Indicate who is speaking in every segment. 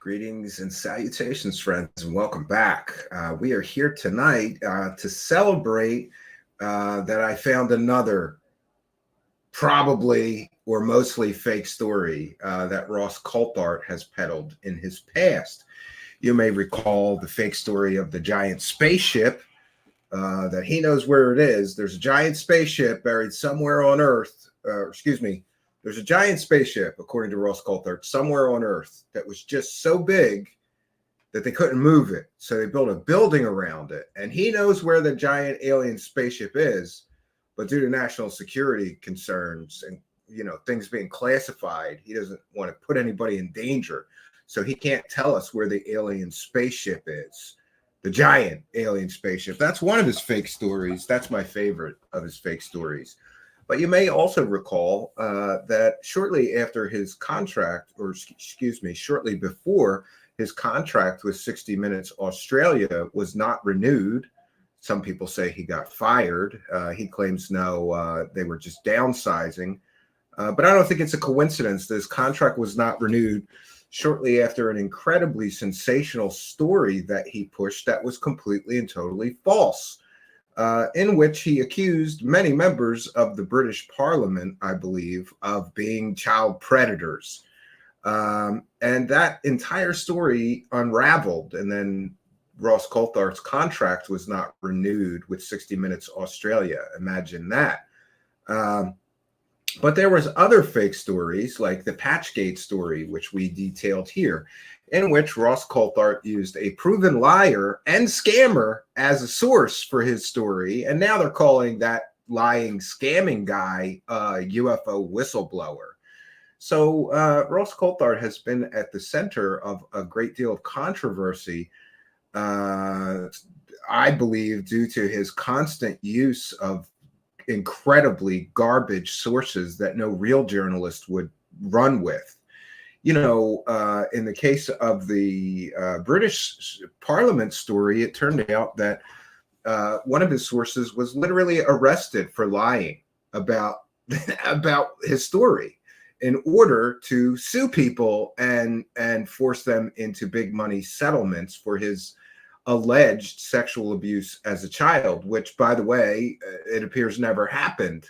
Speaker 1: Greetings and salutations, friends, and welcome back. We are here tonight to celebrate that I found another probably or mostly fake story that Ross Coulthart has peddled in his past. You may recall the fake story of the giant spaceship that he knows where it is. There's a giant spaceship buried somewhere on Earth, there's a giant spaceship, according to Ross Coulthart, somewhere on Earth that was just so big that they couldn't move it. So they built a building around it. And he knows where the giant alien spaceship is, but due to national security concerns and things being classified, he doesn't want to put anybody in danger. So he can't tell us where the alien spaceship is. The giant alien spaceship. That's one of his fake stories. That's my favorite of his fake stories. But you may also recall that shortly after his contract, shortly before his contract with 60 Minutes Australia was not renewed, some people say he got fired. He claims no, they were just downsizing. But I don't think it's a coincidence that his contract was not renewed shortly after an incredibly sensational story that he pushed that was completely and totally false. In which he accused many members of the British Parliament, I believe, of being child predators. And that entire story unraveled. And then Ross Coulthart's contract was not renewed with 60 Minutes Australia. Imagine that. But there was other fake stories like the Patchgate story, which we detailed here, in which Ross Coulthart used a proven liar and scammer as a source for his story. And now they're calling that lying, scamming guy a UFO whistleblower. So Ross Coulthart has been at the center of a great deal of controversy, I believe, due to his constant use of incredibly garbage sources that no real journalist would run with. In the case of the British Parliament story, it turned out that one of his sources was literally arrested for lying about his story in order to sue people and force them into big money settlements for his alleged sexual abuse as a child, which, by the way, it appears never happened.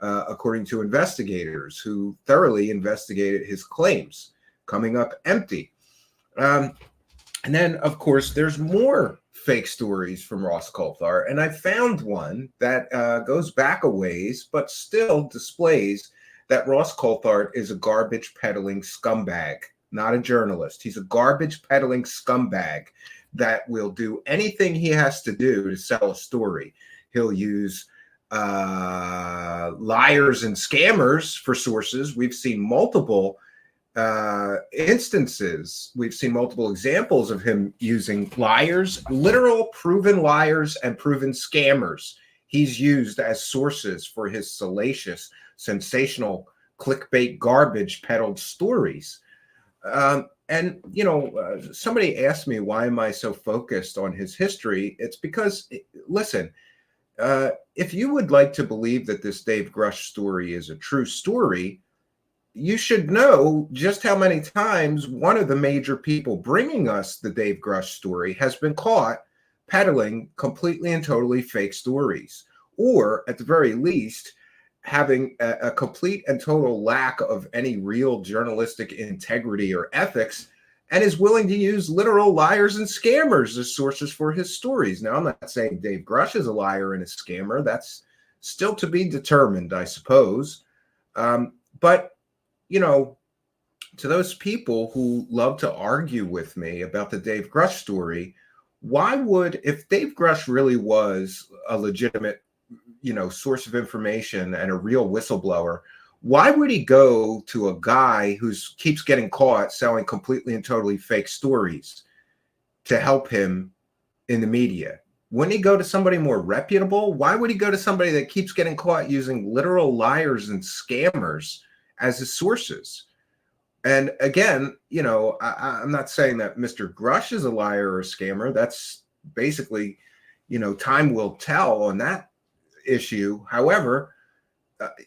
Speaker 1: According to investigators who thoroughly investigated his claims, coming up empty. And then, of course, there's more fake stories from Ross Coulthart. And I found one that goes back a ways, but still displays that Ross Coulthart is a garbage peddling scumbag, not a journalist. He's a garbage peddling scumbag that will do anything he has to do to sell a story. He'll use liars and scammers for sources. We've seen multiple instances. We've seen multiple examples of him using liars, literal proven liars and proven scammers. He's used as sources for his salacious, sensational, clickbait garbage peddled stories. Somebody asked me, why am I so focused on his history? It's because, listen, if you would like to believe that this Dave Grush story is a true story, you should know just how many times one of the major people bringing us the Dave Grush story has been caught peddling completely and totally fake stories, or at the very least, having a complete and total lack of any real journalistic integrity or ethics, and is willing to use literal liars and scammers as sources for his stories. Now, I'm not saying Dave Grush is a liar and a scammer. That's still to be determined, I suppose. But, to those people who love to argue with me about the Dave Grush story, if Dave Grush really was a legitimate source of information and a real whistleblower, why would he go to a guy who keeps getting caught selling completely and totally fake stories to help him in the media? Wouldn't he go to somebody more reputable? Why would he go to somebody that keeps getting caught using literal liars and scammers as his sources? And again, I'm not saying that Mr. Grush is a liar or a scammer. That's basically, time will tell on that issue. However,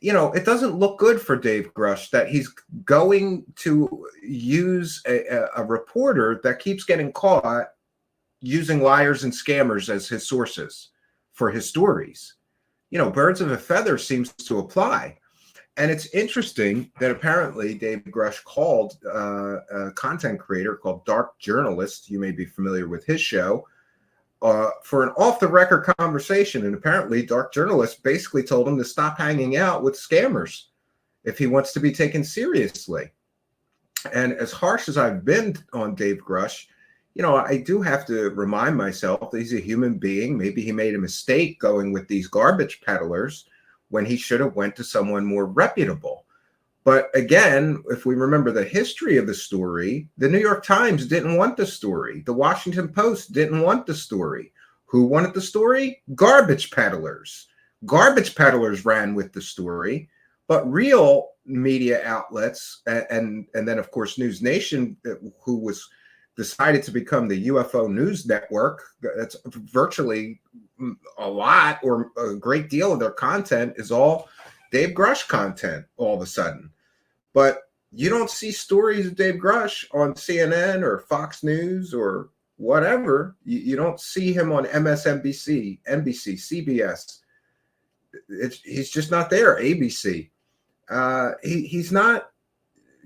Speaker 1: it doesn't look good for Dave Grush that he's going to use a reporter that keeps getting caught using liars and scammers as his sources for his stories. Birds of a feather seems to apply. And it's interesting that apparently Dave Grush called a content creator called Dark Journalist. You may be familiar with his show. For an off-the-record conversation, and apparently Dark Journalist basically told him to stop hanging out with scammers if he wants to be taken seriously. And as harsh as I've been on Dave Grush, I do have to remind myself that he's a human being. Maybe he made a mistake going with these garbage peddlers when he should have went to someone more reputable. But again, if we remember the history of the story, the New York Times didn't want the story. The Washington Post didn't want the story. Who wanted the story? Garbage peddlers. Garbage peddlers ran with the story, but real media outlets, and then of course News Nation, who was decided to become the UFO news network, that's virtually a lot or a great deal of their content is all Dave Grush content all of a sudden. But you don't see stories of Dave Grush on CNN or Fox News or whatever. You don't see him on MSNBC, NBC, CBS. He's just not there. ABC. He's not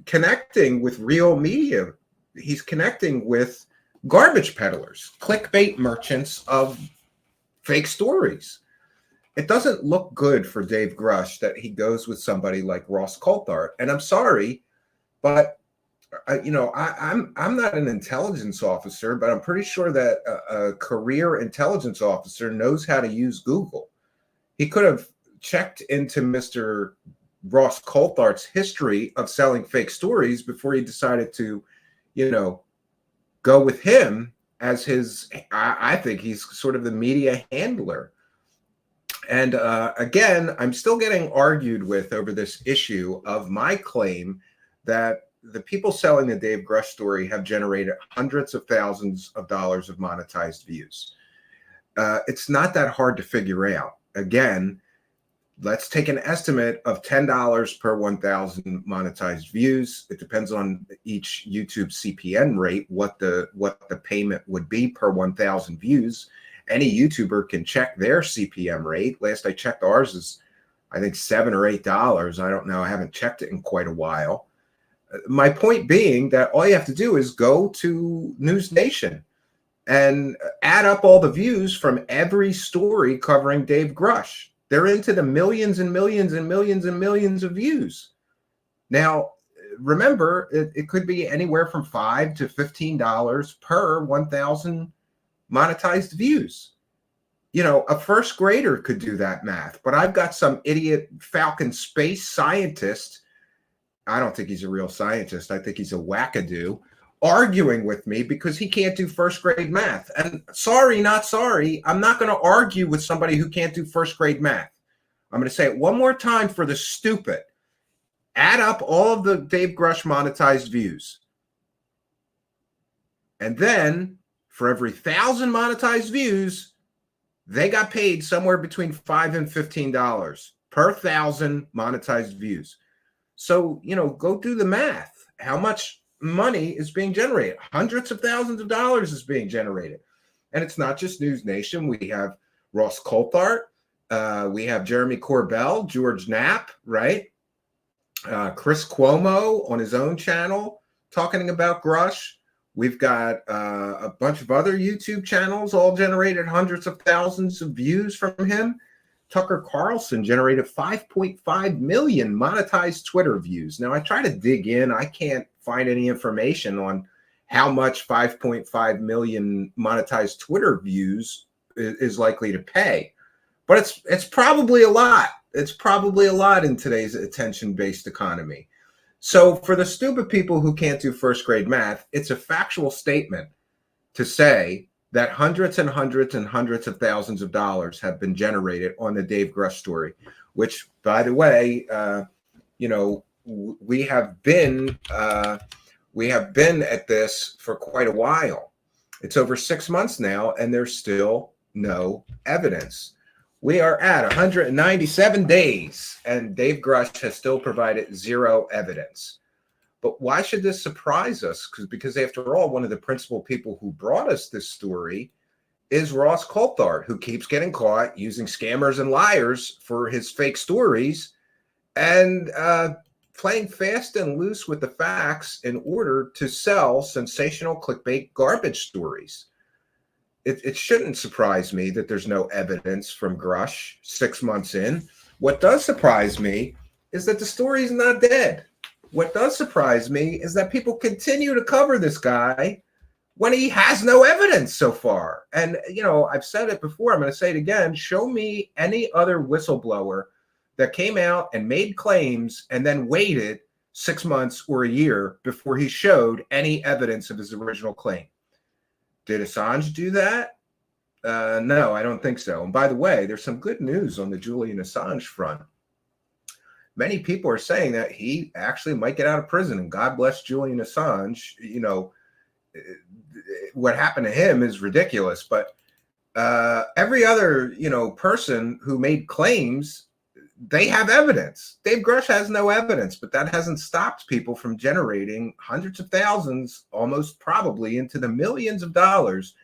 Speaker 1: connecting with real media. He's connecting with garbage peddlers, clickbait merchants of fake stories. It doesn't look good for Dave Grush that he goes with somebody like Ross Coulthart. And I'm sorry, but I'm not an intelligence officer, but I'm pretty sure that a career intelligence officer knows how to use Google. He could have checked into Mr. Ross Coulthart's history of selling fake stories before he decided to, go with him as his. I think he's sort of the media handler. And again, I'm still getting argued with over this issue of my claim that the people selling the Dave Grush story have generated hundreds of thousands of dollars of monetized views. It's not that hard to figure out. Again, let's take an estimate of $10 per 1,000 monetized views. It depends on each YouTube CPM rate, what the payment would be per 1,000 views. Any YouTuber can check their CPM rate. Last I checked, ours is, I think, $7 or $8. I don't know. I haven't checked it in quite a while. My point being that all you have to do is go to News Nation and add up all the views from every story covering Dave Grush. They're into the millions and millions and millions and millions of views. Now, remember, it could be anywhere from $5 to $15 per 1,000 monetized views. A first grader could do that math, but I've got some idiot Falcon space scientist. I don't think he's a real scientist. I think he's a wackadoo arguing with me because he can't do first grade math. And sorry, not sorry. I'm not going to argue with somebody who can't do first grade math. I'm going to say it one more time for the stupid. Add up all of the Dave Grush monetized views. And then for every 1,000 monetized views, they got paid somewhere between $5 and $15 per 1,000 monetized views. So, go do the math. How much money is being generated? Hundreds of thousands of dollars is being generated. And it's not just News Nation. We have Ross Coulthart. We have Jeremy Corbell, George Knapp, right? Chris Cuomo on his own channel talking about Grush. We've got a bunch of other YouTube channels all generated hundreds of thousands of views from him. Tucker Carlson generated 5.5 million monetized Twitter views. Now, I try to dig in. I can't find any information on how much 5.5 million monetized Twitter views is likely to pay. But it's probably a lot. It's probably a lot in today's attention-based economy. So for the stupid people who can't do first grade math, it's a factual statement to say that hundreds and hundreds and hundreds of thousands of dollars have been generated on the Dave Grush story, which, by the way, we have been at this for quite a while. It's over 6 months now, and there's still no evidence. We are at 197 days, and Dave Grush has still provided zero evidence. But why should this surprise us? Because after all, one of the principal people who brought us this story is Ross Coulthart, who keeps getting caught using scammers and liars for his fake stories and playing fast and loose with the facts in order to sell sensational clickbait garbage stories. It shouldn't surprise me that there's no evidence from Grush 6 months in. What does surprise me is that the story is not dead. What does surprise me is that people continue to cover this guy when he has no evidence so far. And, you know, I've said it before, I'm going to say it again. Show me any other whistleblower that came out and made claims and then waited 6 months or a year before he showed any evidence of his original claim. Did Assange do that? No, I don't think so. And by the way, there's some good news on the Julian Assange front. Many people are saying that he actually might get out of prison, and God bless Julian Assange. You know, what happened to him is ridiculous, but every other, you know, person who made claims, they have evidence. Dave Grush has no evidence, but that hasn't stopped people from generating hundreds of thousands, almost probably into the millions of dollars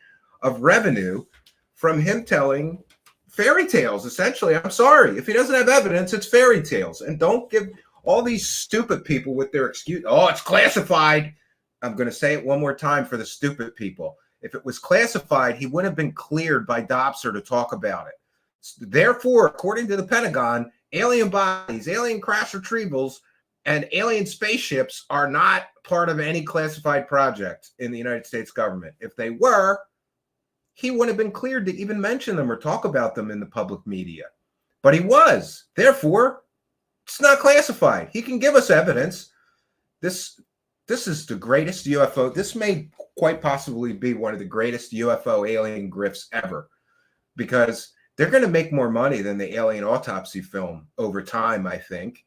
Speaker 1: of revenue from him telling fairy tales. Essentially, I'm sorry, if he doesn't have evidence, it's fairy tales. And don't give all these stupid people with their excuse, oh, it's classified. I'm going to say it one more time for the stupid people. If it was classified, he would have been cleared by Dobser to talk about it. Therefore, according to the Pentagon, alien bodies, alien crash retrievals, and alien spaceships are not part of any classified project in the United States government. If they were, he wouldn't have been cleared to even mention them or talk about them in the public media. But he was. Therefore, it's not classified. He can give us evidence. This is the greatest UFO. This may quite possibly be one of the greatest UFO alien grifts ever, because they're going to make more money than the alien autopsy film over time, I think.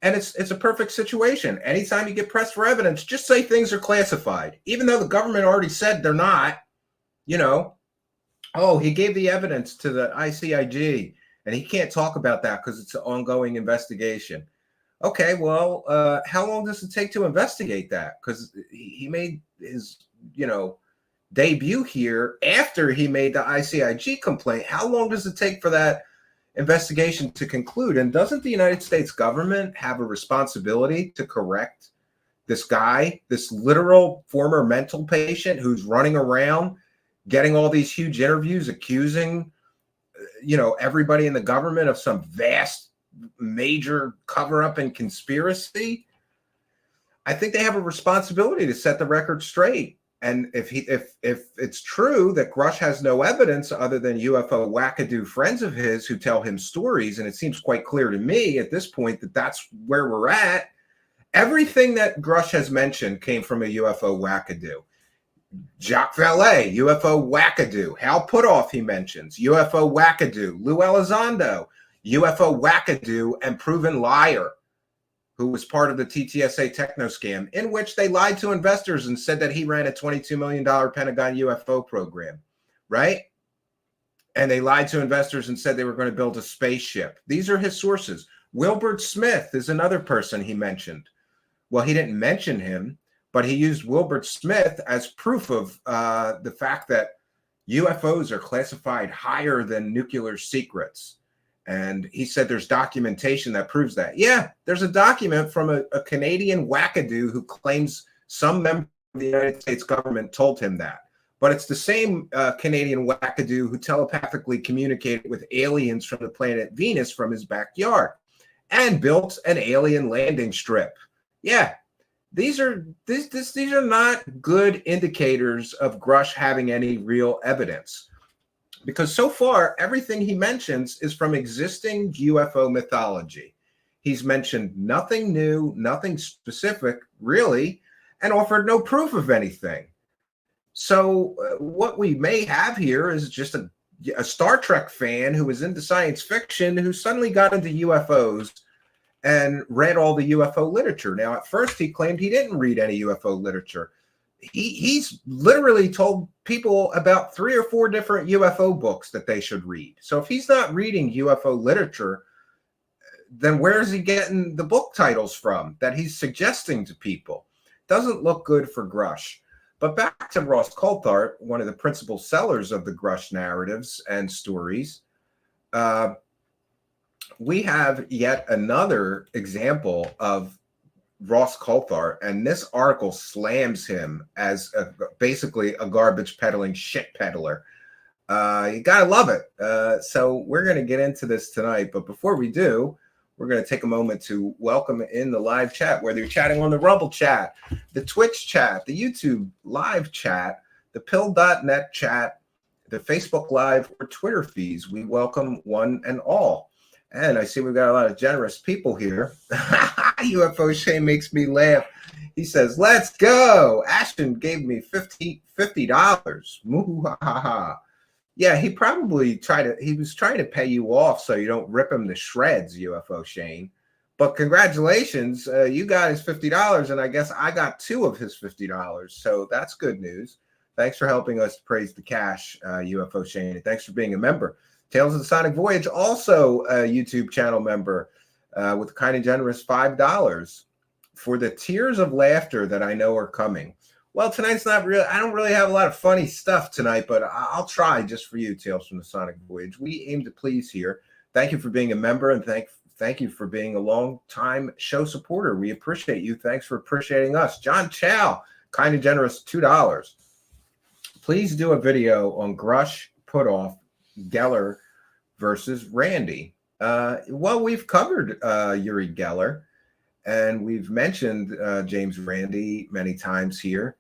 Speaker 1: And it's a perfect situation. Anytime you get pressed for evidence, just say things are classified, even though the government already said they're not. You know, oh, he gave the evidence to the ICIG, and he can't talk about that because it's an ongoing investigation. Okay, well, how long does it take to investigate that? Because he made his, you know, debut here after he made the ICIG complaint. How long does it take for that investigation to conclude? And doesn't the United States government have a responsibility to correct this guy, this literal former mental patient who's running around getting all these huge interviews accusing, you know, everybody in the government of some vast major cover-up and conspiracy? I think they have a responsibility to set the record straight. And if it's true that Grush has no evidence other than UFO wackadoo friends of his who tell him stories, and it seems quite clear to me at this point that that's where we're at. Everything that Grush has mentioned came from a UFO wackadoo. Jacques Vallée, UFO wackadoo. Hal Puthoff, he mentions, UFO wackadoo. Lou Elizondo, UFO wackadoo and proven liar, who was part of the TTSA techno scam, in which they lied to investors and said that he ran a $22 million Pentagon UFO program, right? And they lied to investors and said they were going to build a spaceship. These are his sources. Wilbert Smith is another person he mentioned. Well, he didn't mention him, but he used Wilbert Smith as proof of the fact that UFOs are classified higher than nuclear secrets. And he said there's documentation that proves that. Yeah, there's a document from a Canadian wackadoo who claims some member of the United States government told him that. But it's the same Canadian wackadoo who telepathically communicated with aliens from the planet Venus from his backyard and built an alien landing strip. Yeah, these are not good indicators of Grush having any real evidence. Because so far, everything he mentions is from existing UFO mythology. He's mentioned nothing new, nothing specific, really, and offered no proof of anything. So what we may have here is just a Star Trek fan who was into science fiction who suddenly got into UFOs and read all the UFO literature. Now, at first, he claimed he didn't read any UFO literature. he's literally told people about 3 or 4 different UFO books that they should read. So if he's not reading UFO literature, then where is he getting the book titles from that he's suggesting to people? Doesn't look good for Grush. But back to Ross Coulthart, one of the principal sellers of the Grush narratives and stories. We have yet another example of Ross Coulthart, and this article slams him as basically a garbage peddling shit peddler. You gotta love it. So we're going to get into this tonight, but before we do, we're going to take a moment to welcome in the live chat, whether you're chatting on the Rumble chat, the Twitch chat, the YouTube live chat, the pill.net chat, the Facebook Live or Twitter feeds. We welcome one and all. And I see we've got a lot of generous people here. UFO Shane makes me laugh. He says, let's go. Ashton gave me $50. Moo-ha-ha. Yeah, he probably was trying to pay you off so you don't rip him to shreds, UFO Shane. But congratulations, you got his $50, and I guess I got 2 of his $50. So that's good news. Thanks for helping us praise the cash, UFO Shane. And thanks for being a member. Tales of the Sonic Voyage, also a YouTube channel member with a kind and generous $5 for the tears of laughter that I know are coming. Well, tonight's not real. I don't really have a lot of funny stuff tonight, but I'll try just for you, Tales from the Sonic Voyage. We aim to please here. Thank you for being a member, and thank you for being a long-time show supporter. We appreciate you. Thanks for appreciating us. John Chow, kind and generous, $2. Please do a video on Grush, Putoff, Geller versus Randy. Well, we've covered Uri Geller, and we've mentioned James Randi many times here.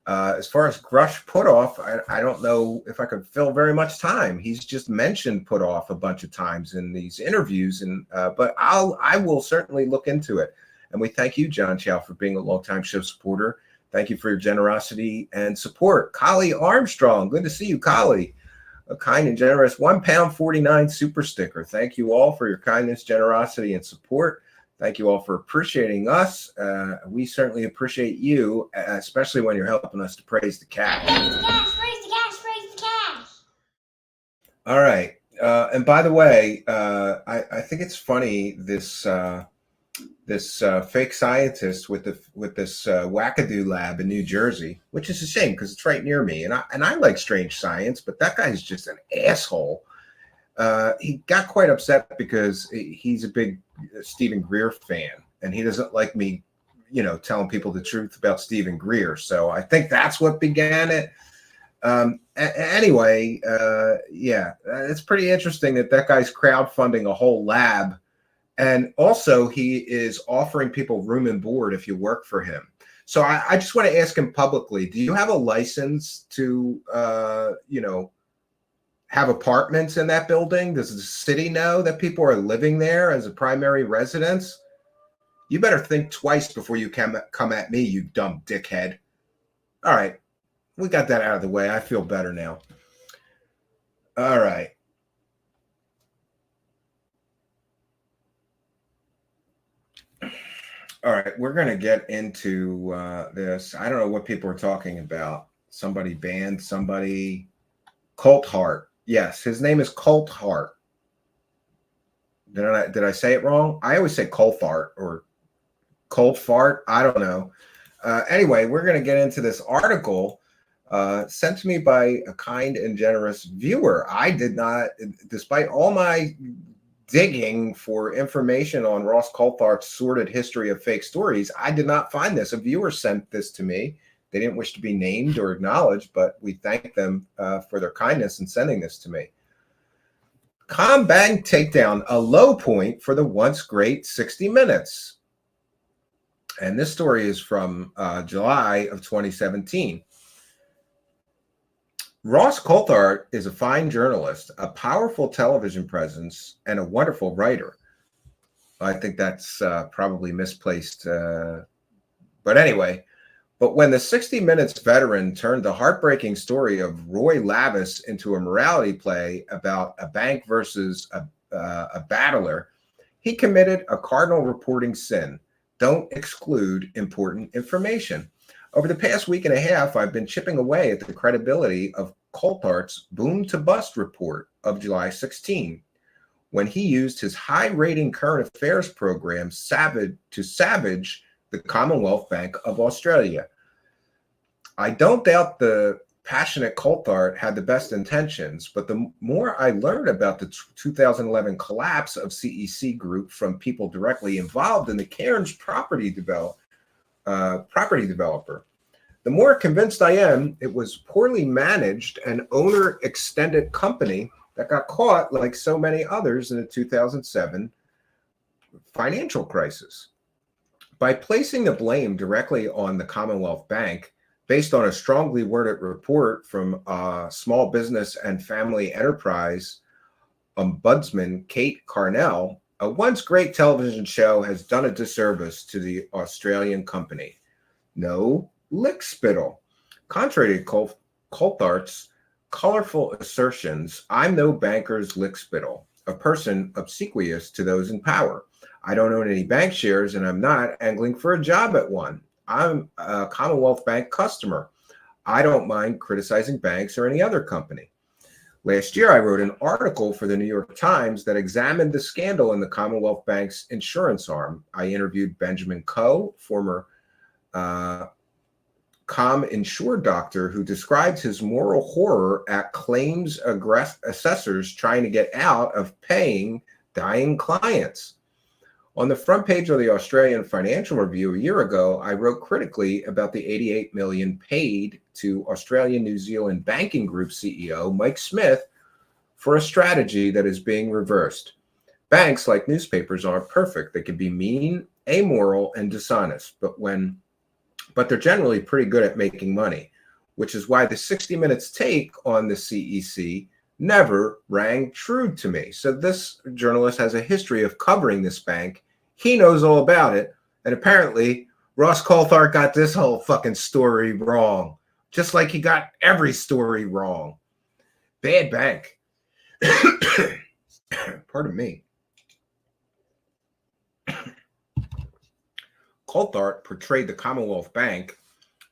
Speaker 1: As far as Grush Putoff, I don't know if I could fill very much time. He's just mentioned Putoff a bunch of times in these interviews, and but I will certainly look into it. And we thank you, John Chow, for being a longtime show supporter. Thank you for your generosity and support. Collie Armstrong, good to see you, Collie. A kind and generous £1.49 super sticker. Thank you all for your kindness, generosity, and support. Thank you all for appreciating us. We certainly appreciate you, especially when you're helping us to praise the cash.
Speaker 2: Praise the cash, praise the cash, praise the cash.
Speaker 1: All right. And by the way, I think it's funny this fake scientist with this wackadoo lab in New Jersey, which is a shame because it's right near me, and I like strange science, but that guy's just an asshole. He got quite upset because he's a big Stephen Greer fan, and he doesn't like me, telling people the truth about Stephen Greer. So I think that's what began it. Anyway, yeah, it's pretty interesting that guy's crowdfunding a whole lab. And also, he is offering people room and board if you work for him. So I just want to ask him publicly, do you have a license to, have apartments in that building? Does the city know that people are living there as a primary residence? You better think twice before you come at me, you dumb dickhead. All right. We got that out of the way. I feel better now. All right. All right, we're going to get into this. I don't know what people are talking about. Somebody banned somebody. Coulthart. Yes, his name is Coulthart. Did I say it wrong? I always say Coulthart or Coulthart. I don't know. Anyway, we're going to get into this article sent to me by a kind and generous viewer. I did not, despite all my digging for information on Ross Coulthart's sordid history of fake stories, I did not find this. A viewer sent this to me. They didn't wish to be named or acknowledged, but we thank them for their kindness in sending this to me. Combang takedown, a low point for the once great 60 Minutes. And this story is from July of 2017. Ross Coulthart is a fine journalist, a powerful television presence, and a wonderful writer. I think that's probably misplaced. But anyway, but when the 60 Minutes veteran turned the heartbreaking story of Roy Lavis into a morality play about a bank versus a battler, he committed a cardinal reporting sin. Don't exclude important information. Over the past week and a half, I've been chipping away at the credibility of Coulthart's boom to bust report of July 16, when he used his high-rating current affairs program to savage the Commonwealth Bank of Australia. I don't doubt the passionate Coulthart had the best intentions, but the more I learned about the 2011 collapse of CEC Group from people directly involved in the Cairns property developer, the more convinced I am it was poorly managed and owner-extended company that got caught like so many others in the 2007 financial crisis. By placing the blame directly on the Commonwealth Bank, based on a strongly worded report from Small Business and Family Enterprise Ombudsman Kate Carnell, a once great television show has done a disservice to the Australian company. No lickspittle. Contrary to Coulthart's colorful assertions, I'm no banker's lickspittle, a person obsequious to those in power. I don't own any bank shares, and I'm not angling for a job at one. I'm a Commonwealth Bank customer. I don't mind criticizing banks or any other company. Last year, I wrote an article for the New York Times that examined the scandal in the Commonwealth Bank's insurance arm. I interviewed Benjamin Coe, former ComInsure doctor, who describes his moral horror at claims assessors trying to get out of paying dying clients. On the front page of the Australian Financial Review a year ago, I wrote critically about the $88 million paid to Australian New Zealand Banking Group CEO Mike Smith for a strategy that is being reversed. Banks, like newspapers, aren't perfect. They can be mean, amoral, and dishonest, but they're generally pretty good at making money, which is why the 60 Minutes take on the CEC never rang true to me. So this journalist has a history of covering this bank. He knows all about it. And apparently Ross Coulthart got this whole fucking story wrong, just like he got every story wrong. Bad bank. Pardon me. Coulthart portrayed the Commonwealth Bank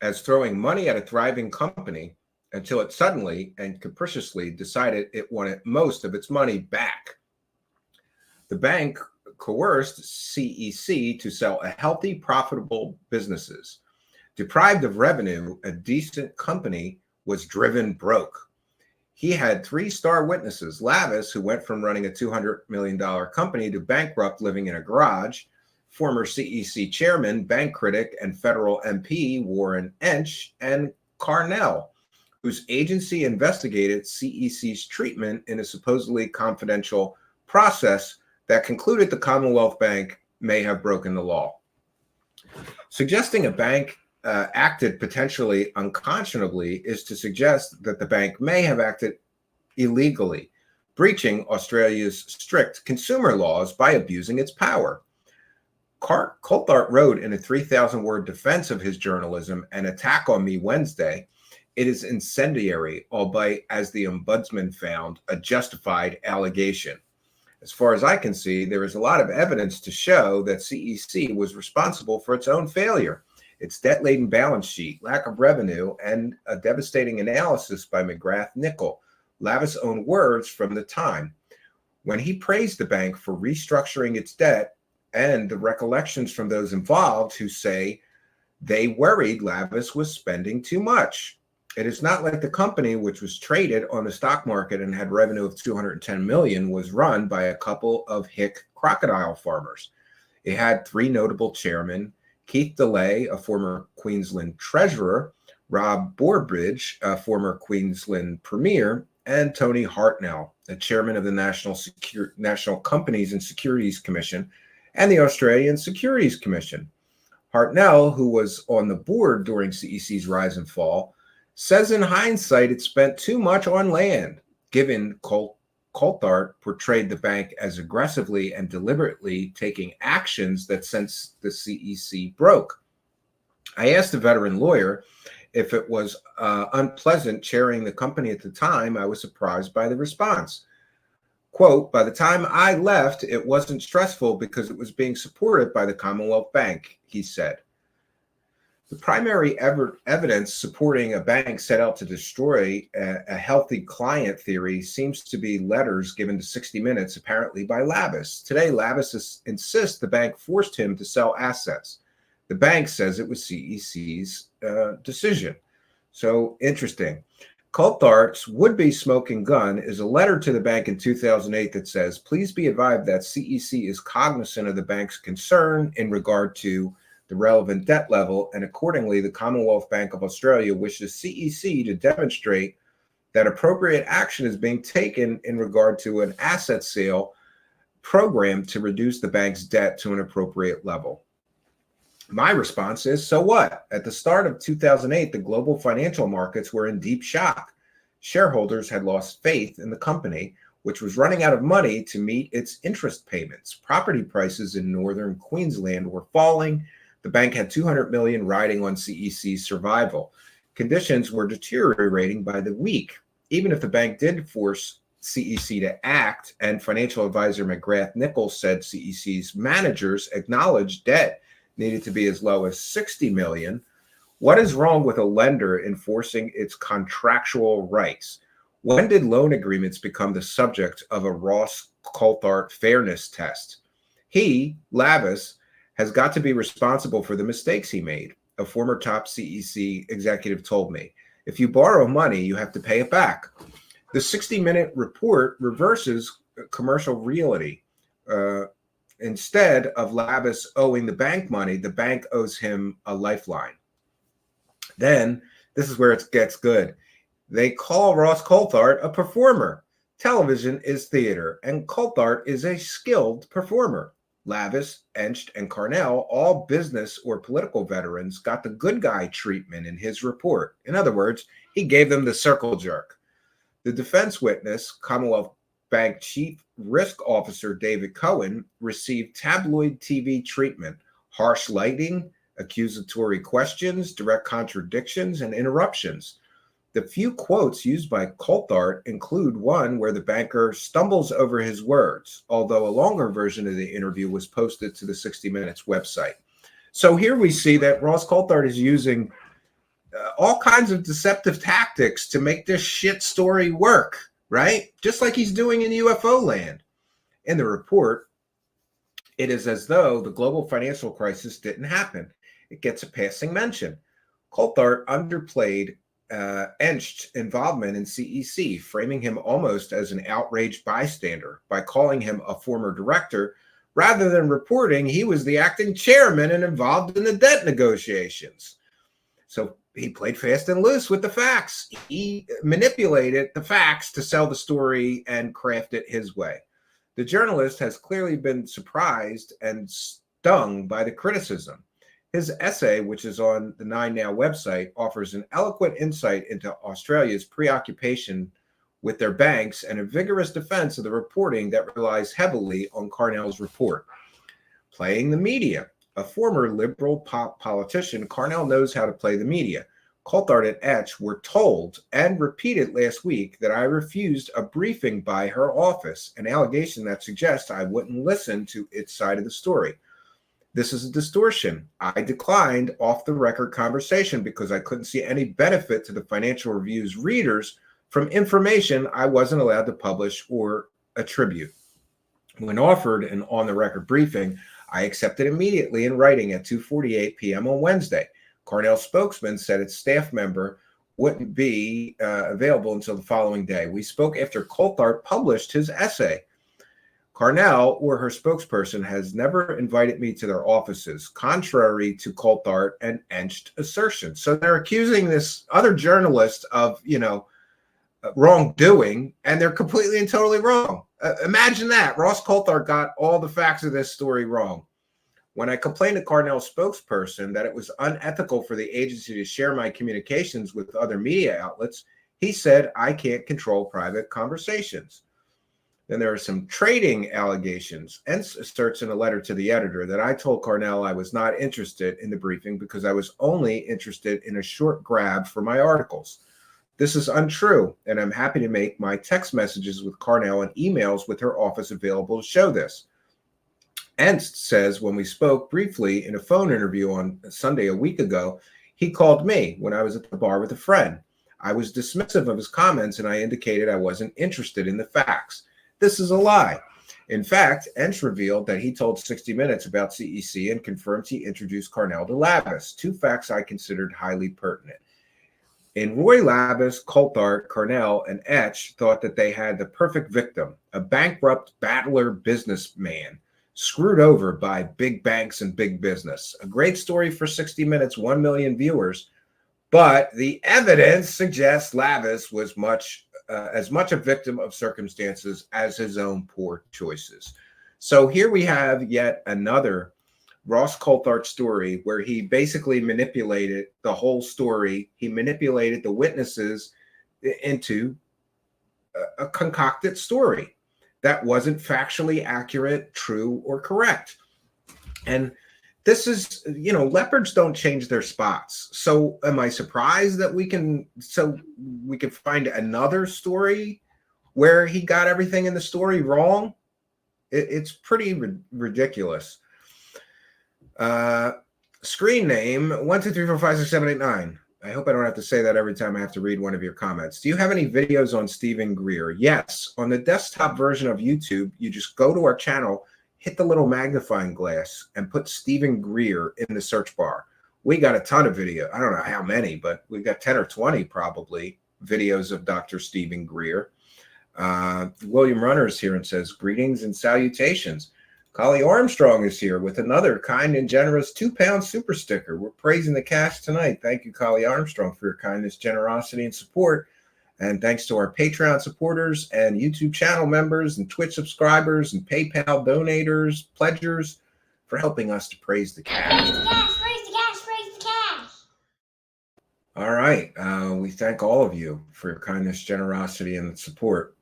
Speaker 1: as throwing money at a thriving company until it suddenly and capriciously decided it wanted most of its money back. The bank coerced CEC to sell a healthy, profitable businesses. Deprived of revenue, a decent company was driven broke. He had 3-star witnesses: Lavis, who went from running a $200 million company to bankrupt living in a garage; former CEC chairman, bank critic, and federal MP Warren Ench; and Carnell, whose agency investigated CEC's treatment in a supposedly confidential process that concluded the Commonwealth Bank may have broken the law. Suggesting a bank acted potentially unconscionably is to suggest that the bank may have acted illegally, breaching Australia's strict consumer laws by abusing its power. Coulthart wrote in a 3,000-word defense of his journalism and attack on me Wednesday, "It is incendiary, albeit, as the ombudsman found, a justified allegation. As far as I can see, there is a lot of evidence to show that CEC was responsible for its own failure, its debt-laden balance sheet, lack of revenue, and a devastating analysis by McGrath-Nicol, Lavis' own words from the time, when he praised the bank for restructuring its debt, and the recollections from those involved who say they worried Lavis was spending too much. It is not like the company, which was traded on the stock market and had revenue of $210 million, was run by a couple of hick crocodile farmers. It had 3 notable chairmen: Keith DeLay, a former Queensland treasurer; Rob Borbridge, a former Queensland premier; and Tony Hartnell, the chairman of the National Companies and Securities Commission and the Australian Securities Commission. Hartnell, who was on the board during CEC's rise and fall, says in hindsight it spent too much on land, given Coulthart portrayed the bank as aggressively and deliberately taking actions that since the CEC broke. I asked a veteran lawyer if it was unpleasant chairing the company at the time. I was surprised by the response. Quote, "By the time I left, it wasn't stressful because it was being supported by the Commonwealth Bank," he said. The primary evidence supporting a bank set out to destroy a healthy client theory seems to be letters given to 60 Minutes, apparently by Lavis. Today, Lavis insists the bank forced him to sell assets. The bank says it was CEC's decision. So interesting. Coulthart's would-be smoking gun is a letter to the bank in 2008 that says, please be advised that CEC is cognizant of the bank's concern in regard to the relevant debt level, and accordingly, the Commonwealth Bank of Australia wishes CEC to demonstrate that appropriate action is being taken in regard to an asset sale program to reduce the bank's debt to an appropriate level. My response is, so what? At the start of 2008, the global financial markets were in deep shock. Shareholders had lost faith in the company, which was running out of money to meet its interest payments. Property prices in northern Queensland were falling. The bank had $200 million riding on CEC's survival. Conditions were deteriorating by the week. Even if the bank did force CEC to act, and financial advisor McGrath Nichols said CEC's managers acknowledged debt needed to be as low as $60 million. What is wrong with a lender enforcing its contractual rights? When did loan agreements become the subject of a Ross Coulthart fairness test? He, Lavis, has got to be responsible for the mistakes he made. A former top CEC executive told me, if you borrow money, you have to pay it back. The 60-minute report reverses commercial reality. Instead of Lavis owing the bank money, the bank owes him a lifeline. Then, this is where it gets good. They call Ross Coulthart a performer. Television is theater, and Coulthart is a skilled performer. Lavis, Encht, and Carnell, all business or political veterans, got the good guy treatment in his report. In other words, he gave them the circle jerk. The defense witness, Commonwealth Bank Chief Risk Officer David Cohen, received tabloid TV treatment, harsh lighting, accusatory questions, direct contradictions, and interruptions. The few quotes used by Coulthart include one where the banker stumbles over his words, although a longer version of the interview was posted to the 60 Minutes website. So here we see that Ross Coulthart is using all kinds of deceptive tactics to make this shit story work, right? Just like he's doing in UFO land. In the report, it is as though the global financial crisis didn't happen. It gets a passing mention. Coulthart underplayed Encht's involvement in CEC, framing him almost as an outraged bystander by calling him a former director rather than reporting he was the acting chairman and involved in the debt negotiations. So he played fast and loose with the facts. He manipulated the facts to sell the story and craft it his way. The journalist has clearly been surprised and stung by the criticism. His essay, which is on the 9Now website, offers an eloquent insight into Australia's preoccupation with their banks and a vigorous defense of the reporting that relies heavily on Carnell's report. Playing the media. A former Liberal politician, Carnell knows how to play the media. Coulthart and Encht were told and repeated last week that I refused a briefing by her office, an allegation that suggests I wouldn't listen to its side of the story. This is a distortion. I declined off-the-record conversation because I couldn't see any benefit to the Financial Review's readers from information I wasn't allowed to publish or attribute. When offered an on-the-record briefing, I accepted immediately in writing at 2:48 p.m. on Wednesday. Carnell's spokesman said its staff member wouldn't be available until the following day. We spoke after Coulthart published his essay. Carnell, or her spokesperson, has never invited me to their offices, contrary to Coulthart and Encht assertions. So they're accusing this other journalist of, wrongdoing, and they're completely and totally wrong. Imagine that. Ross Coulthart got all the facts of this story wrong. When I complained to Carnell's spokesperson that it was unethical for the agency to share my communications with other media outlets, he said, I can't control private conversations. Then there are some trading allegations. Enst asserts in a letter to the editor that I told Carnell I was not interested in the briefing because I was only interested in a short grab for my articles. This is untrue, and I'm happy to make my text messages with Carnell and emails with her office available to show this. Enst says when we spoke briefly in a phone interview on Sunday a week ago, He called me when I was at the bar with a friend. I was dismissive of his comments and I indicated I wasn't interested in the facts. This is a lie. In fact, Ench revealed that he told 60 Minutes about CEC and confirmed he introduced Carnell to Labus, two facts I considered highly pertinent. In Roy Labus, Coulthart, Carnell, and Etch thought that they had the perfect victim, a bankrupt battler businessman, screwed over by big banks and big business. A great story for 60 Minutes, 1 million viewers, but the evidence suggests Labus was as much a victim of circumstances as his own poor choices. So here we have yet another Ross Coulthart story where he basically manipulated the whole story. He manipulated the witnesses into a concocted story that wasn't factually accurate, true, or correct. And this is, leopards don't change their spots. So am I surprised that we can find another story where he got everything in the story wrong? It's pretty ridiculous. Screen name 123456789. I hope I don't have to say that every time I have to read one of your comments. Do you have any videos on Stephen Greer? Yes. On the desktop version of YouTube, you just go to our channel, hit the little magnifying glass, and put Stephen Greer in the search bar. We got a ton of video. I don't know how many, but we got 10 or 20 probably videos of Dr. Stephen Greer. William Runners here and says, greetings and salutations. Collie Armstrong is here with another kind and generous 2-pound super sticker. We're praising the cash tonight. Thank you, Collie Armstrong, for your kindness, generosity, and support. And thanks to our Patreon supporters and YouTube channel members and Twitch subscribers and PayPal donators, pledgers, for helping us to praise the cash.
Speaker 2: Praise the cash, praise the cash, praise the cash.
Speaker 1: All right. We thank all of you for your kindness, generosity, and support.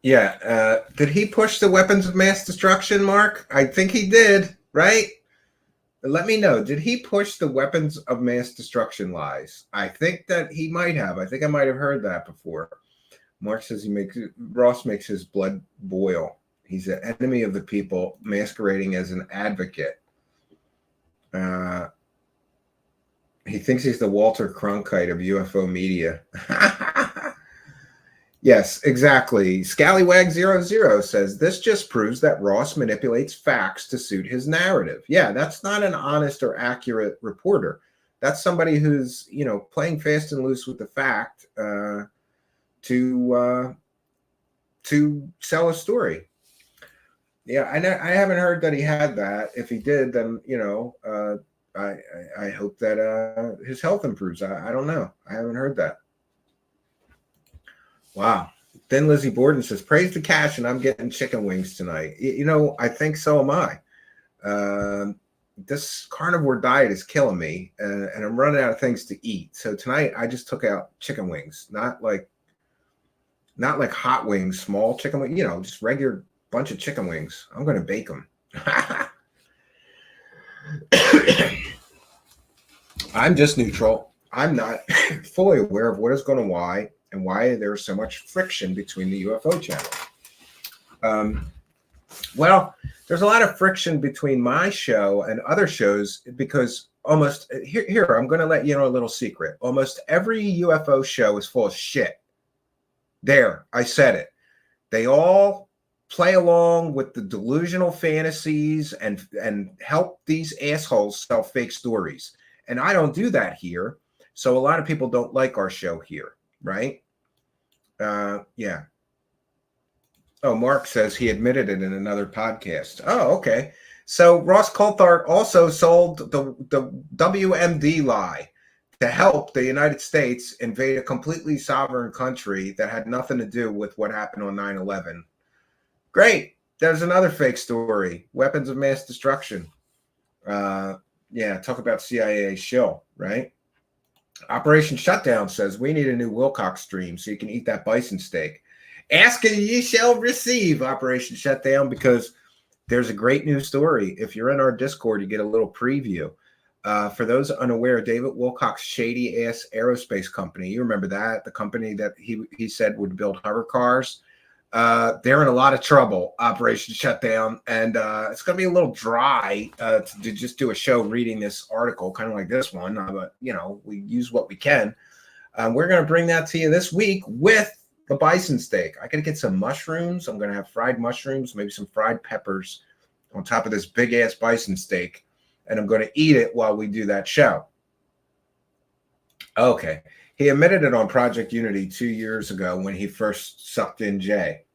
Speaker 1: Did he push the weapons of mass destruction, Mark? I think he did, right? Let me know. Did he push the weapons of mass destruction lies? I think that he might have. I think I might have heard that before. Mark says Ross makes his blood boil. He's an enemy of the people masquerading as an advocate. He thinks he's the Walter Cronkite of UFO media. Yes, exactly. Scallywag00 says, this just proves that Ross manipulates facts to suit his narrative. Yeah, that's not an honest or accurate reporter. That's somebody who's, playing fast and loose with the fact to sell a story. Yeah, I haven't heard that he had that. If he did, then, I hope that his health improves. I don't know. I haven't heard that. Wow. Then Lizzie Borden says, praise the cash, and I'm getting chicken wings tonight. I think so am I. This carnivore diet is killing me, and I'm running out of things to eat. So tonight I just took out chicken wings, not like hot wings, small chicken wings, just regular bunch of chicken wings. I'm going to bake them. I'm just neutral. I'm not fully aware of what is going to why and why there's so much friction between the UFO channel. Well, there's a lot of friction between my show and other shows because almost here I'm going to let you know a little secret. Almost every UFO show is full of shit. There, I said it. They all play along with the delusional fantasies and help these assholes sell fake stories. And I don't do that here. So a lot of people don't like our show here, right? Yeah. Oh, Mark says he admitted it in another podcast. Oh, okay. So Ross Coulthart also sold the WMD lie to help the United States invade a completely sovereign country that had nothing to do with what happened on 9/11. Great. There's another fake story. Weapons of mass destruction. Yeah, talk about CIA shill, right? Operation Shutdown says we need a new Wilcox stream so you can eat that bison steak. Ask and ye shall receive, Operation Shutdown, because there's a great new story. If you're in our Discord, you get a little preview. For those unaware, David Wilcox' shady-ass aerospace company, you remember that? The company that he said would build hover cars. They're in a lot of trouble, Operation Shutdown, and it's going to be a little dry to just do a show reading this article, kind of like this one. But, you know, we use what we can. We're going to bring that to you this week with the bison steak. I got to get some mushrooms. I'm going to have fried mushrooms, maybe some fried peppers on top of this big-ass bison steak, and I'm going to eat it while we do that show. Okay. He admitted it on Project Unity 2 years ago when he first sucked in Jay.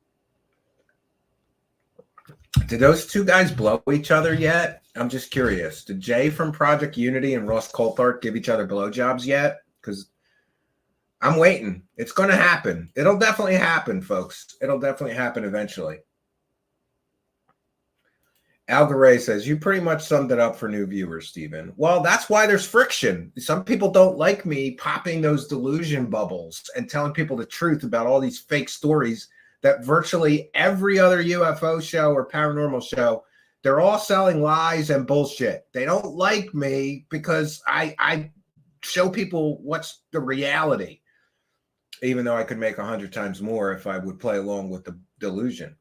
Speaker 1: Did those two guys blow each other yet? I'm just curious. Did Jay from Project Unity and Ross Coulthart give each other blowjobs yet? Because I'm waiting. It's going to happen. It'll definitely happen, folks. It'll definitely happen eventually. Algaray says, you pretty much summed it up for new viewers, Stephen. Well, that's why there's friction. Some people don't like me popping those delusion bubbles and telling people the truth about all these fake stories that virtually every other UFO show or paranormal show, they're all selling lies and bullshit. They don't like me because I show people what's the reality, even though I could make 100 times more if I would play along with the delusion.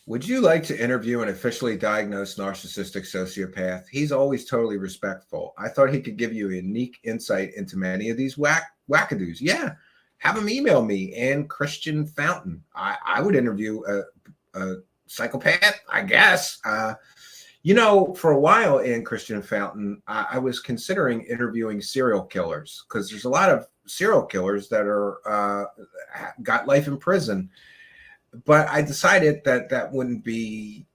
Speaker 1: Would you like to interview an officially diagnosed narcissistic sociopath? He's always totally respectful. I thought he could give you a unique insight into many of these wackadoos. Yeah, have him email me and Christian Fountain. I would interview a psychopath, I guess. You know, for a while in Christian Fountain, I was considering interviewing serial killers because there's a lot of serial killers that are got life in prison. But I decided that that wouldn't be,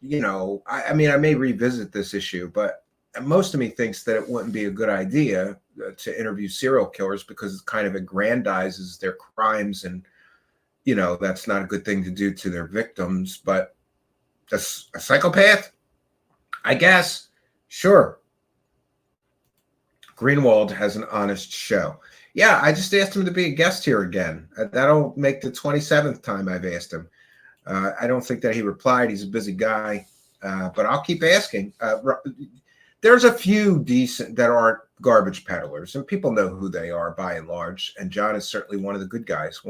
Speaker 1: you know, I mean, I may revisit this issue, but most of me thinks that it wouldn't be a good idea to interview serial killers because it kind of aggrandizes their crimes. And, you know, that's not a good thing to do to their victims. But a psychopath, I guess, sure. Greenwald has an honest show. Yeah, I just asked him to be a guest here again. That'll make the 27th time I've asked him. I don't think that he replied. He's a busy guy, but I'll keep asking. There's a few decent that aren't garbage peddlers, and people know who they are by and large. And John is certainly one of the good guys.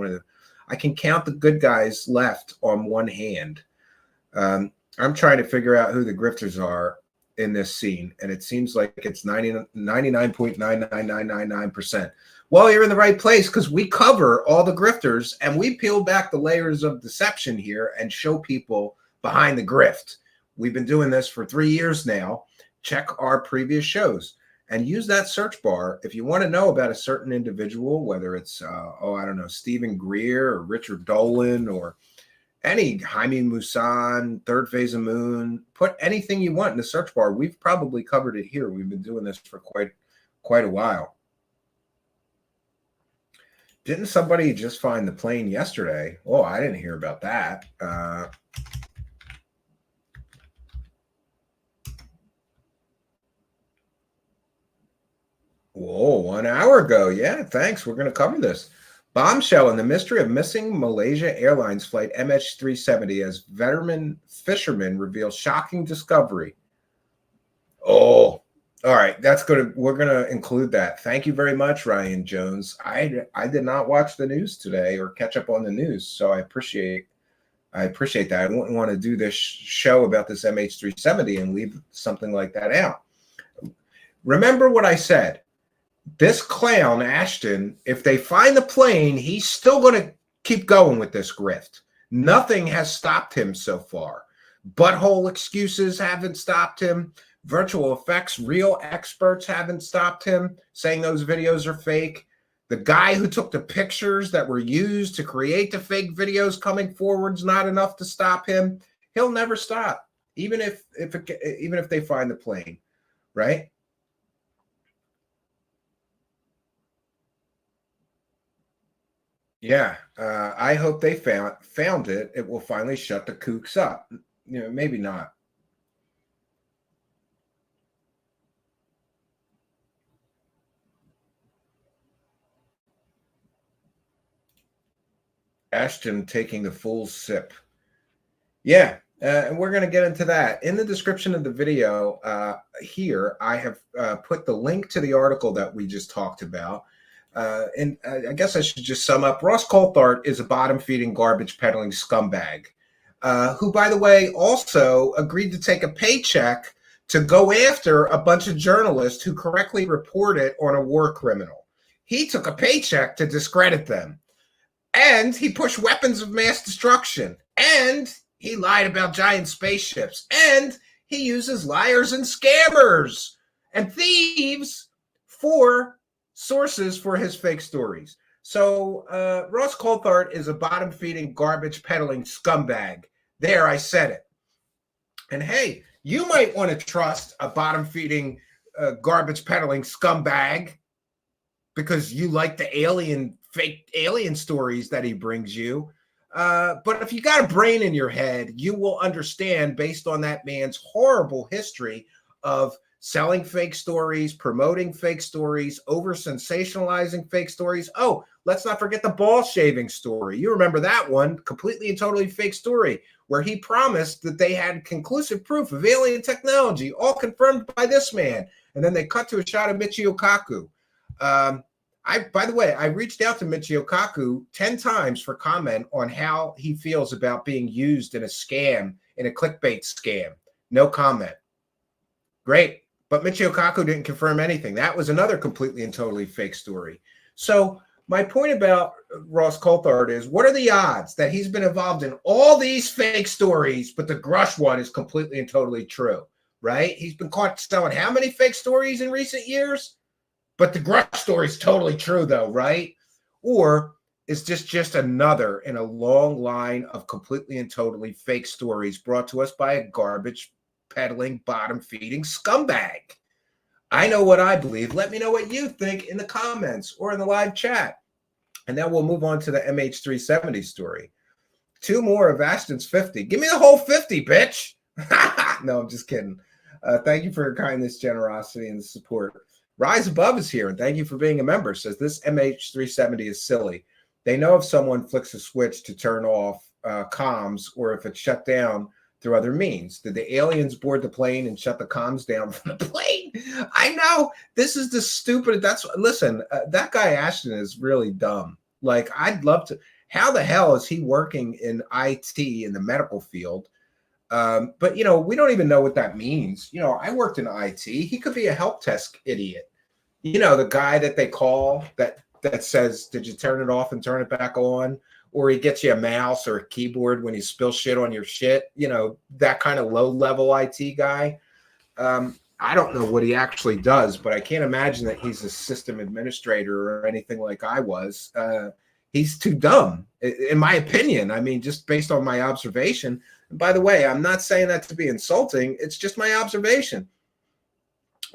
Speaker 1: I can count the good guys left on one hand. I'm trying to figure out who the grifters are in this scene, and it seems like it's 99.99999%. Well, you're in the right place because we cover all the grifters and we peel back the layers of deception here and show people behind the grift. We've been doing this for 3 years now. Check our previous shows and use that search bar if you want to know about a certain individual, whether it's, I don't know, Stephen Greer or Richard Dolan or any Jaime Maussan, Third Phase of Moon. Put anything you want in the search bar. We've probably covered it here. We've been doing this for quite a while. Didn't somebody just find the plane yesterday? Oh, I didn't hear about that. Whoa, 1 hour ago. Yeah, thanks. We're going to cover this. Bombshell in the mystery of missing Malaysia Airlines flight MH370 as veteran fishermen reveal shocking discovery. Oh, all right. We're gonna include that. Thank you very much, Ryan Jones. I did not watch the news today or catch up on the news, so I appreciate that. I wouldn't want to do this show about this MH370 and leave something like that out. Remember what I said. This clown, Ashton, if they find the plane, he's still going to keep going with this grift. Nothing has stopped him so far. Butthole excuses haven't stopped him. Virtual effects, real experts haven't stopped him, saying those videos are fake. The guy who took the pictures that were used to create the fake videos coming forward's not enough to stop him. He'll never stop, even if they find the plane, right? Yeah, I hope they found it. It will finally shut the kooks up. You know, maybe not. Ashton taking the full sip. Yeah, and we're going to get into that. In the description of the video here, I have put the link to the article that we just talked about. And I guess I should just sum up. Ross Coulthart is a bottom-feeding, garbage-peddling scumbag who, by the way, also agreed to take a paycheck to go after a bunch of journalists who correctly reported on a war criminal. He took a paycheck to discredit them. And he pushed weapons of mass destruction. And he lied about giant spaceships. And he uses liars and scammers and thieves for sources for his fake stories. So Ross Coulthart is a bottom-feeding, garbage-peddling scumbag. There, I said it. And hey, you might want to trust a bottom-feeding, garbage-peddling scumbag because you like the fake alien stories that he brings you. But if you got a brain in your head, you will understand, based on that man's horrible history of selling fake stories, promoting fake stories, over-sensationalizing fake stories. Oh, let's not forget the ball shaving story. You remember that one, completely and totally fake story, where he promised that they had conclusive proof of alien technology, all confirmed by this man. And then they cut to a shot of Michio Kaku. By the way, I reached out to Michio Kaku 10 times for comment on how he feels about being used in a scam, in a clickbait scam. No comment. Great. But Michio Kaku didn't confirm anything. That was another completely and totally fake story. So my point about Ross Coulthart is, what are the odds that he's been involved in all these fake stories, but the Grush one is completely and totally true, right? He's been caught selling how many fake stories in recent years? But the Grush story is totally true, though, right? Or is this just another in a long line of completely and totally fake stories brought to us by a garbage peddling, bottom feeding scumbag? I know what I believe. Let me know what you think in the comments or in the live chat. And then we'll move on to the MH370 story. 2 more of Ashton's 50. Give me the whole 50, bitch. No, I'm just kidding. Thank you for your kindness, generosity, and support. Rise Above is here, and thank you for being a member. Says this MH370 is silly. They know if someone flicks a switch to turn off comms, or if it's shut down through other means. Did the aliens board the plane and shut the comms down from the plane? I know this is the stupid. Listen, that guy Ashton is really dumb. Like, I'd love to. How the hell is he working in IT in the medical field? But we don't even know what that means. I worked in IT. He could be a help desk idiot. The guy that they call that says, "Did you turn it off and turn it back on?" Or he gets you a mouse or a keyboard when you spill shit on your shit. That kind of low-level IT guy. I don't know what he actually does, but I can't imagine that he's a system administrator or anything like I was. He's too dumb, in my opinion. I mean, just based on my observation. And by the way, I'm not saying that to be insulting. It's just my observation.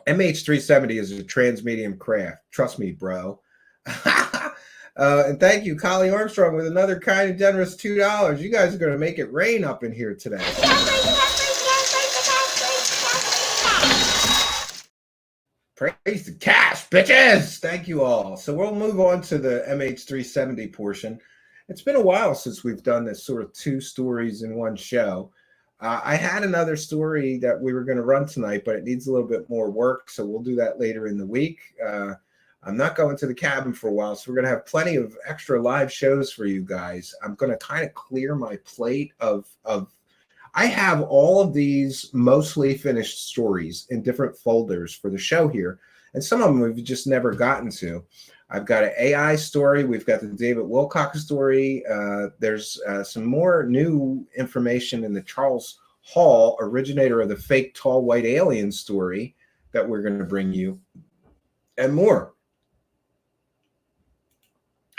Speaker 1: MH370 is a transmedium craft. Trust me, bro. And thank you, Collie Armstrong, with another kind and generous $2. You guys are going to make it rain up in here today. Praise the cash, bitches! Thank you all. So we'll move on to the MH370 portion. It's been a while since we've done this sort of 2 stories in one show. I had another story that we were going to run tonight, but it needs a little bit more work, so we'll do that later in the week. I'm not going to the cabin for a while, so we're going to have plenty of extra live shows for you guys. I'm going to kind of clear my plate of I have all of these mostly finished stories in different folders for the show here, and some of them we've just never gotten to. I've got an AI story. We've got the David Wilcox story. There's some more new information in the Charles Hall, originator of the fake tall white alien story, that we're going to bring you, and more.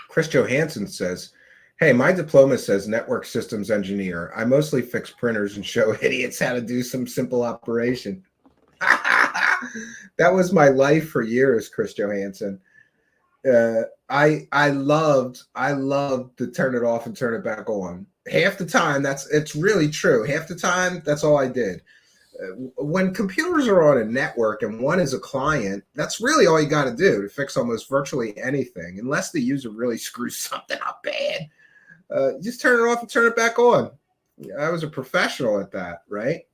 Speaker 1: Chris Johansson says, "Hey, my diploma says network systems engineer. I mostly fix printers and show idiots how to do some simple operation." That was my life for years, Chris Johansson. I loved to turn it off and turn it back on. Half the time, it's really true. Half the time, that's all I did. When computers are on a network and one is a client, that's really all you got to do to fix almost virtually anything, unless the user really screws something up bad. Just turn it off and turn it back on. I was a professional at that, right?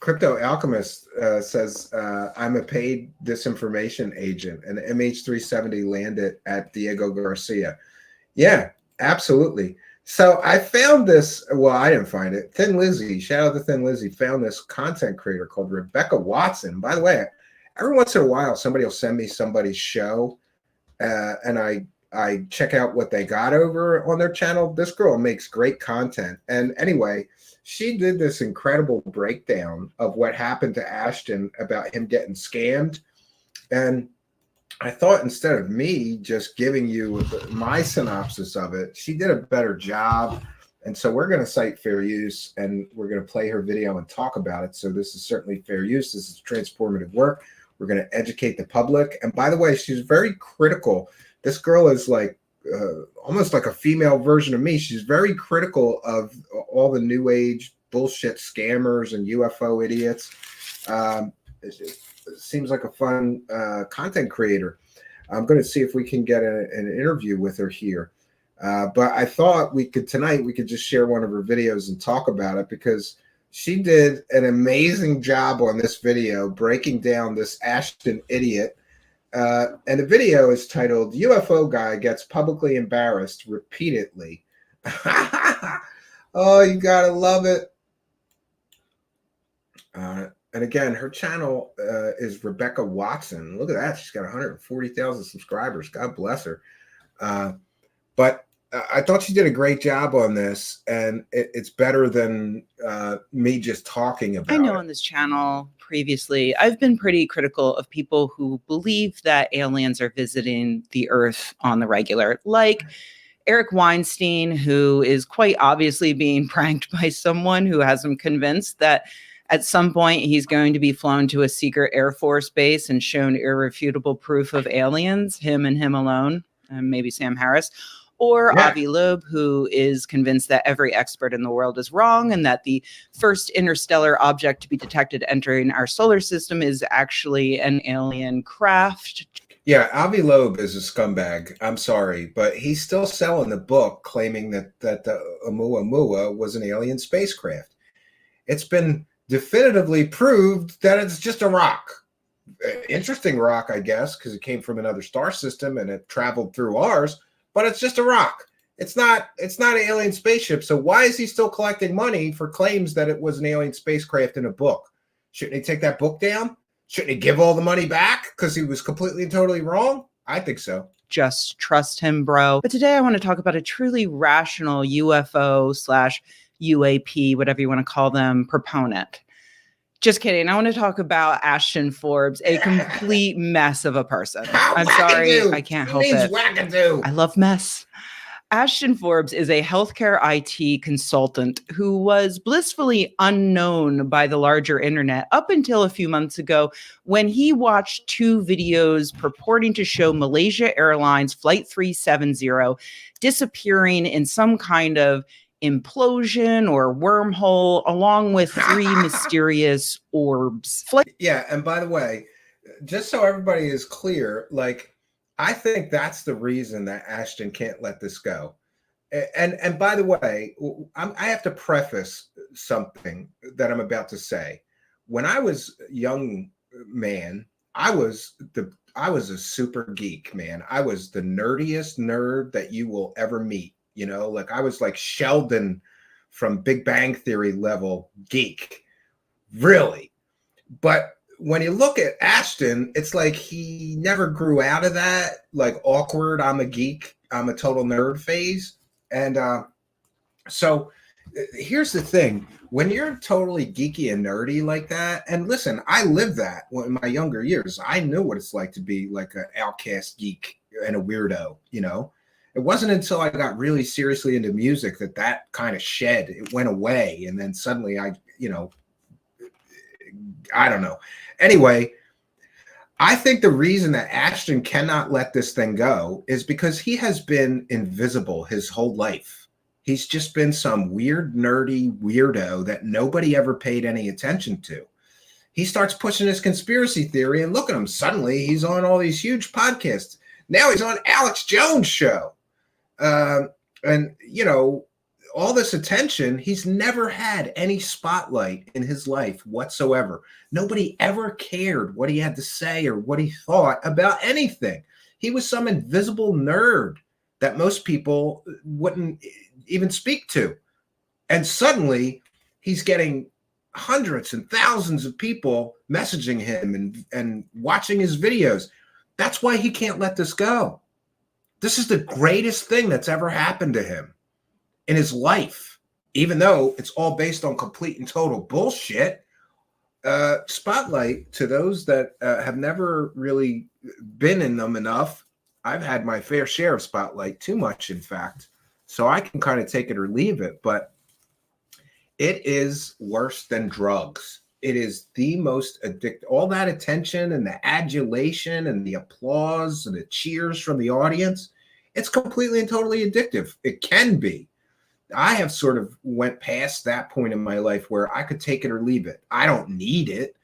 Speaker 1: Crypto Alchemist says, I'm a paid disinformation agent, and MH370 landed at Diego Garcia. Yeah, absolutely. So I found this. Well, I didn't find it. Thin Lizzy, shout out to Thin Lizzy, found this content creator called Rebecca Watson. By the way, every once in a while, somebody will send me somebody's show, and I check out what they got over on their channel. This girl makes great content. And anyway, she did this incredible breakdown of what happened to Ashton about him getting scammed. And I thought instead of me just giving you my synopsis of it, she did a better job. And so we're going to cite fair use, and we're going to play her video and talk about it. So this is certainly fair use. This is transformative work. We're going to educate the public. And by the way, she's very critical. This girl is like almost like a female version of me. She's very critical of all the new age bullshit scammers and UFO idiots. It seems like a fun content creator. I'm going to see if we can get an interview with her here. But I thought we could just share one of her videos and talk about it, because she did an amazing job on this video breaking down this Ashton idiot. And the video is titled UFO Guy Gets Publicly Embarrassed Repeatedly. Oh, you gotta love it. And again, her channel is Rebecca Watson. Look at that. She's got 140,000 subscribers. God bless her. But I thought she did a great job on this, and it's better than me just talking about it.
Speaker 3: I know on this channel previously, I've been pretty critical of people who believe that aliens are visiting the Earth on the regular, like Eric Weinstein, who is quite obviously being pranked by someone who has him convinced that at some point he's going to be flown to a secret Air Force base and shown irrefutable proof of aliens, him and him alone, and maybe Sam Harris. Or Avi Loeb, who is convinced that every expert in the world is wrong and that the first interstellar object to be detected entering our solar system is actually an alien craft.
Speaker 1: Yeah, Avi Loeb is a scumbag. I'm sorry, but he's still selling the book claiming that the Oumuamua was an alien spacecraft. It's been definitively proved that it's just a rock. Interesting rock, I guess, because it came from another star system and it traveled through ours. But it's just a rock. It's not an alien spaceship. So why is he still collecting money for claims that it was an alien spacecraft in a book? Shouldn't he take that book down? Shouldn't he give all the money back because he was completely and totally wrong? I think so.
Speaker 3: Just trust him, bro. But today I want to talk about a truly rational UFO/UAP, whatever you want to call them, proponent. Just kidding. I want to talk about Ashton Forbes, a complete mess of a person. I'm sorry. I can't help it.
Speaker 1: Wackadoo.
Speaker 3: I love mess. Ashton Forbes is a healthcare IT consultant who was blissfully unknown by the larger internet up until a few months ago when he watched two videos purporting to show Malaysia Airlines Flight 370 disappearing in some kind of implosion or wormhole, along with three mysterious orbs.
Speaker 1: Yeah, and by the way, just so everybody is clear, like, I think that's the reason that Ashton can't let this go. And by the way, I have to preface something that I'm about to say. When I was a young man, I was a super geek, man. I was the nerdiest nerd that you will ever meet. You know, like I was like Sheldon from Big Bang Theory level geek, really. But when you look at Ashton, it's like he never grew out of that, like awkward, I'm a geek, I'm a total nerd phase. And so here's the thing. When you're totally geeky and nerdy like that, and listen, I lived that in my younger years. I knew what it's like to be like an outcast geek and a weirdo, you know. It wasn't until I got really seriously into music that kind of shed. It went away. And then suddenly I don't know. Anyway, I think the reason that Ashton cannot let this thing go is because he has been invisible his whole life. He's just been some weird, nerdy weirdo that nobody ever paid any attention to. He starts pushing his conspiracy theory, and look at him. Suddenly he's on all these huge podcasts. Now he's on Alex Jones' show. And, you know, all this attention, he's never had any spotlight in his life whatsoever. Nobody ever cared what he had to say or what he thought about anything. He was some invisible nerd that most people wouldn't even speak to. And suddenly he's getting hundreds and thousands of people messaging him and watching his videos. That's why he can't let this go. This is the greatest thing that's ever happened to him in his life, even though it's all based on complete and total bullshit. Spotlight to those that have never really been in them enough. I've had my fair share of spotlight, too much, in fact. So I can kind of take it or leave it, but it is worse than drugs. It is the most addictive. All that attention and the adulation and the applause and the cheers from the audience, it's completely and totally addictive. It can be. I have sort of went past that point in my life where I could take it or leave it. I don't need it.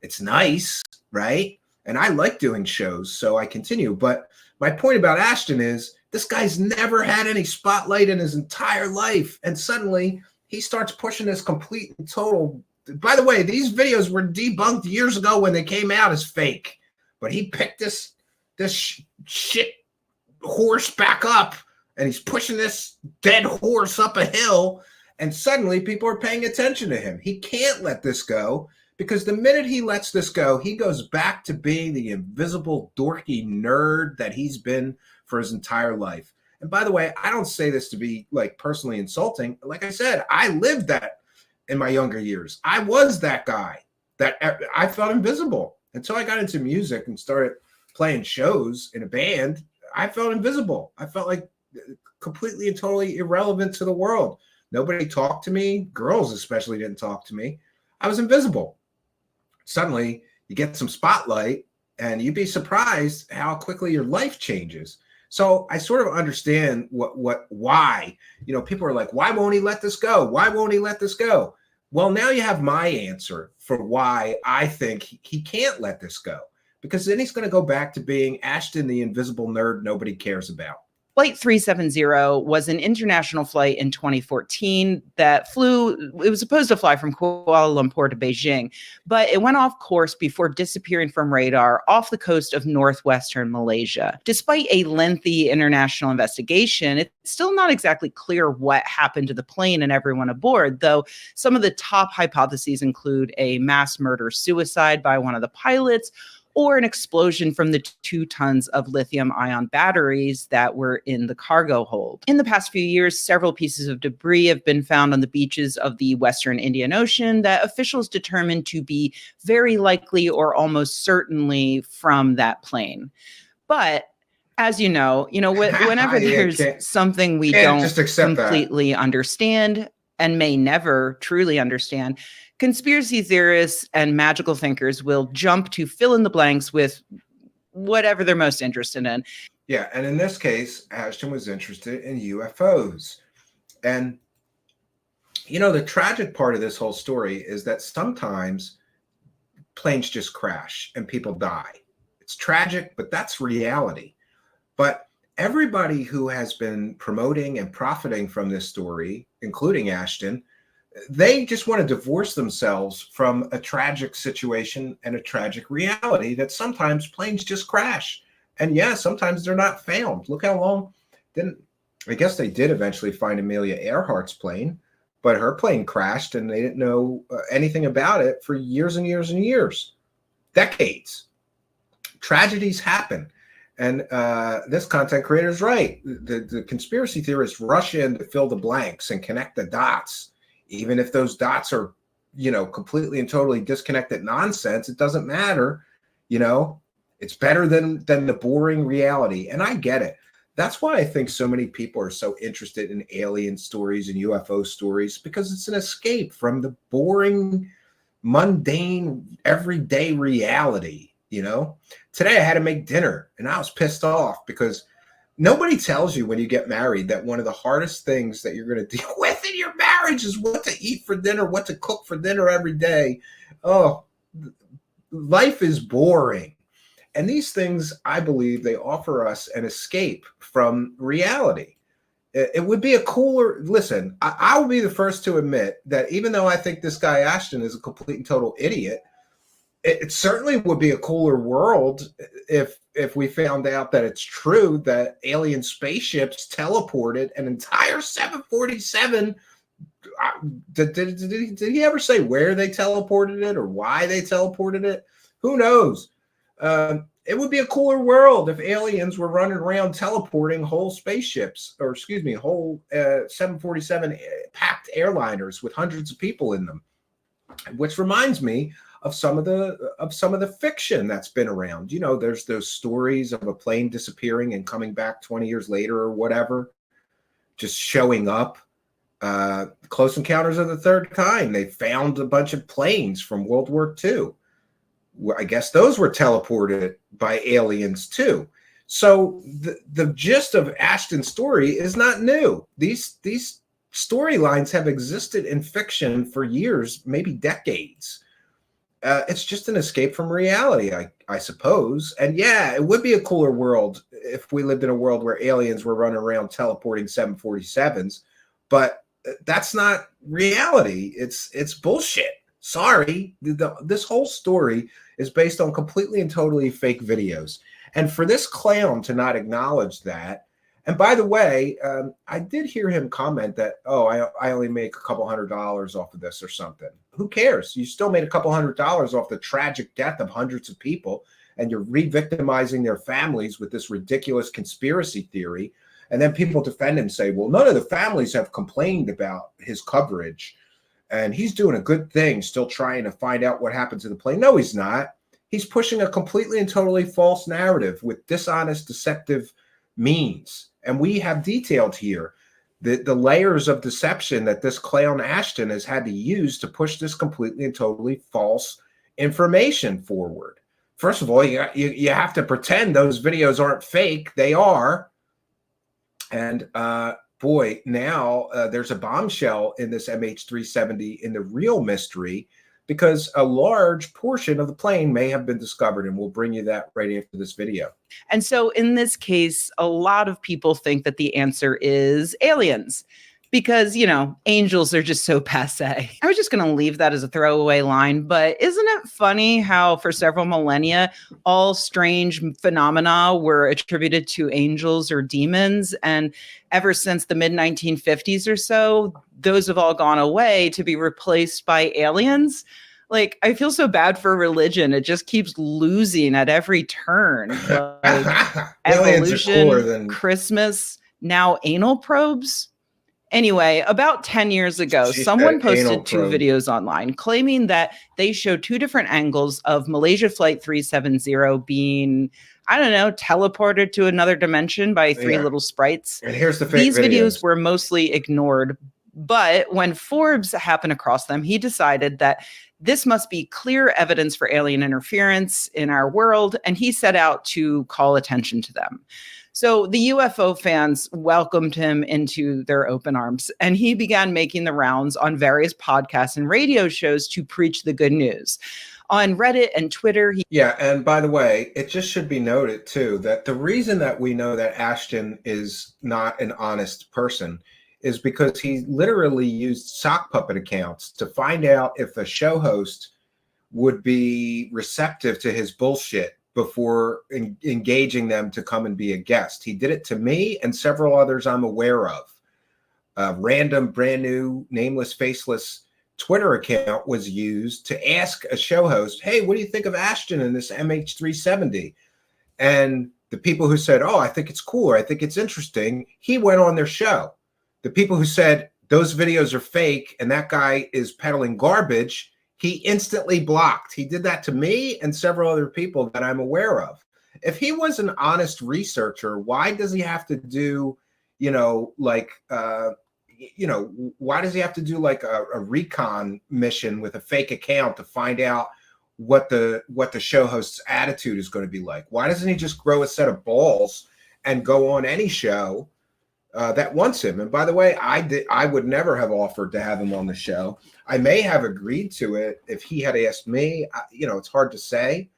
Speaker 1: It's nice, right? And I like doing shows, so I continue. But my point about Ashton is this guy's never had any spotlight in his entire life. And suddenly he starts pushing this complete and total. By the way, these videos were debunked years ago when they came out as fake. But he picked this shit horse back up, and he's pushing this dead horse up a hill, and suddenly people are paying attention to him. He can't let this go, because the minute he lets this go, he goes back to being the invisible, dorky nerd that he's been for his entire life. And by the way, I don't say this to be like personally insulting. Like I said, I lived that in my younger years. I was that guy that I felt invisible until I got into music and started playing shows in a band. I felt invisible. I felt like completely and totally irrelevant to the world. Nobody talked to me. Girls especially didn't talk to me. I was invisible. Suddenly you get some spotlight and you'd be surprised how quickly your life changes. So I sort of understand why, people are like, why won't he let this go? Why won't he let this go? Well, now you have my answer for why I think he can't let this go, because then he's going to go back to being Ashton, the invisible nerd nobody cares about.
Speaker 3: Flight 370 was an international flight in 2014 that it was supposed to fly from Kuala Lumpur to Beijing, but it went off course before disappearing from radar off the coast of northwestern Malaysia. Despite a lengthy international investigation, it's still not exactly clear what happened to the plane and everyone aboard, though some of the top hypotheses include a mass murder-suicide by one of the pilots, or an explosion from the 2 tons of lithium-ion batteries that were in the cargo hold. In the past few years, several pieces of debris have been found on the beaches of the Western Indian Ocean that officials determined to be very likely or almost certainly from that plane. But as you know, whenever there's something we don't completely understand and may never truly understand, conspiracy theorists and magical thinkers will jump to fill in the blanks with whatever they're most interested in.
Speaker 1: Yeah, and in this case, Ashton was interested in UFOs. And, the tragic part of this whole story is that sometimes planes just crash and people die. It's tragic, but that's reality. But everybody who has been promoting and profiting from this story, including Ashton, they just want to divorce themselves from a tragic situation and a tragic reality that sometimes planes just crash. And yeah, sometimes they're not found. Look how long. I guess they did eventually find Amelia Earhart's plane, but her plane crashed and they didn't know anything about it for years and years and years, decades. Tragedies happen. And this content creator is right. The conspiracy theorists rush in to fill the blanks and connect the dots. Even if those dots are, completely and totally disconnected nonsense, it doesn't matter. It's better than the boring reality. And I get it. That's why I think so many people are so interested in alien stories and UFO stories, because it's an escape from the boring, mundane, everyday reality. Today I had to make dinner and I was pissed off because nobody tells you when you get married that one of the hardest things that you're going to deal with in your marriage is what to eat for dinner, what to cook for dinner every day. Oh, life is boring. And these things, I believe, they offer us an escape from reality. It would be a cooler, listen, I will be the first to admit that even though I think this guy Ashton is a complete and total idiot, it certainly would be a cooler world if we found out that it's true that alien spaceships teleported an entire 747. Did he ever say where they teleported it or why they teleported it? Who knows? It would be a cooler world if aliens were running around teleporting whole spaceships, or excuse me, whole 747 packed airliners with hundreds of people in them. Which reminds me of some of the fiction that's been around. You know, there's those stories of a plane disappearing and coming back 20 years later or whatever, just showing up. Close Encounters of the Third Kind. They found a bunch of planes from World War II. I guess those were teleported by aliens too. So the gist of Ashton's story is not new. These storylines have existed in fiction for years, maybe decades. It's just an escape from reality, I suppose. And yeah, it would be a cooler world if we lived in a world where aliens were running around teleporting 747s, but that's not reality. It's bullshit. Sorry. This whole story is based on completely and totally fake videos. And for this clown to not acknowledge that, and by the way, I did hear him comment that, oh, I only make a couple $100 off of this or something. Who cares? You still made a couple $100 off the tragic death of hundreds of people, and you're re-victimizing their families with this ridiculous conspiracy theory. And then people defend him and say, well, none of the families have complained about his coverage, and he's doing a good thing, still trying to find out what happened to the plane. No, he's not. He's pushing a completely and totally false narrative with dishonest, deceptive means. And we have detailed here the layers of deception that this clown Ashton has had to use to push this completely and totally false information forward. First of all, you have to pretend those videos aren't fake. They are. And boy, now there's a bombshell in this MH370 in the real mystery, because a large portion of the plane may have been discovered, and we'll bring you that right after this video.
Speaker 3: And so in this case, a lot of people think that the answer is aliens because, you know, angels are just so passé. I was just going to leave that as a throwaway line, but isn't it funny how for several millennia, all strange phenomena were attributed to angels or demons? And ever since the mid-1950s or so, those have all gone away to be replaced by aliens. Like, I feel so bad for religion. It just keeps losing at every turn. Like, evolution, Christmas, now anal probes. Anyway, about 10 years ago, someone posted two videos online claiming that they showed two different angles of Malaysia Flight 370 being, I don't know, teleported to another dimension by three little sprites.
Speaker 1: And here's the fake
Speaker 3: These videos were mostly ignored, but when Forbes happened across them, he decided that this must be clear evidence for alien interference in our world, and he set out to call attention to them. So the UFO fans welcomed him into their open arms, and he began making the rounds on various podcasts and radio shows to preach the good news. On Reddit and Twitter.
Speaker 1: Yeah, and by the way, it just should be noted, too, that the reason that we know that Ashton is not an honest person is because he literally used sock puppet accounts to find out if a show host would be receptive to his bullshit before engaging them to come and be a guest. He did it to me and several others I'm aware of. A random, brand new, nameless, faceless Twitter account was used to ask a show host, hey, what do you think of Ashton in this MH370? And the people who said, oh, I think it's cool, or I think it's interesting, he went on their show. The people who said those videos are fake and that guy is peddling garbage, he instantly blocked. He did that to me and several other people that I'm aware of. If he was an honest researcher, why does he have to do, why does he have to do like a recon mission with a fake account to find out what the show host's attitude is going to be like? Why doesn't he just grow a set of balls and go on any show that wants him? And by the way, I would never have offered to have him on the show. I may have agreed to it if he had asked me. It's hard to say,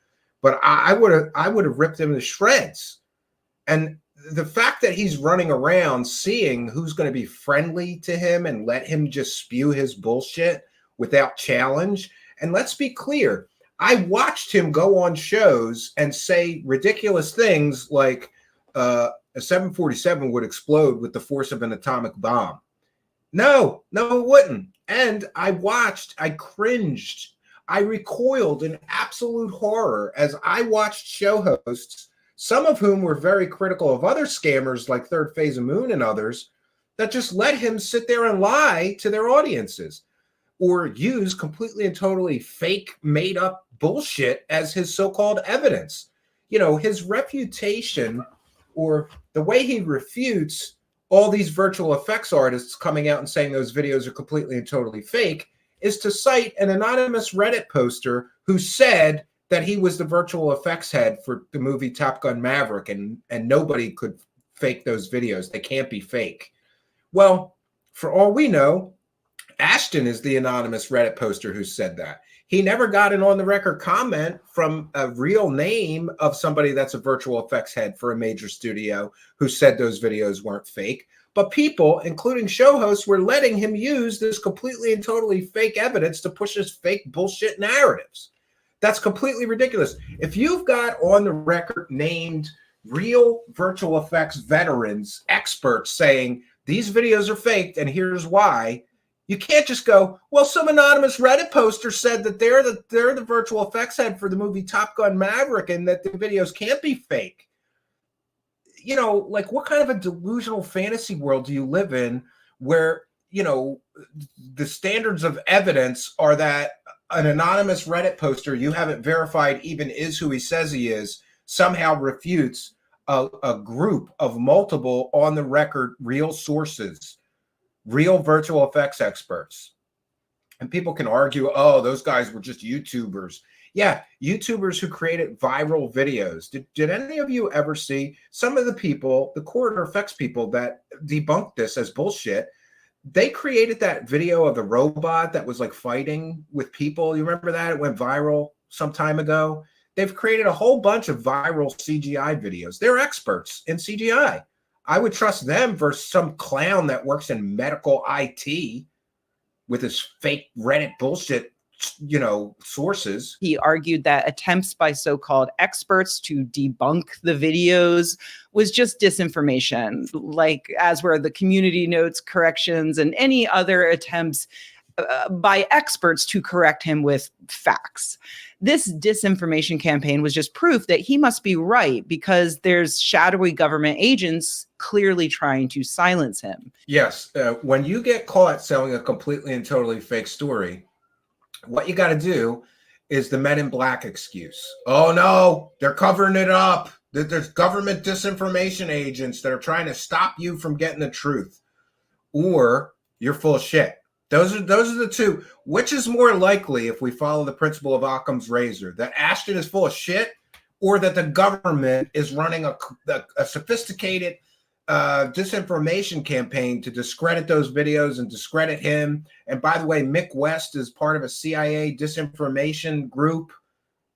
Speaker 1: but I would have ripped him to shreds. And the fact that he's running around seeing who's going to be friendly to him and let him just spew his bullshit without challenge. And let's be clear, I watched him go on shows and say ridiculous things like a 747 would explode with the force of an atomic bomb. No, it wouldn't. And I cringed, I recoiled in absolute horror as I watched show hosts, some of whom were very critical of other scammers like Third Phase of Moon and others, that just let him sit there and lie to their audiences or use completely and totally fake, made up bullshit as his so-called evidence. You know, his refutation, or the way he refutes all these virtual effects artists coming out and saying those videos are completely and totally fake, is to cite an anonymous Reddit poster who said that he was the virtual effects head for the movie Top Gun Maverick, and nobody could fake those videos. They can't be fake. Well, for all we know, Ashton is the anonymous Reddit poster who said that. He never got an on-the-record comment from a real name of somebody that's a virtual effects head for a major studio who said those videos weren't fake. But people, including show hosts, were letting him use this completely and totally fake evidence to push his fake bullshit narratives. That's completely ridiculous. If you've got on the record named real virtual effects veterans, experts saying these videos are faked and here's why, you can't just go, well, some anonymous Reddit poster said that they're the virtual effects head for the movie Top Gun Maverick and that the videos can't be fake. You know, like, what kind of a delusional fantasy world do you live in where, you know, the standards of evidence are that an anonymous Reddit poster you haven't verified even is who he says he is somehow refutes a group of multiple on the record real sources, real virtual effects experts. And people can argue, oh, those guys were just YouTubers. Yeah, YouTubers who created viral videos. Did any of you ever see some of the people, the corridor effects people that debunked this as bullshit? They created that video of the robot that was like fighting with people. You remember that? It went viral some time ago. They've created a whole bunch of viral CGI videos. They're experts in CGI. I would trust them versus some clown that works in medical IT with his fake Reddit bullshit, you know, sources.
Speaker 3: He argued that attempts by so-called experts to debunk the videos was just disinformation, like as were the community notes corrections and any other attempts by experts to correct him with facts. This disinformation campaign was just proof that he must be right because there's shadowy government agents clearly trying to silence him.
Speaker 1: Yes. When you get caught selling a completely and totally fake story, what you got to do is the Men in Black excuse. Oh, no, they're covering it up. There's government disinformation agents that are trying to stop you from getting the truth. Or you're full of shit. Those are the two. Which is more likely, if we follow the principle of Occam's razor, that Ashton is full of shit or that the government is running a sophisticated disinformation campaign to discredit those videos and discredit him? And by the way, Mick West is part of a CIA disinformation group.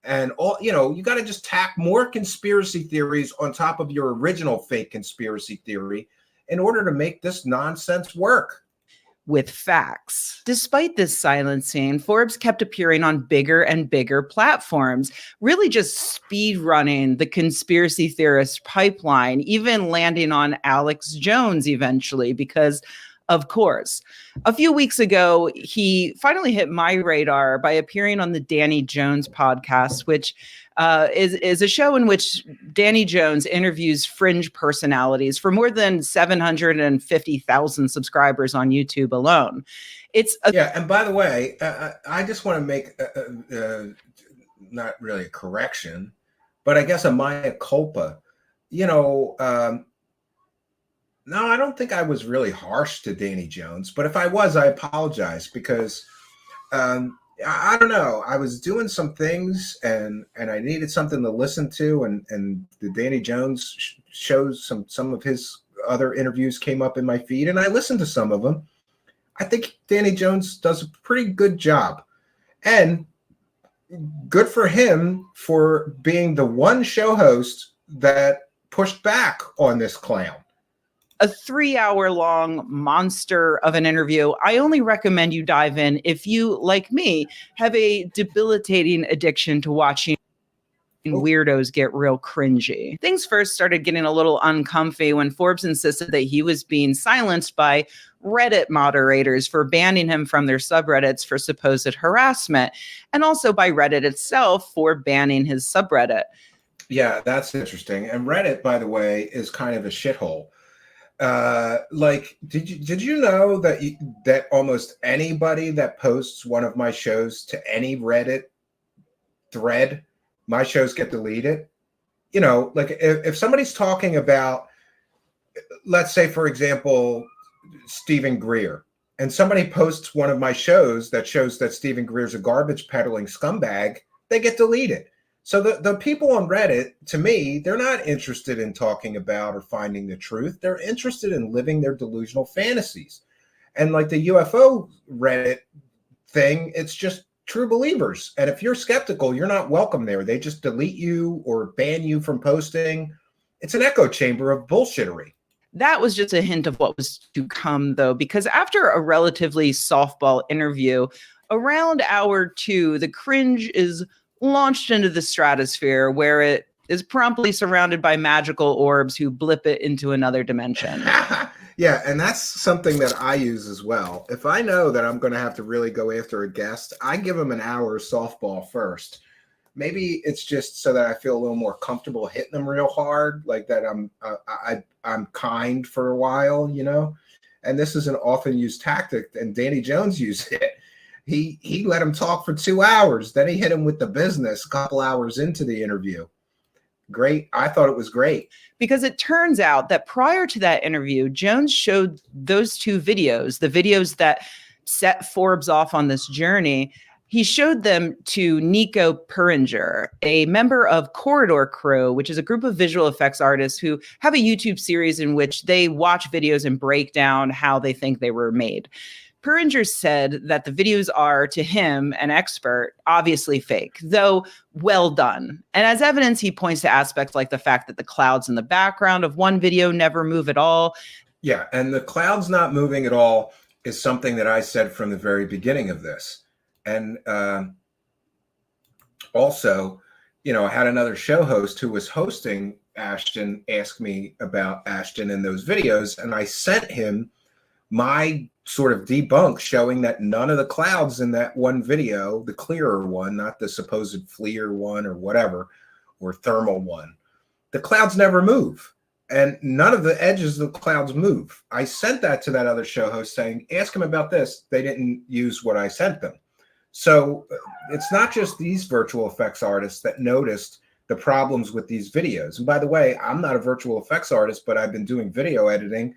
Speaker 1: And all, you know, you got to just tack more conspiracy theories on top of your original fake conspiracy theory in order to make this nonsense work.
Speaker 3: With facts. Despite this silencing, Forbes kept appearing on bigger and bigger platforms, really just speed running the conspiracy theorist pipeline, even landing on Alex Jones eventually, because of course. A few weeks ago, he finally hit my radar by appearing on the Danny Jones podcast, which is a show in which Danny Jones interviews fringe personalities for more than 750,000 subscribers on YouTube alone.
Speaker 1: Yeah, and by the way, I just want to make not really a correction, but I guess a mea culpa. You know, no, I don't think I was really harsh to Danny Jones, but if I was, I apologize because I don't know. I was doing some things and I needed something to listen to, and the Danny Jones shows, some of his other interviews came up in my feed, and I listened to some of them. I think Danny Jones does a pretty good job, and good for him for being the one show host that pushed back on this clown.
Speaker 3: A 3-hour-long monster of an interview. I only recommend you dive in if you, like me, have a debilitating addiction to watching weirdos get real cringy. Things first started getting a little uncomfy when Forbes insisted that he was being silenced by Reddit moderators for banning him from their subreddits for supposed harassment, and also by Reddit itself for banning his subreddit.
Speaker 1: Yeah, that's interesting. And Reddit, by the way, is kind of a shithole. Like, did you know that that almost anybody that posts one of my shows to any Reddit thread, my shows get deleted? You know, like if somebody's talking about, let's say, for example, Stephen Greer, and somebody posts one of my shows that shows that Stephen Greer's a garbage peddling scumbag, they get deleted. So the people on Reddit, to me, they're not interested in talking about or finding the truth. They're interested in living their delusional fantasies. And like the UFO Reddit thing, it's just true believers. And if you're skeptical, you're not welcome there. They just delete you or ban you from posting. It's an echo chamber of bullshittery.
Speaker 3: That was just a hint of what was to come, though, because after a relatively softball interview, around hour 2, the cringe is launched into the stratosphere, where it is promptly surrounded by magical orbs who blip it into another dimension.
Speaker 1: Yeah, and that's something that I use as well. If I know that I'm going to have to really go after a guest, I give them an hour of softball first. Maybe it's just so that I feel a little more comfortable hitting them real hard, like that I'm kind for a while, you know? And this is an often used tactic, and Danny Jones used it. He let him talk for 2 hours. Then he hit him with the business a couple hours into the interview. Great. I thought it was great.
Speaker 3: Because it turns out that prior to that interview, Jones showed those 2 videos, the videos that set Forbes off on this journey. He showed them to Nico Puringer, a member of Corridor Crew, which is a group of visual effects artists who have a YouTube series in which they watch videos and break down how they think they were made. Puringer said that the videos are, to him, an expert, obviously fake, though well done. And as evidence, he points to aspects like the fact that the clouds in the background of one video never move at all.
Speaker 1: Yeah, and the clouds not moving at all is something that I said from the very beginning of this. And also, you know, I had another show host who was hosting Ashton ask me about Ashton in those videos, and I sent him my sort of debunk showing that none of the clouds in that one video, the clearer one, not the supposed FLIR one or whatever, or thermal one, the clouds never move. And none of the edges of the clouds move. I sent that to that other show host saying, ask him about this. They didn't use what I sent them. So it's not just these virtual effects artists that noticed the problems with these videos. And by the way, I'm not a virtual effects artist, but I've been doing video editing,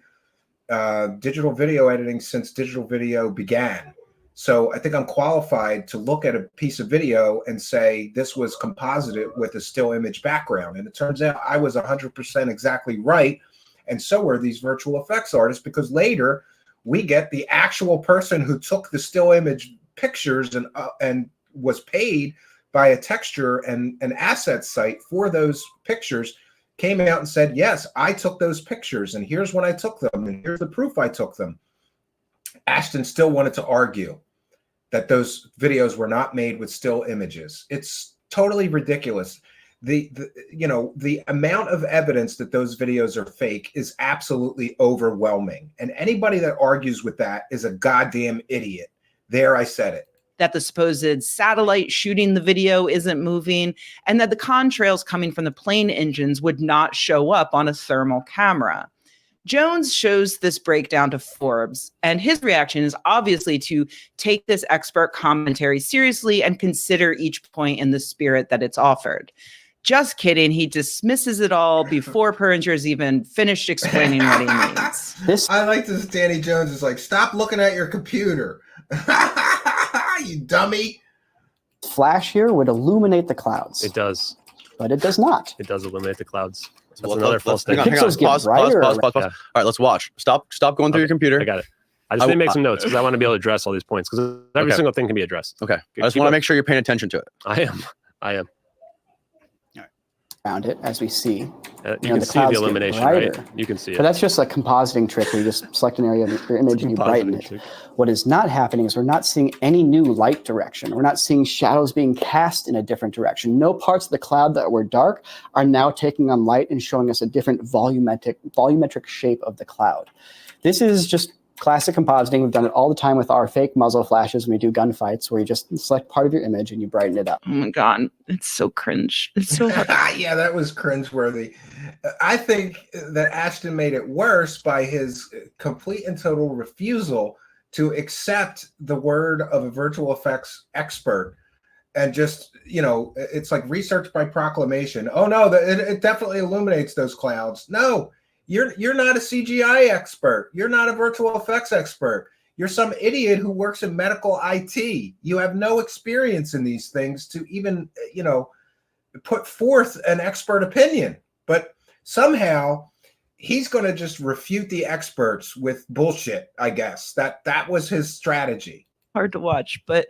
Speaker 1: digital video editing since digital video began. So I think I'm qualified to look at a piece of video and say this was composited with a still image background. And it turns out I was 100% exactly right. And so were these virtual effects artists, because later we get the actual person who took the still image pictures and was paid by a texture and an asset site for those pictures, came out and said, yes, I took those pictures and here's when I took them and here's the proof I took them. Ashton still wanted to argue that those videos were not made with still images. It's totally ridiculous. The amount of evidence that those videos are fake is absolutely overwhelming. And anybody that argues with that is a goddamn idiot. There, I said it.
Speaker 3: That the supposed satellite shooting the video isn't moving, and that the contrails coming from the plane engines would not show up on a thermal camera. Jones shows this breakdown to Forbes, and his reaction is obviously to take this expert commentary seriously and consider each point in the spirit that it's offered. Just kidding. He dismisses it all before Puringer's even finished explaining what he means.
Speaker 1: I like this. Danny Jones is like, stop looking at your computer. You dummy.
Speaker 4: Flash here would illuminate the clouds.
Speaker 5: It does.
Speaker 4: But it does not.
Speaker 5: It does illuminate the clouds. That's
Speaker 6: Well,
Speaker 5: another false thing.
Speaker 6: Hang on.
Speaker 4: Pixels get
Speaker 6: Pause.
Speaker 4: brighter.
Speaker 6: Yeah.
Speaker 5: Yeah.
Speaker 6: All right, let's watch. Stop going through your computer.
Speaker 5: I got it. I just need to make some notes because I want to be able to address all these points because every single thing can be addressed.
Speaker 6: Okay. I just want to make sure you're paying attention to it.
Speaker 5: I am.
Speaker 4: around it, as we see.
Speaker 5: You
Speaker 4: know,
Speaker 5: can
Speaker 4: the
Speaker 5: see
Speaker 4: clouds
Speaker 5: the
Speaker 4: get
Speaker 5: illumination,
Speaker 4: brighter.
Speaker 5: right? You can see it.
Speaker 4: But that's just a compositing trick where you just select an area of your image and you brighten it.
Speaker 5: Trick.
Speaker 4: What is not happening is we're not seeing any new light direction. We're not seeing shadows being cast in a different direction. No parts of the cloud that were dark are now taking on light and showing us a different volumetric shape of the cloud. This is just classic compositing. We've done it all the time with our fake muzzle flashes when we do gunfights, where you just select part of your image and you brighten it up.
Speaker 3: Oh my God, it's so cringe. It's so hard.
Speaker 1: Yeah, that was cringeworthy. I think that Ashton made it worse by his complete and total refusal to accept the word of a virtual effects expert and just, you know, it's like research by proclamation. Oh no, it definitely illuminates those clouds. No, you're not a CGI expert. You're not a virtual effects expert. You're some idiot who works in medical IT. You have no experience in these things to even, you know, put forth an expert opinion. But somehow he's going to just refute the experts with bullshit, I guess. That was his strategy.
Speaker 3: Hard to watch, but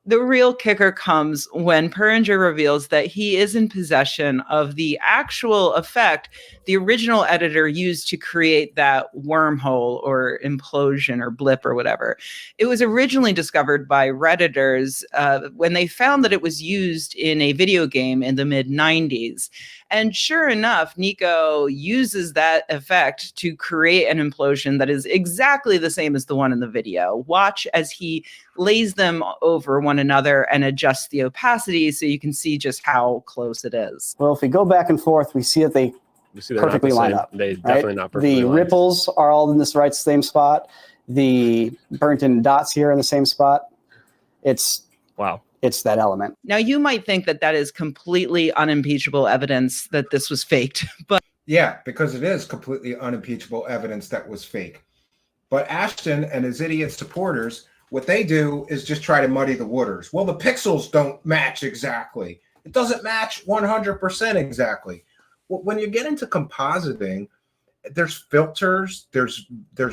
Speaker 3: the real kicker comes when Perringer reveals that he is in possession of the actual effect the original editor used to create that wormhole or implosion or blip or whatever. It was originally discovered by Redditors when they found that it was used in a video game in the mid-90s. And sure enough, Nico uses that effect to create an implosion that is exactly the same as the one in the video. Watch as he lays them over one another and adjusts the opacity so you can see just how close it is.
Speaker 4: Well, if we go back and forth, we see that they perfectly line up.
Speaker 5: They definitely not perfectly
Speaker 4: The
Speaker 5: lined.
Speaker 4: ripples are all in this same spot. The burnt-in dots here in the same spot.
Speaker 5: Wow.
Speaker 4: It's that element.
Speaker 3: Now, you might think that that is completely unimpeachable evidence that this was faked, but
Speaker 1: Yeah, because it is completely unimpeachable evidence that was fake. But Ashton and his idiot supporters, what they do is just try to muddy the waters. Well, the pixels don't match exactly. It doesn't match 100% exactly. When you get into compositing, there's filters, there's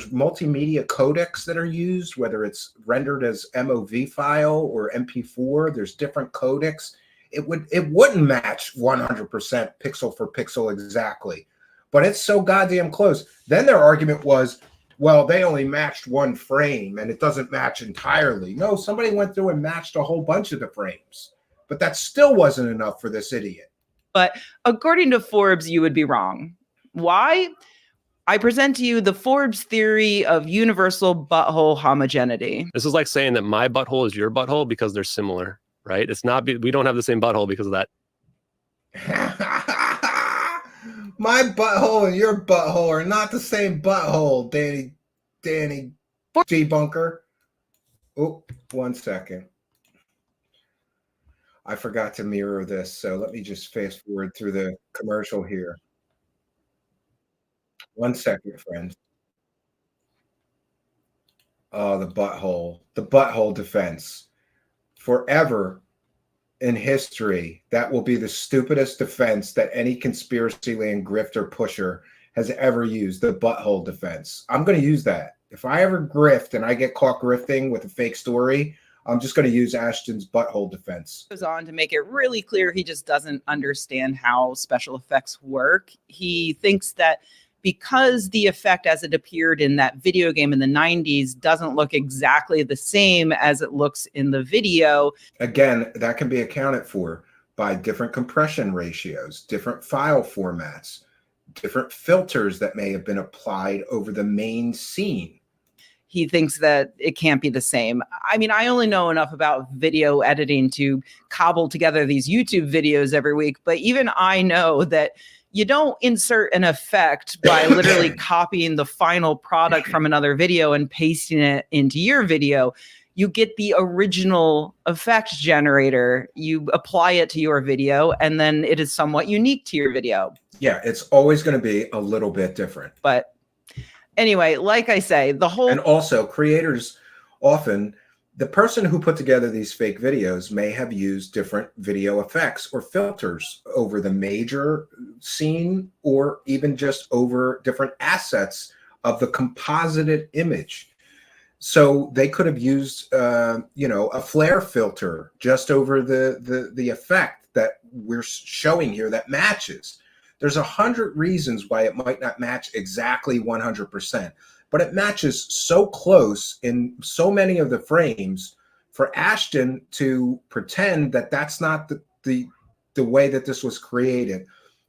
Speaker 1: multimedia codecs that are used, whether it's rendered as MOV file or MP4. There's different codecs. It wouldn't match 100% pixel for pixel exactly, but it's so goddamn close. Then their argument was, well, they only matched one frame and it doesn't match entirely. No, somebody went through and matched a whole bunch of the frames, but that still wasn't enough for this idiot.
Speaker 3: But according to Forbes, you would be wrong. Why? I present to you the Forbes theory of universal butthole homogeneity.
Speaker 5: This is like saying that my butthole is your butthole because they're similar, right? It's not, we don't have the same butthole because of that.
Speaker 1: My butthole and your butthole are not the same butthole, Danny Debunker. Oh, 1 second. I forgot to mirror this, so let me just fast forward through the commercial here. 1 second, friends. Oh, the butthole defense. Forever in history, that will be the stupidest defense that any conspiracy land grifter pusher has ever used, the butthole defense. I'm going to use that. If I ever grift and I get caught grifting with a fake story, I'm just going to use Ashton's butthole defense.
Speaker 3: Goes on to make it really clear he just doesn't understand how special effects work. He thinks that because the effect as it appeared in that video game in the 90s doesn't look exactly the same as it looks in the video.
Speaker 1: Again, that can be accounted for by different compression ratios, different file formats, different filters that may have been applied over the main scene.
Speaker 3: He thinks that it can't be the same. I mean, I only know enough about video editing to cobble together these YouTube videos every week, but even I know that you don't insert an effect by literally copying the final product from another video and pasting it into your video. You get the original effect generator, you apply it to your video, and then it is somewhat unique to your video.
Speaker 1: Yeah, it's always going to be a little bit different.
Speaker 3: But anyway, like I say, the whole...
Speaker 1: And also, creators often, the person who put together these fake videos may have used different video effects or filters over the major scene or even just over different assets of the composited image. So they could have used, a flare filter just over the effect that we're showing here that matches. There's 100 reasons why it might not match exactly 100%, but it matches so close in so many of the frames for Ashton to pretend that that's not the way that this was created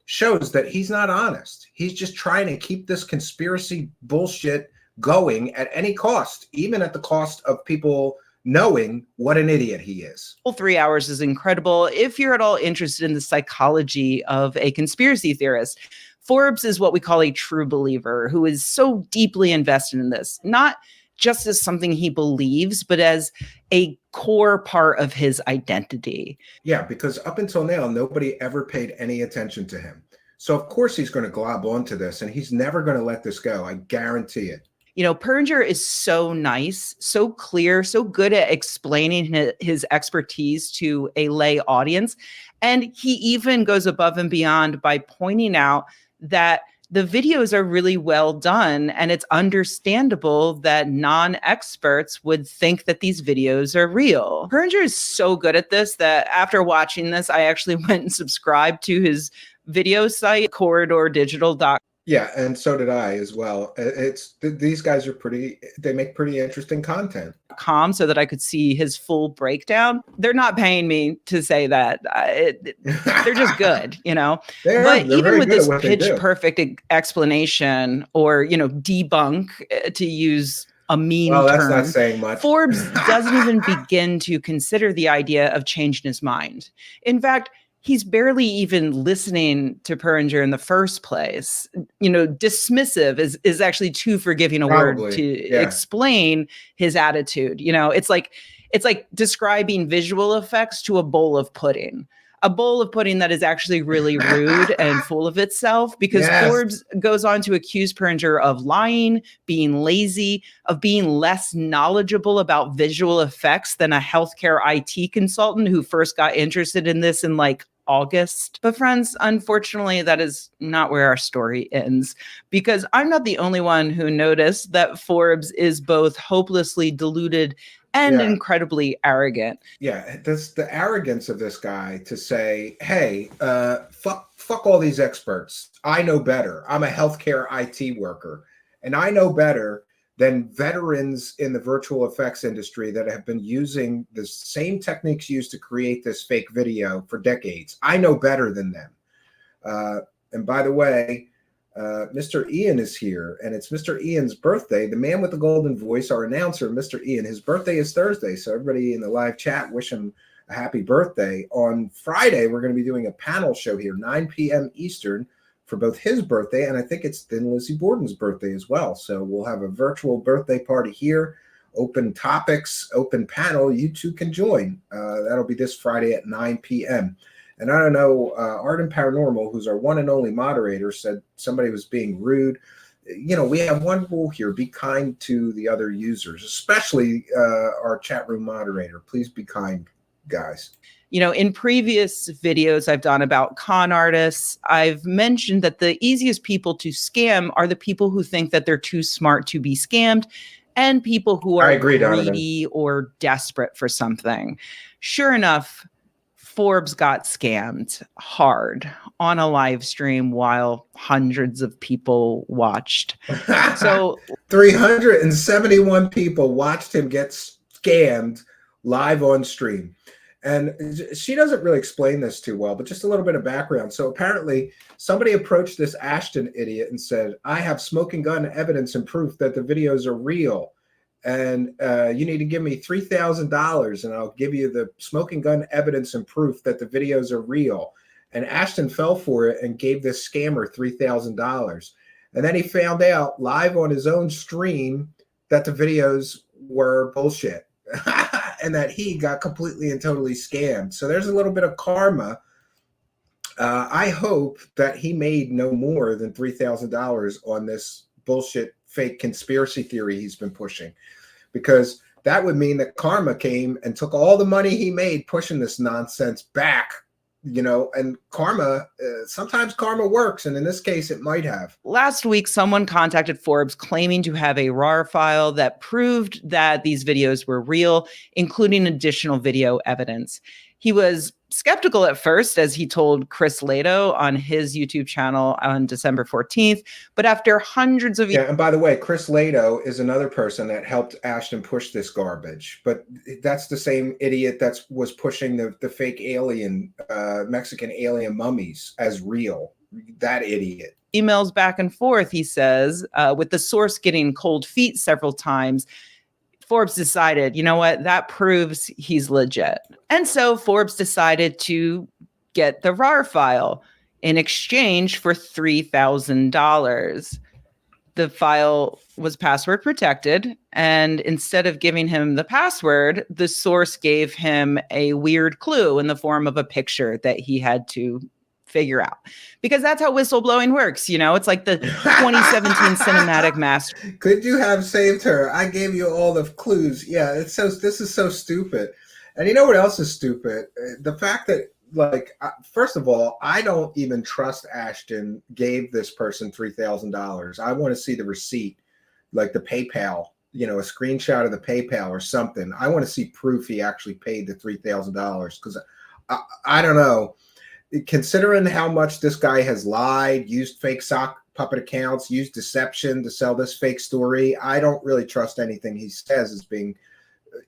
Speaker 1: shows that he's not honest. He's just trying to keep this conspiracy bullshit going at any cost, even at the cost of people knowing what an idiot he is.
Speaker 3: 3 hours is incredible. If you're at all interested in the psychology of a conspiracy theorist, Forbes is what we call a true believer who is so deeply invested in this, not just as something he believes, but as a core part of his identity.
Speaker 1: Yeah, because up until now, nobody ever paid any attention to him. So of course he's going to glob onto this, and he's never going to let this go. I guarantee it.
Speaker 3: You know, Perringer is so nice, so clear, so good at explaining his expertise to a lay audience. And he even goes above and beyond by pointing out that the videos are really well done, and it's understandable that non-experts would think that these videos are real. Perringer is so good at this that after watching this, I actually went and subscribed to his video site, corridordigital.com.
Speaker 1: Yeah, and so did I as well. These guys are they make pretty interesting content.
Speaker 3: So that I could see his full breakdown. They're not paying me to say that. They're just good, you know. But even with this pitch perfect explanation, or debunk, to use a mean term,
Speaker 1: that's not saying much.
Speaker 3: Forbes doesn't even begin to consider the idea of changing his mind. In fact, he's barely even listening to Perringer in the first place. Dismissive is actually too forgiving a word to explain his attitude. It's like describing visual effects to a bowl of pudding. A bowl of pudding that is actually really rude and full of itself, because Forbes goes on to accuse Perringer of lying, being lazy, of being less knowledgeable about visual effects than a healthcare IT consultant who first got interested in this in August. But friends, unfortunately, that is not where our story ends, because I'm not the only one who noticed that Forbes is both hopelessly deluded and incredibly arrogant.
Speaker 1: Yeah, that's the arrogance of this guy to say, hey, fuck all these experts. I know better. I'm a healthcare IT worker, and I know better than veterans in the virtual effects industry that have been using the same techniques used to create this fake video for decades. I know better than them. And by the way, Mr. Ian is here, and it's Mr. Ian's birthday. The man with the golden voice, our announcer, Mr. Ian, his birthday is Thursday. So everybody in the live chat, wish him a happy birthday. On Friday, we're going to be doing a panel show here, 9 p.m. Eastern, for both his birthday, and I think it's then Lizzie Borden's birthday as well. So we'll have a virtual birthday party here, open topics, open panel. You too can join. That'll be this Friday at 9 p.m. And I don't know, Art and Paranormal, who's our one and only moderator, said somebody was being rude. We have one rule here: be kind to the other users, especially our chat room moderator. Please be kind, guys.
Speaker 3: In previous videos I've done about con artists, I've mentioned that the easiest people to scam are the people who think that they're too smart to be scammed, and people who are greedy or desperate for something. Sure enough, Forbes got scammed hard on a live stream while hundreds of people watched. So
Speaker 1: 371 people watched him get scammed live on stream. And she doesn't really explain this too well, but just a little bit of background. So apparently somebody approached this Ashton idiot and said, I have smoking gun evidence and proof that the videos are real. And you need to give me $3,000 and I'll give you the smoking gun evidence and proof that the videos are real. And Ashton fell for it and gave this scammer $3,000. And then he found out live on his own stream that the videos were bullshit. And that he got completely and totally scammed. So there's a little bit of karma. I hope that he made no more than $3,000 on this bullshit fake conspiracy theory he's been pushing, because that would mean that karma came and took all the money he made pushing this nonsense back you know, and karma, sometimes karma works. And in this case, it might have.
Speaker 3: Last week, someone contacted Forbes claiming to have a RAR file that proved that these videos were real, including additional video evidence. He was skeptical at first, as he told Chris Lato on his YouTube channel on December 14th. But after hundreds of
Speaker 1: Yeah, and by the way, Chris Lato is another person that helped Ashton push this garbage. But that's the same idiot that was pushing the fake alien, Mexican alien mummies as real. That idiot.
Speaker 3: emails back and forth, he says, with the source getting cold feet several times, Forbes decided, you know what, that proves he's legit. And so Forbes decided to get the RAR file in exchange for $3,000. The file was password protected, and instead of giving him the password, the source gave him a weird clue in the form of a picture that he had to figure out, because that's how whistleblowing works. You know, it's like the 2017 cinematic master.
Speaker 1: Could you have saved her? I gave you all the clues. Yeah, this is so stupid. And you know what else is stupid? The fact that, like, first of all, I don't even trust Ashton gave this person $3,000. I want to see the receipt, like the PayPal, you know, a screenshot of the PayPal or something. I want to see proof he actually paid the $3,000, because I don't know. Considering how much this guy has lied, used fake sock puppet accounts, used deception to sell this fake story, I don't really trust anything he says as being,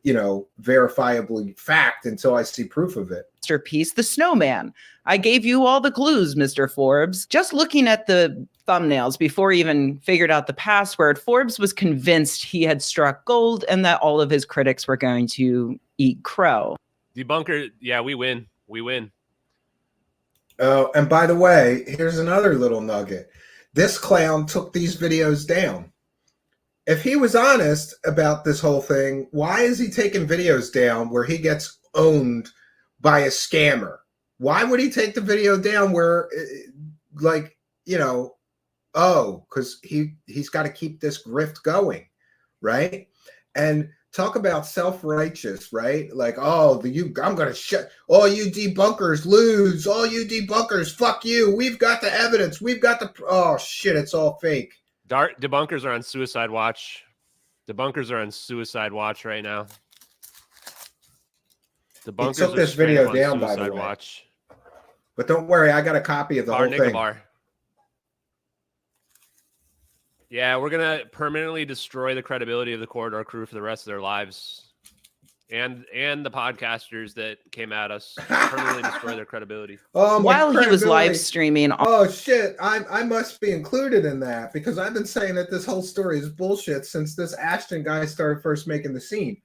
Speaker 1: you know, verifiably fact until I see proof of it.
Speaker 3: Masterpiece, the snowman. I gave you all the clues, Mr. Forbes. Just looking at the thumbnails before he even figured out the password, Forbes was convinced he had struck gold and that all of his critics were going to eat crow.
Speaker 5: Debunker, yeah, we win. We win.
Speaker 1: Oh, and by the way, here's another little nugget. This clown took these videos down. If he was honest about this whole thing, why is he taking videos down where he gets owned by a scammer? Why would he take the video down where, like, you know, oh, because he's got to keep this grift going, right? And talk about self-righteous, right? Like, oh, I'm going to shut all you debunkers, lose. All you debunkers, fuck you. We've got the evidence. We've got the, oh shit, it's all fake.
Speaker 5: Debunkers are on suicide watch. Debunkers are on suicide watch right now. Debunkers
Speaker 1: took this video down, by the way.
Speaker 5: Watch.
Speaker 1: But don't worry, I got a copy of the whole thing.
Speaker 5: Yeah, we're gonna permanently destroy the credibility of the Corridor crew for the rest of their lives, and the podcasters that came at us. Permanently destroy their credibility.
Speaker 1: Oh,
Speaker 3: while he was live streaming.
Speaker 1: Oh shit! I must be included in that, because I've been saying that this whole story is bullshit since this Ashton guy started first making the scene.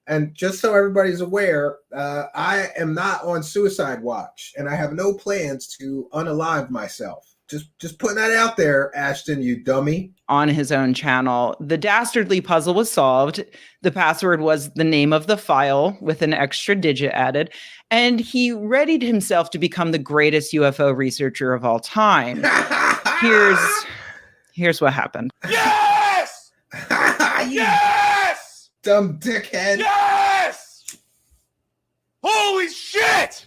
Speaker 1: And just so everybody's aware, I am not on suicide watch, and I have no plans to unalive myself. Just putting that out there, Ashton, you dummy.
Speaker 3: On his own channel, the dastardly puzzle was solved. The password was the name of the file with an extra digit added, and he readied himself to become the greatest UFO researcher of all time. Here's what happened.
Speaker 5: Yes! Yes!
Speaker 1: Dumb dickhead.
Speaker 5: Yes! Holy shit!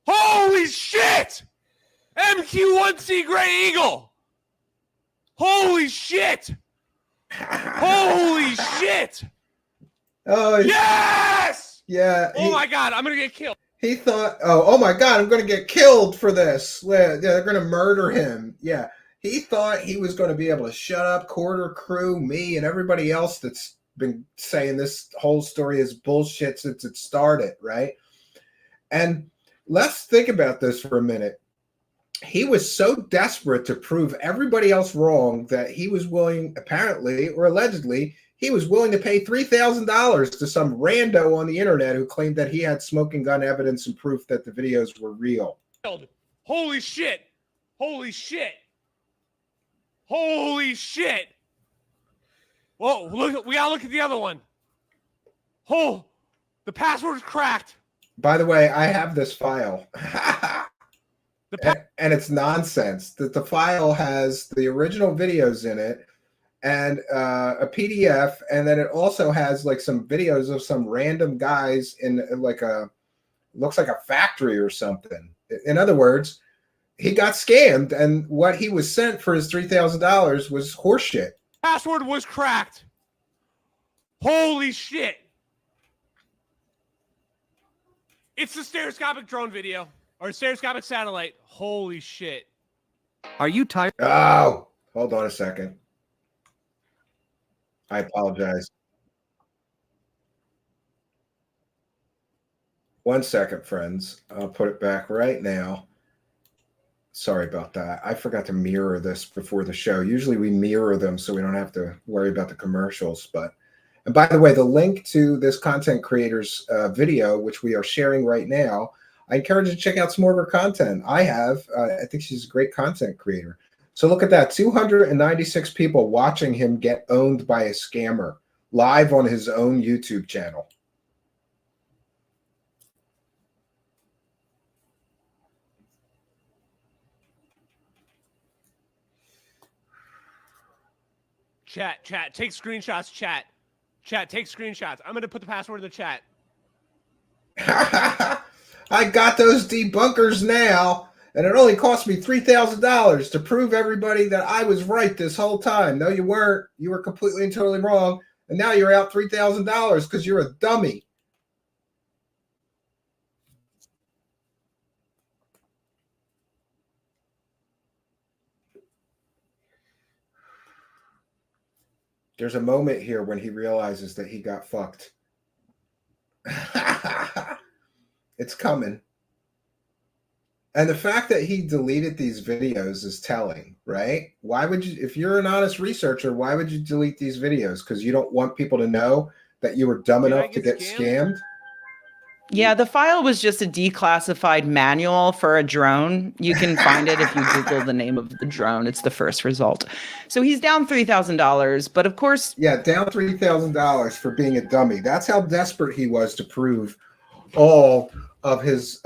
Speaker 5: Holy shit! MQ-1C Gray Eagle! Holy shit! Holy shit!
Speaker 1: Oh,
Speaker 5: yes!
Speaker 1: Yeah.
Speaker 5: Oh my god, I'm gonna get killed.
Speaker 1: He thought, oh my god, I'm gonna get killed for this. Yeah, they're gonna murder him. Yeah. He thought he was gonna be able to shut up Corridor crew, me, and everybody else that's been saying this whole story is bullshit since it started, right? And let's think about this for a minute. He was so desperate to prove everybody else wrong that he was willing, apparently or allegedly, he was willing to pay $3,000 to some rando on the internet who claimed that he had smoking gun evidence and proof that the videos were real.
Speaker 5: Holy shit! Holy shit! Holy shit! Whoa! Look, we gotta look at the other one. Oh, the password's cracked.
Speaker 1: By the way, I have this file. And it's nonsense. That the file has the original videos in it and a PDF, and then it also has like some videos of some random guys in like Looks like a factory or something. In other words, he got scammed, and what he was sent for his $3,000 was horseshit.
Speaker 5: Password was cracked. Holy shit. It's the stereoscopic drone video, or stereoscopic satellite. Holy shit.
Speaker 7: Are you tired?
Speaker 1: Oh, hold on a second. I apologize. 1 second, friends. I'll put it back right now. Sorry about that. I forgot to mirror this before the show. Usually we mirror them so we don't have to worry about the commercials. And by the way, the link to this content creator's video, which we are sharing right now, I encourage you to check out some more of her content. I think she's a great content creator. So look at that, 296 people watching him get owned by a scammer live on his own YouTube channel.
Speaker 5: Chat, take screenshots, chat. Chat, take screenshots. I'm going to put the password in the chat.
Speaker 1: I got those debunkers now, and it only cost me $3,000 to prove everybody that I was right this whole time. No, you weren't. You were completely and totally wrong, and now you're out $3,000 because you're a dummy. There's a moment here when he realizes that he got fucked. It's coming. And the fact that he deleted these videos is telling, right? Why would you, if you're an honest researcher, why would you delete these videos? Because you don't want people to know that you were dumb enough to get scammed?
Speaker 3: Yeah, the file was just a declassified manual for a drone. You can find it if you Google the name of the drone. It's the first result. So he's down $3,000, but of course...
Speaker 1: Yeah, down $3,000 for being a dummy. That's how desperate he was to prove all of his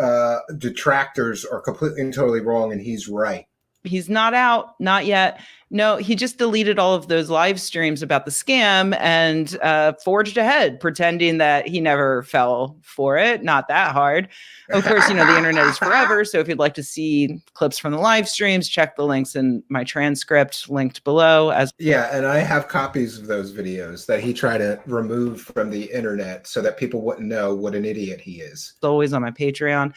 Speaker 1: detractors are completely and totally wrong, and he's right.
Speaker 3: He's not out, not yet. No, he just deleted all of those live streams about the scam and forged ahead, pretending that he never fell for it. Not that hard. Of course, the internet is forever. So if you'd like to see clips from the live streams, check the links in my transcript linked below.
Speaker 1: Yeah, and I have copies of those videos that he tried to remove from the internet so that people wouldn't know what an idiot he is.
Speaker 3: It's always on my Patreon.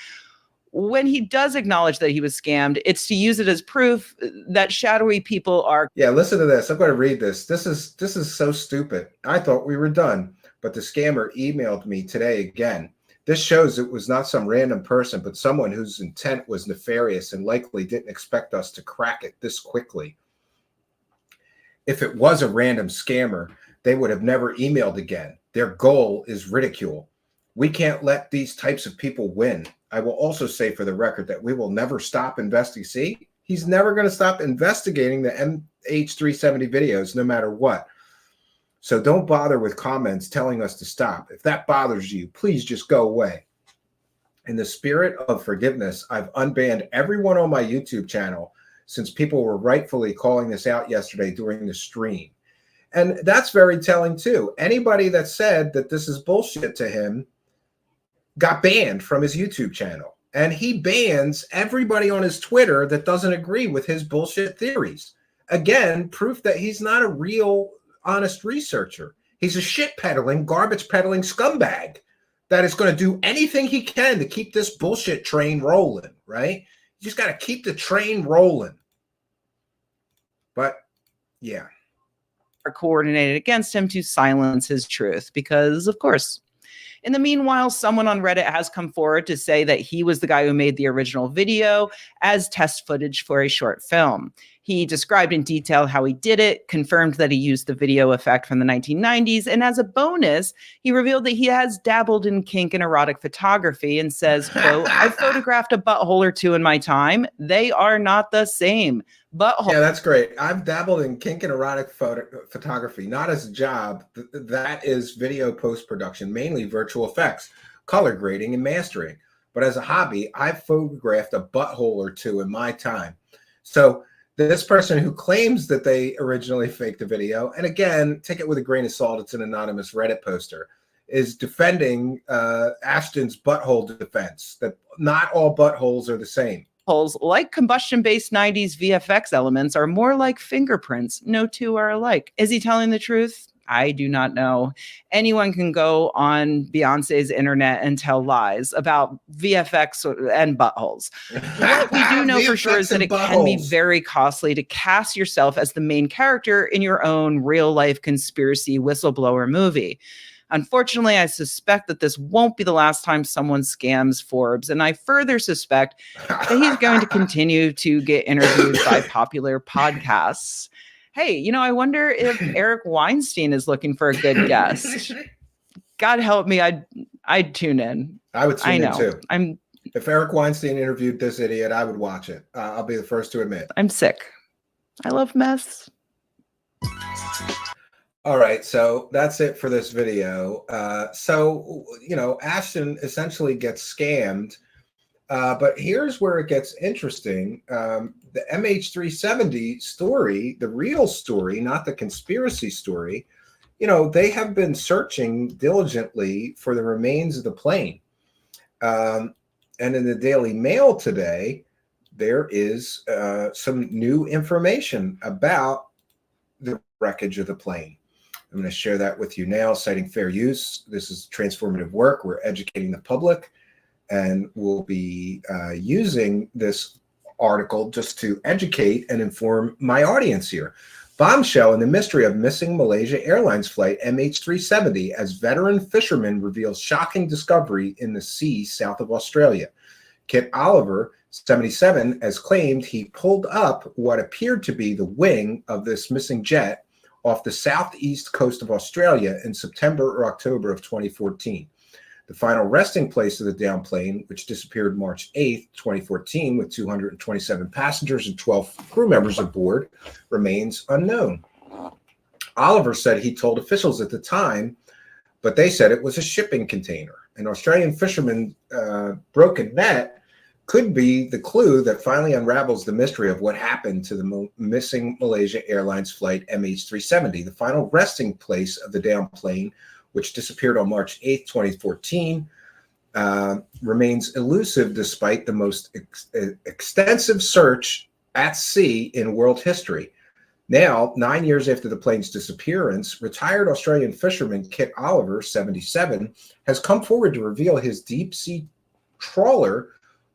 Speaker 3: When he does acknowledge that he was scammed, it's to use it as proof that shadowy people are...
Speaker 1: Yeah, listen to this. I'm going to read this. This is so stupid. I thought we were done, but the scammer emailed me today again. This shows it was not some random person, but someone whose intent was nefarious and likely didn't expect us to crack it this quickly. If it was a random scammer, they would have never emailed again. Their goal is ridicule. We can't let these types of people win. I will also say for the record that we will never stop investigating. See, he's never going to stop investigating the MH370 videos no matter what. So don't bother with comments telling us to stop. If that bothers you, please just go away. In the spirit of forgiveness, I've unbanned everyone on my YouTube channel since people were rightfully calling this out yesterday during the stream. And that's very telling too. Anybody that said that this is bullshit to him got banned from his YouTube channel. And he bans everybody on his Twitter that doesn't agree with his bullshit theories. Again, proof that he's not a real honest researcher. He's a shit peddling, garbage peddling scumbag that is going to do anything he can to keep this bullshit train rolling, right? You just got to keep the train rolling. But yeah.
Speaker 3: Are coordinated against him to silence his truth because, of course. In the meanwhile, someone on Reddit has come forward to say that he was the guy who made the original video as test footage for a short film. He described in detail how he did it, confirmed that he used the video effect from the 1990s, and as a bonus, he revealed that he has dabbled in kink and erotic photography and says, quote, I've photographed a butthole or two in my time. They are not the same. Butthole.
Speaker 1: Yeah, that's great. I've dabbled in kink and erotic photography, not as a job. That is video post-production, mainly virtual effects, color grading, and mastering. But as a hobby, I've photographed a butthole or two in my time. So this person who claims that they originally faked the video, and again, take it with a grain of salt, it's an anonymous Reddit poster. is defending Ashton's butthole defense, that not all buttholes are the same.
Speaker 3: Holes, like combustion-based 90s VFX elements, are more like fingerprints. No two are alike. Is he telling the truth? I do not know. Anyone can go on Beyonce's internet and tell lies about VFX and buttholes. What we do know for sure is that it can be very costly to cast yourself as the main character in your own real-life conspiracy whistleblower movie. Unfortunately, I suspect that this won't be the last time someone scams Forbes, and I further suspect that he's going to continue to get interviewed by popular podcasts. Hey, you know, I wonder if Eric Weinstein is looking for a good guest. God help me, I'd tune in.
Speaker 1: I would tune in too.
Speaker 3: I'm
Speaker 1: If Eric Weinstein interviewed this idiot, I would watch it. I'll be the first to admit.
Speaker 3: I'm sick. I love mess.
Speaker 1: All right, so that's it for this video. So, you know, Ashton essentially gets scammed. But here's where it gets interesting. The MH370 story, the real story, not the conspiracy story, you know, they have been searching diligently for the remains of the plane. And in the Daily Mail today, there is some new information about the wreckage of the plane. I'm going to share that with you now, citing fair use. This is transformative work. We're educating the public, and we'll be using this article just to educate and inform my audience here. Bombshell in the mystery of missing Malaysia Airlines flight MH370 as veteran fisherman reveals shocking discovery in the sea south of Australia. Kit Oliver, 77, has claimed he pulled up what appeared to be the wing of this missing jet off the southeast coast of Australia in September or October of 2014. The final resting place of the downed plane, which disappeared March 8th, 2014, with 227 passengers and 12 crew members aboard, remains unknown. Oliver said he told officials at the time, but they said it was a shipping container. An Australian fisherman's broken net could be the clue that finally unravels the mystery of what happened to the missing Malaysia Airlines flight MH370, the final resting place of the downed plane, which disappeared on March 8th, 2014, remains elusive despite the most extensive search at sea in world history. Now, 9 years after the plane's disappearance, retired Australian fisherman Kit Oliver, 77, has come forward to reveal his deep-sea trawler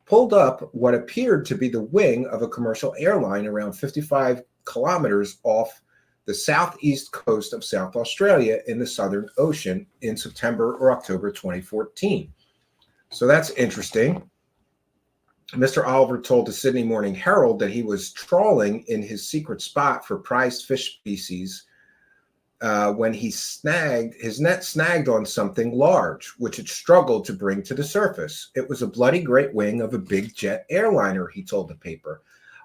Speaker 1: pulled up what appeared to be the wing of a commercial airline around 55 kilometers off the southeast coast of South Australia in the Southern Ocean in September or October 2014. So that's interesting. Mr. Oliver told the Sydney Morning Herald that he was trawling in his secret spot for prized fish species when his net snagged on something large, which it struggled to bring to the surface. It was a bloody great wing of a big jet airliner, he told the paper.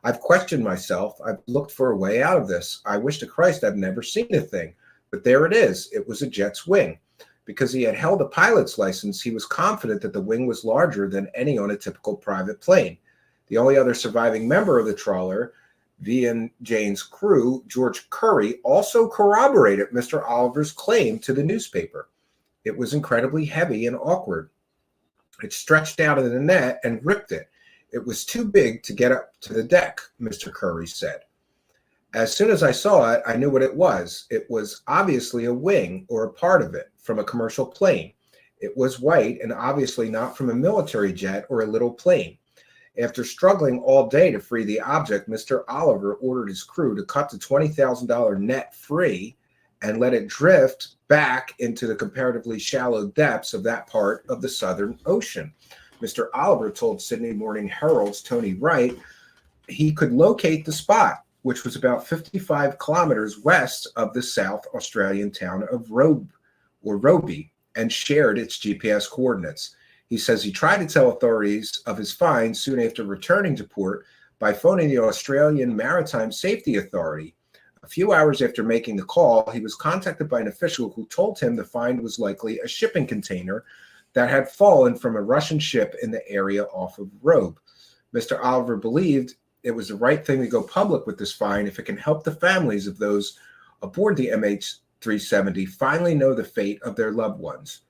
Speaker 1: I've questioned myself. I've looked for a way out of this. I wish to Christ I've never seen a thing. But there it is. It was a jet's wing. Because he had held a pilot's license, he was confident that the wing was larger than any on a typical private plane. The only other surviving member of the trawler, V.N. Jane's crew, George Curry, also corroborated Mr. Oliver's claim to the newspaper. It was incredibly heavy and awkward. It stretched out of the net and ripped it. It was too big to get up to the deck, Mr. Curry said. As soon as I saw it, I knew what it was. It was obviously a wing or a part of it from a commercial plane. It was white and obviously not from a military jet or a little plane. After struggling all day to free the object, Mr. Oliver ordered his crew to cut the $20,000 net free and let it drift back into the comparatively shallow depths of that part of the Southern Ocean. Mr. Oliver told Sydney Morning Herald's Tony Wright he could locate the spot, which was about 55 kilometers west of the South Australian town of Roby, and shared its GPS coordinates. He says he tried to tell authorities of his find soon after returning to port by phoning the Australian Maritime Safety Authority. A few hours after making the call, he was contacted by an official who told him the find was likely a shipping container that had fallen from a Russian ship in the area off of Robe. Mr. Oliver believed it was the right thing to go public with this find if it can help the families of those aboard the MH370 finally know the fate of their loved ones.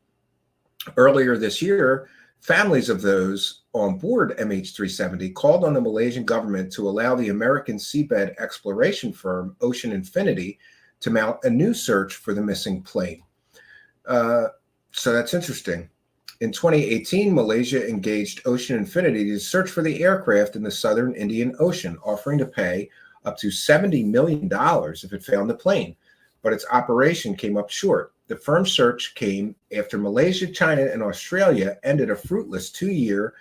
Speaker 1: Earlier this year, families of those on board MH370 called on the Malaysian government to allow the American seabed exploration firm Ocean Infinity to mount a new search for the missing plane. So that's interesting. In 2018, Malaysia engaged Ocean Infinity to search for the aircraft in the southern Indian Ocean, offering to pay up to $70 million if it found the plane, but its operation came up short. The firm's search came after Malaysia, China, and Australia ended a fruitless 2-year,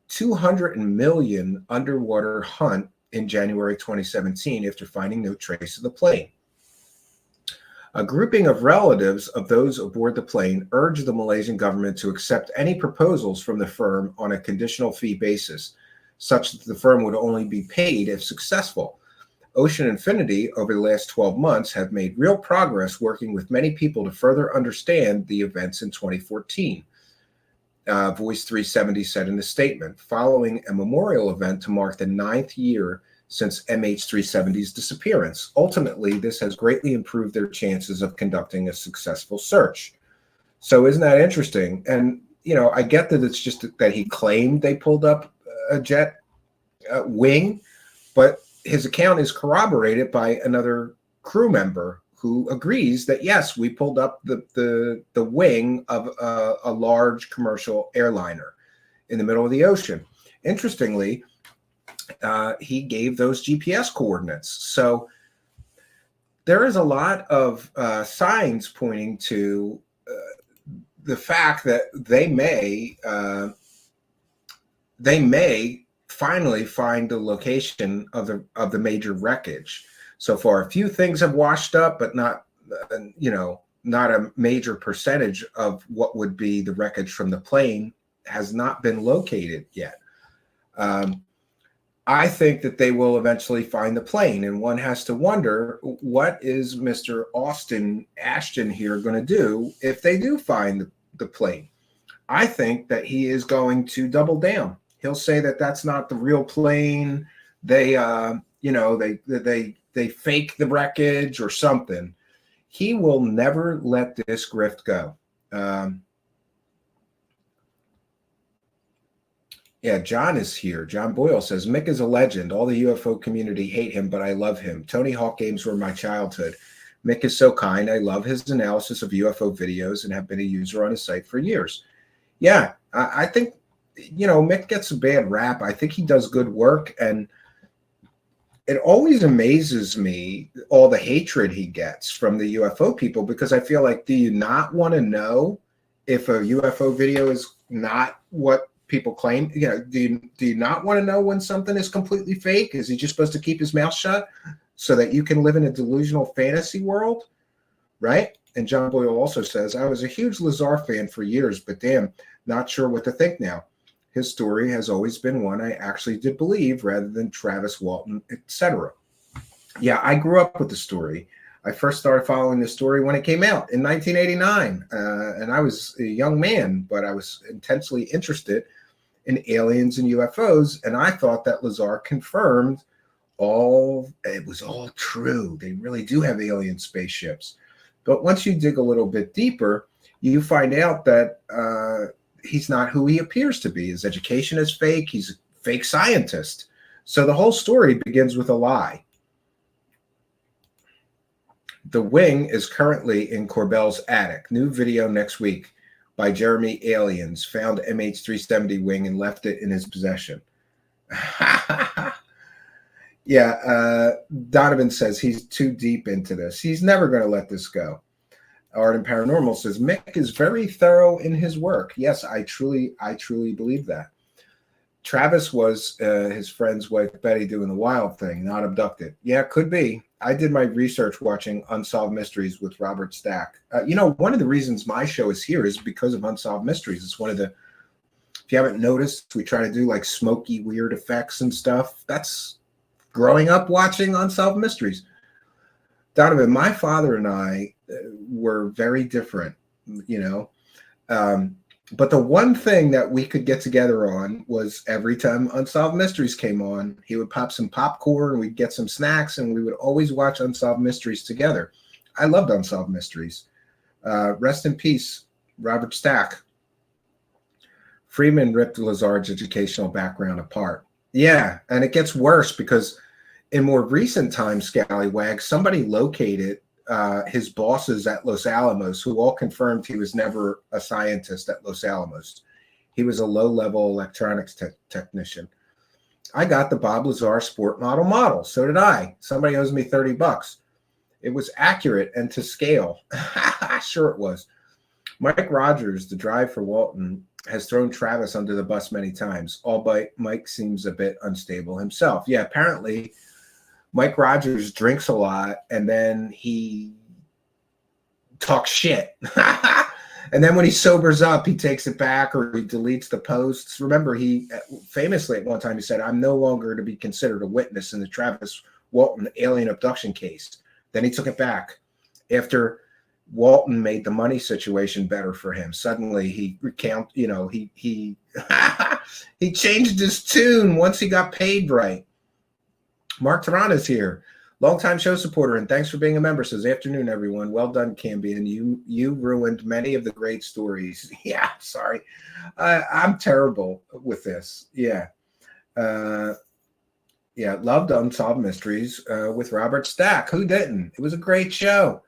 Speaker 1: $200 million underwater hunt in January 2017 after finding no trace of the plane. A grouping of relatives of those aboard the plane urged the Malaysian government to accept any proposals from the firm on a conditional fee basis, such that the firm would only be paid if successful. Ocean Infinity, over the last 12 months, have made real progress working with many people to further understand the events in 2014, Voice 370 said in a statement, following a memorial event to mark the 9th year since MH370's disappearance. Ultimately, this has greatly improved their chances of conducting a successful search. So isn't that interesting? And, you know, I get that it's just that he claimed they pulled up a jet wing, but his account is corroborated by another crew member who agrees that, yes, we pulled up the wing of a large commercial airliner in the middle of the ocean. Interestingly, he gave those GPS coordinates. So there is a lot of signs pointing to the fact that they may finally find the location of the major wreckage. So far, a few things have washed up, but not a major percentage of what would be the wreckage from the plane has not been located yet. I think that they will eventually find the plane, and one has to wonder, what is Mr. Austin Ashton here going to do if they do find the plane? I think that he is going to double down. He'll say that that's not the real plane. They fake the wreckage or something. He will never let this grift go. Yeah, John is here. John Boyle says, Mick is a legend. All the UFO community hate him, but I love him. Tony Hawk games were my childhood. Mick is so kind. I love his analysis of UFO videos and have been a user on his site for years. Yeah, I think, Mick gets a bad rap. I think he does good work, and it always amazes me, all the hatred he gets from the UFO people, because I feel like, do you not want to know if a UFO video is not what people claim? Do you not want to know when something is completely fake? Is he just supposed to keep his mouth shut so that you can live in a delusional fantasy world, right? And John Boyle also says, I was a huge Lazar fan for years, but damn, not sure what to think now. His story has always been one I actually did believe rather than Travis Walton, etc. Yeah, I grew up with the story. I first started following the story when it came out in 1989, and I was a young man, but I was intensely interested in aliens and UFOs, and I thought that Lazar confirmed it was all true. They really do have alien spaceships. But once you dig a little bit deeper, you find out that he's not who he appears to be. His education is fake. He's a fake scientist. So the whole story begins with a lie. The wing is currently in Corbell's attic. New video next week by Jeremy Aliens. Found MH370 wing and left it in his possession. Yeah, Donovan says he's too deep into this. He's never going to let this go. Art and Paranormal says Mick is very thorough in his work. Yes, I truly believe that. Travis was his friend's wife Betty doing the wild thing, not abducted. Yeah, could be. I did my research watching Unsolved Mysteries with Robert Stack. One of the reasons my show is here is because of Unsolved Mysteries. It's one of the, if you haven't noticed, we try to do like smoky, weird effects and stuff. That's growing up watching Unsolved Mysteries. Donovan, my father and I were very different, but the one thing that we could get together on was every time Unsolved Mysteries came on, he would pop some popcorn, we'd get some snacks, and we would always watch Unsolved Mysteries together. I loved Unsolved Mysteries. Rest in peace, Robert Stack. Freeman ripped Lazard's educational background apart. Yeah, and it gets worse because in more recent times, Scallywag, somebody located his bosses at Los Alamos, who all confirmed he was never a scientist at Los Alamos. He was a low-level electronics technician. I got the Bob Lazar sport model. So did I. Somebody owes me $30. It was accurate and to scale. Sure it was. Mike Rogers, the drive for Walton, has thrown Travis under the bus many times, albeit Mike seems a bit unstable himself. Yeah, apparently Mike Rogers drinks a lot and then he talks shit. And then when he sobers up, he takes it back or he deletes the posts. Remember, he famously at one time he said, "I'm no longer to be considered a witness in the Travis Walton alien abduction case." Then he took it back after Walton made the money situation better for him. Suddenly he he he changed his tune once he got paid right. Mark Tarana's here. Longtime show supporter, and thanks for being a member. Says, "Afternoon, everyone. Well done, Cambian. You ruined many of the great stories." Yeah, sorry. I'm terrible with this. Yeah. Yeah, loved Unsolved Mysteries with Robert Stack. Who didn't? It was a great show.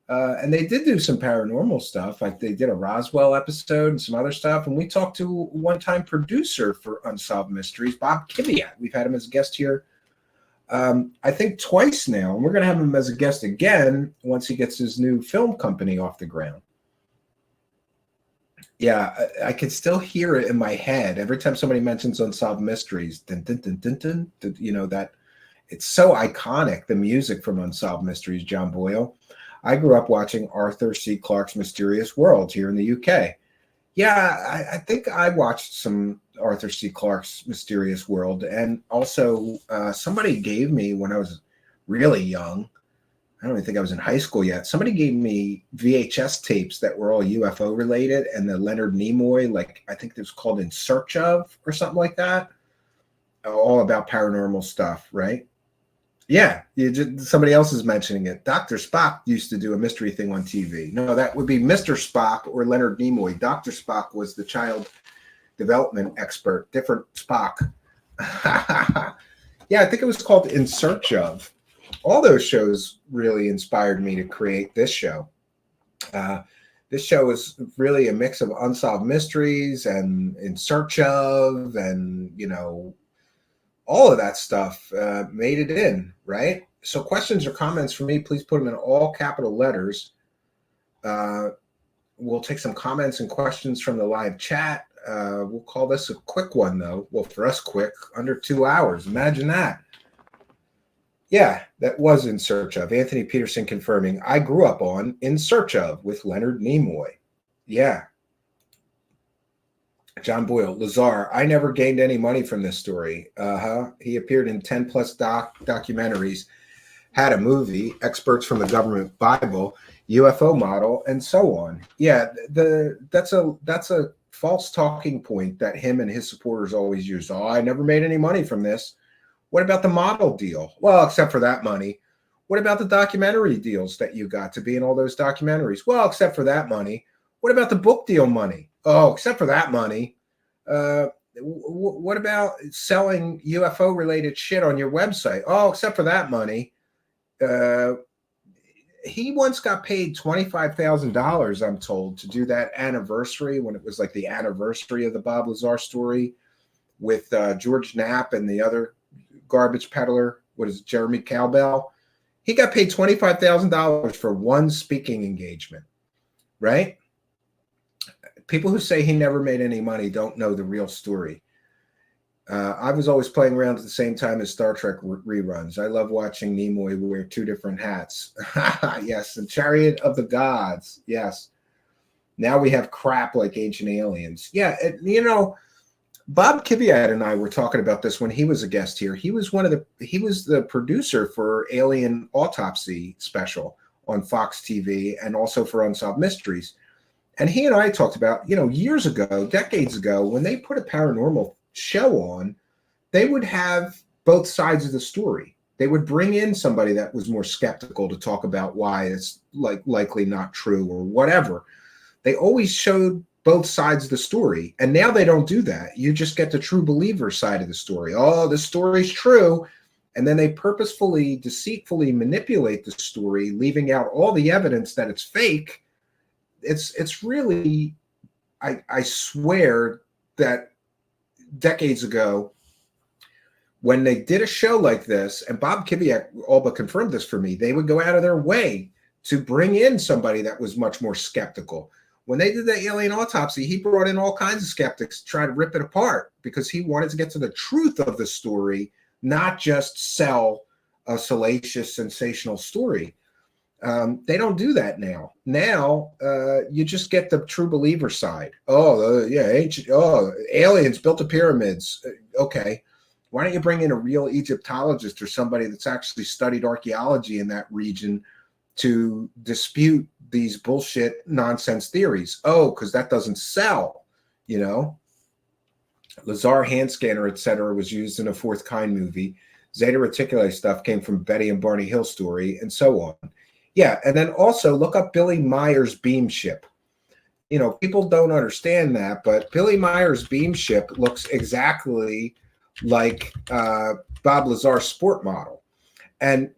Speaker 1: And they did do some paranormal stuff. Like they did a Roswell episode and some other stuff. And we talked to one-time producer for Unsolved Mysteries, Bob Kiviat. We've had him as a guest here I think twice now, and we're going to have him as a guest again once he gets his new film company off the ground. Yeah, I can still hear it in my head every time somebody mentions Unsolved Mysteries. Dun, dun, dun, dun, dun, dun, you know, that it's so iconic, the music from Unsolved Mysteries, John Boyle. I grew up watching Arthur C. Clarke's Mysterious Worlds here in the UK. Yeah, I think I watched some Arthur C. Clarke's Mysterious World, and also somebody gave me when I was really young, I don't even think I was in high school yet, somebody gave me VHS tapes that were all UFO related, and the Leonard Nimoy, like I think it was called In Search Of or something like that, all about paranormal stuff, right? Yeah, somebody else is mentioning it. Dr. Spock used to do a mystery thing on TV. No, that would be Mr. Spock or Leonard Nimoy. Dr. Spock was the child development expert, different Spock. Yeah, I think it was called In Search Of. All those shows really inspired me to create this show. This show is really a mix of Unsolved Mysteries and In Search Of, and, you know, all of that stuff made it in, right? So questions or comments for me, please put them in all capital letters. We'll take some comments and questions from the live chat. We'll call this a quick one, though. Well, for us, quick, under 2 hours. Imagine that. Yeah, that was In Search Of. Anthony Peterson confirming. I grew up on In Search Of with Leonard Nimoy. Yeah. John Boyle, Lazar, I never gained any money from this story. He appeared in 10 plus documentaries, had a movie, Experts from the Government Bible, UFO Model, and so on. Yeah, that's a false talking point that him and his supporters always use. Oh, I never made any money from this. What about the model deal? Well, except for that money. What about the documentary deals that you got to be in all those documentaries? Well, except for that money. What about the book deal money? Oh, except for that money. What about selling UFO related shit on your website? Oh, except for that money. He once got paid $25,000, I'm told, to do that anniversary when it was like the anniversary of the Bob Lazar story with George Knapp and the other garbage peddler. What is it, Jeremy Cowbell? He got paid $25,000 for one speaking engagement, right? People who say he never made any money don't know the real story. I was always playing around at the same time as Star Trek reruns. I love watching Nimoy wear two different hats. Yes, and Chariot of the Gods. Yes. Now we have crap like Ancient Aliens. Yeah, you know, Bob Kiviat and I were talking about this when he was a guest here. He was the producer for Alien Autopsy special on Fox TV and also for Unsolved Mysteries. And he and I talked about, you know, years ago, decades ago, when they put a paranormal show on, they would have both sides of the story. They would bring in somebody that was more skeptical to talk about why it's likely not true or whatever. They always showed both sides of the story. And now they don't do that. You just get the true believer side of the story. Oh, the story's true. And then they purposefully, deceitfully manipulate the story, leaving out all the evidence that it's fake. It's really, I swear that decades ago, when they did a show like this, and Bob Kiviak all but confirmed this for me, they would go out of their way to bring in somebody that was much more skeptical. When they did the alien autopsy, he brought in all kinds of skeptics to try to rip it apart because he wanted to get to the truth of the story, not just sell a salacious, sensational story. They don't do that now. Now you just get the true believer side. Aliens built the pyramids. Okay. Why don't you bring in a real Egyptologist or somebody that's actually studied archaeology in that region to dispute these bullshit nonsense theories? Oh, because that doesn't sell, you know. Lazar hand scanner, etc., was used in a Fourth Kind movie. Zeta Reticuli stuff came from Betty and Barney Hill story, and so on. Yeah, and then also look up Billy Meyer's beam ship. You know, people don't understand that, but Billy Meyer's beam ship looks exactly like Bob Lazar's sport model. And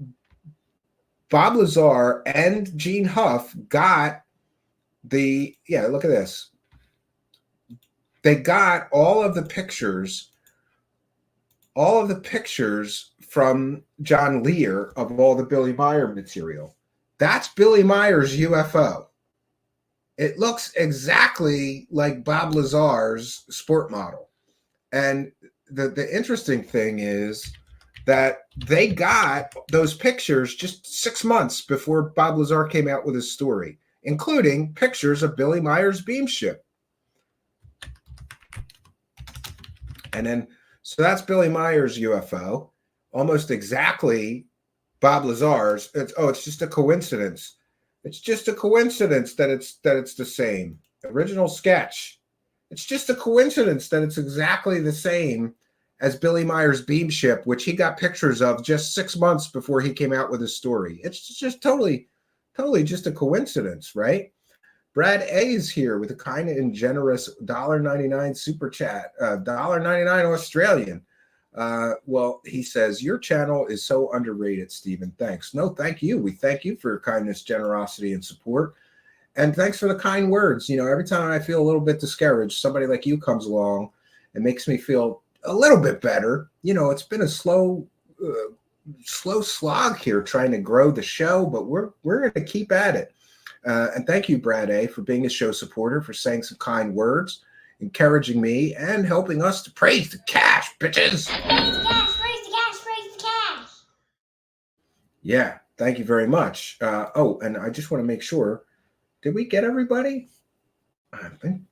Speaker 1: Bob Lazar and Gene Huff got the, look at this. They got all of the pictures from John Lear of all the Billy Meyer material. That's Billy Meyer's UFO. It looks exactly like Bob Lazar's sport model. And the interesting thing is that they got those pictures just 6 months before Bob Lazar came out with his story, including pictures of Billy Meyer's beam ship. And then, so that's Billy Meyer's UFO, almost exactly Bob Lazar's. It's just a coincidence. It's just a coincidence that it's the same. Original sketch. It's just a coincidence that it's exactly the same as Billy Meyer's beam ship, which he got pictures of just 6 months before he came out with his story. It's just totally just a coincidence, right? Brad A is here with a kind and generous $1.99 super chat, $1.99 Australian. Well, he says, your channel is so underrated, Stephen. Thanks. No, thank you. We thank you for your kindness, generosity, and support. And thanks for the kind words. You know, every time I feel a little bit discouraged, somebody like you comes along and makes me feel a little bit better. You know, it's been a slow slog here trying to grow the show, but we're going to keep at it. And thank you, Brad A., for being a show supporter, for saying some kind words, encouraging me, and helping us to praise the cash, bitches.
Speaker 2: Praise the cash, praise the cash, praise the cash.
Speaker 1: Yeah, thank you very much. And I just want to make sure, did we get everybody? I think.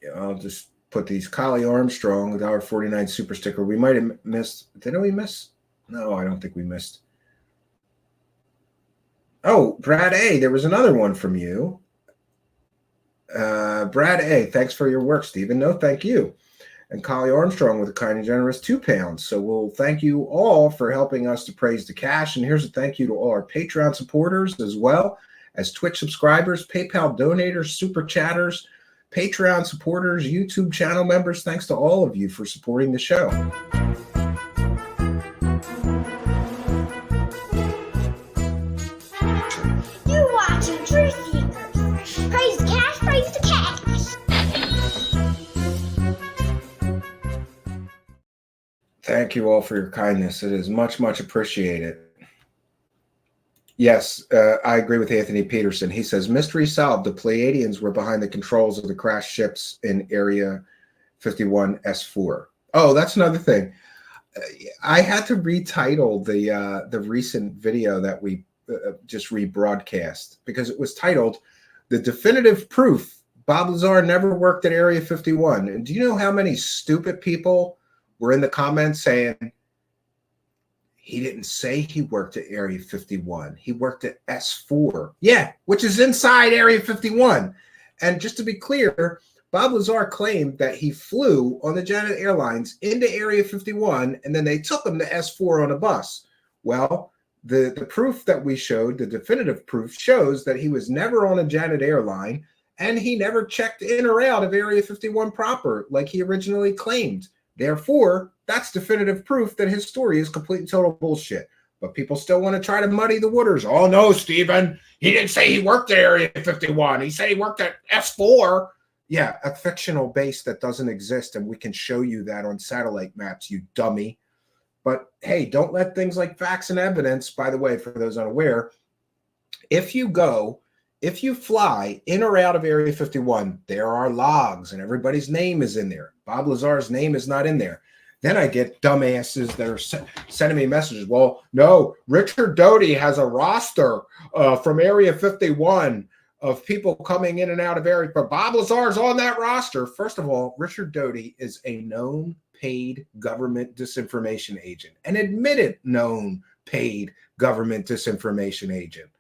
Speaker 1: Yeah, I'll just put these Collie Armstrong, the $1.49 super sticker. We might have missed. Didn't we miss? No, I don't think we missed. Oh, Brad A., there was another one from you. Brad A., thanks for your work, Stephen. No, thank you. And Collie Armstrong with a kind and generous £2. So we'll thank you all for helping us to praise the cash. And here's a thank you to all our Patreon supporters, as well as Twitch subscribers, PayPal donators, super chatters, Patreon supporters, YouTube channel members. Thanks to all of you for supporting the show.
Speaker 2: You're watching Truthseekers. Praise the cash, praise the cash.
Speaker 1: Thank you all for your kindness. It is much, much appreciated. Yes, I agree with Anthony Peterson. He says, mystery solved. The Pleiadians were behind the controls of the crashed ships in Area 51 S4. Oh, that's another thing. I had to retitle the recent video that we just rebroadcast because it was titled "The Definitive Proof Bob Lazar Never Worked at Area 51." And do you know how many stupid people were in the comments saying he didn't say he worked at Area 51? He worked at S4. Yeah, which is inside Area 51. And just to be clear, Bob Lazar claimed that he flew on the Janet Airlines into Area 51, and then they took him to S4 on a bus. Well, The proof that we showed, the definitive proof, shows that he was never on a Janet airline, and he never checked in or out of Area 51 proper like he originally claimed. Therefore, that's definitive proof that his story is complete and total bullshit. But people still want to try to muddy the waters. Oh, no, Stephen, he didn't say he worked at Area 51. He said he worked at S4. Yeah, a fictional base that doesn't exist, and we can show you that on satellite maps, you dummy. But hey, don't let things like facts and evidence, by the way, for those unaware, if you fly in or out of Area 51, there are logs and everybody's name is in there. Bob Lazar's name is not in there. Then I get dumbasses that are sending me messages. Well, no, Richard Doty has a roster from Area 51 of people coming in and out of area, but Bob Lazar's on that roster. First of all, Richard Doty is a known paid government disinformation agent, an admitted known paid government disinformation agent.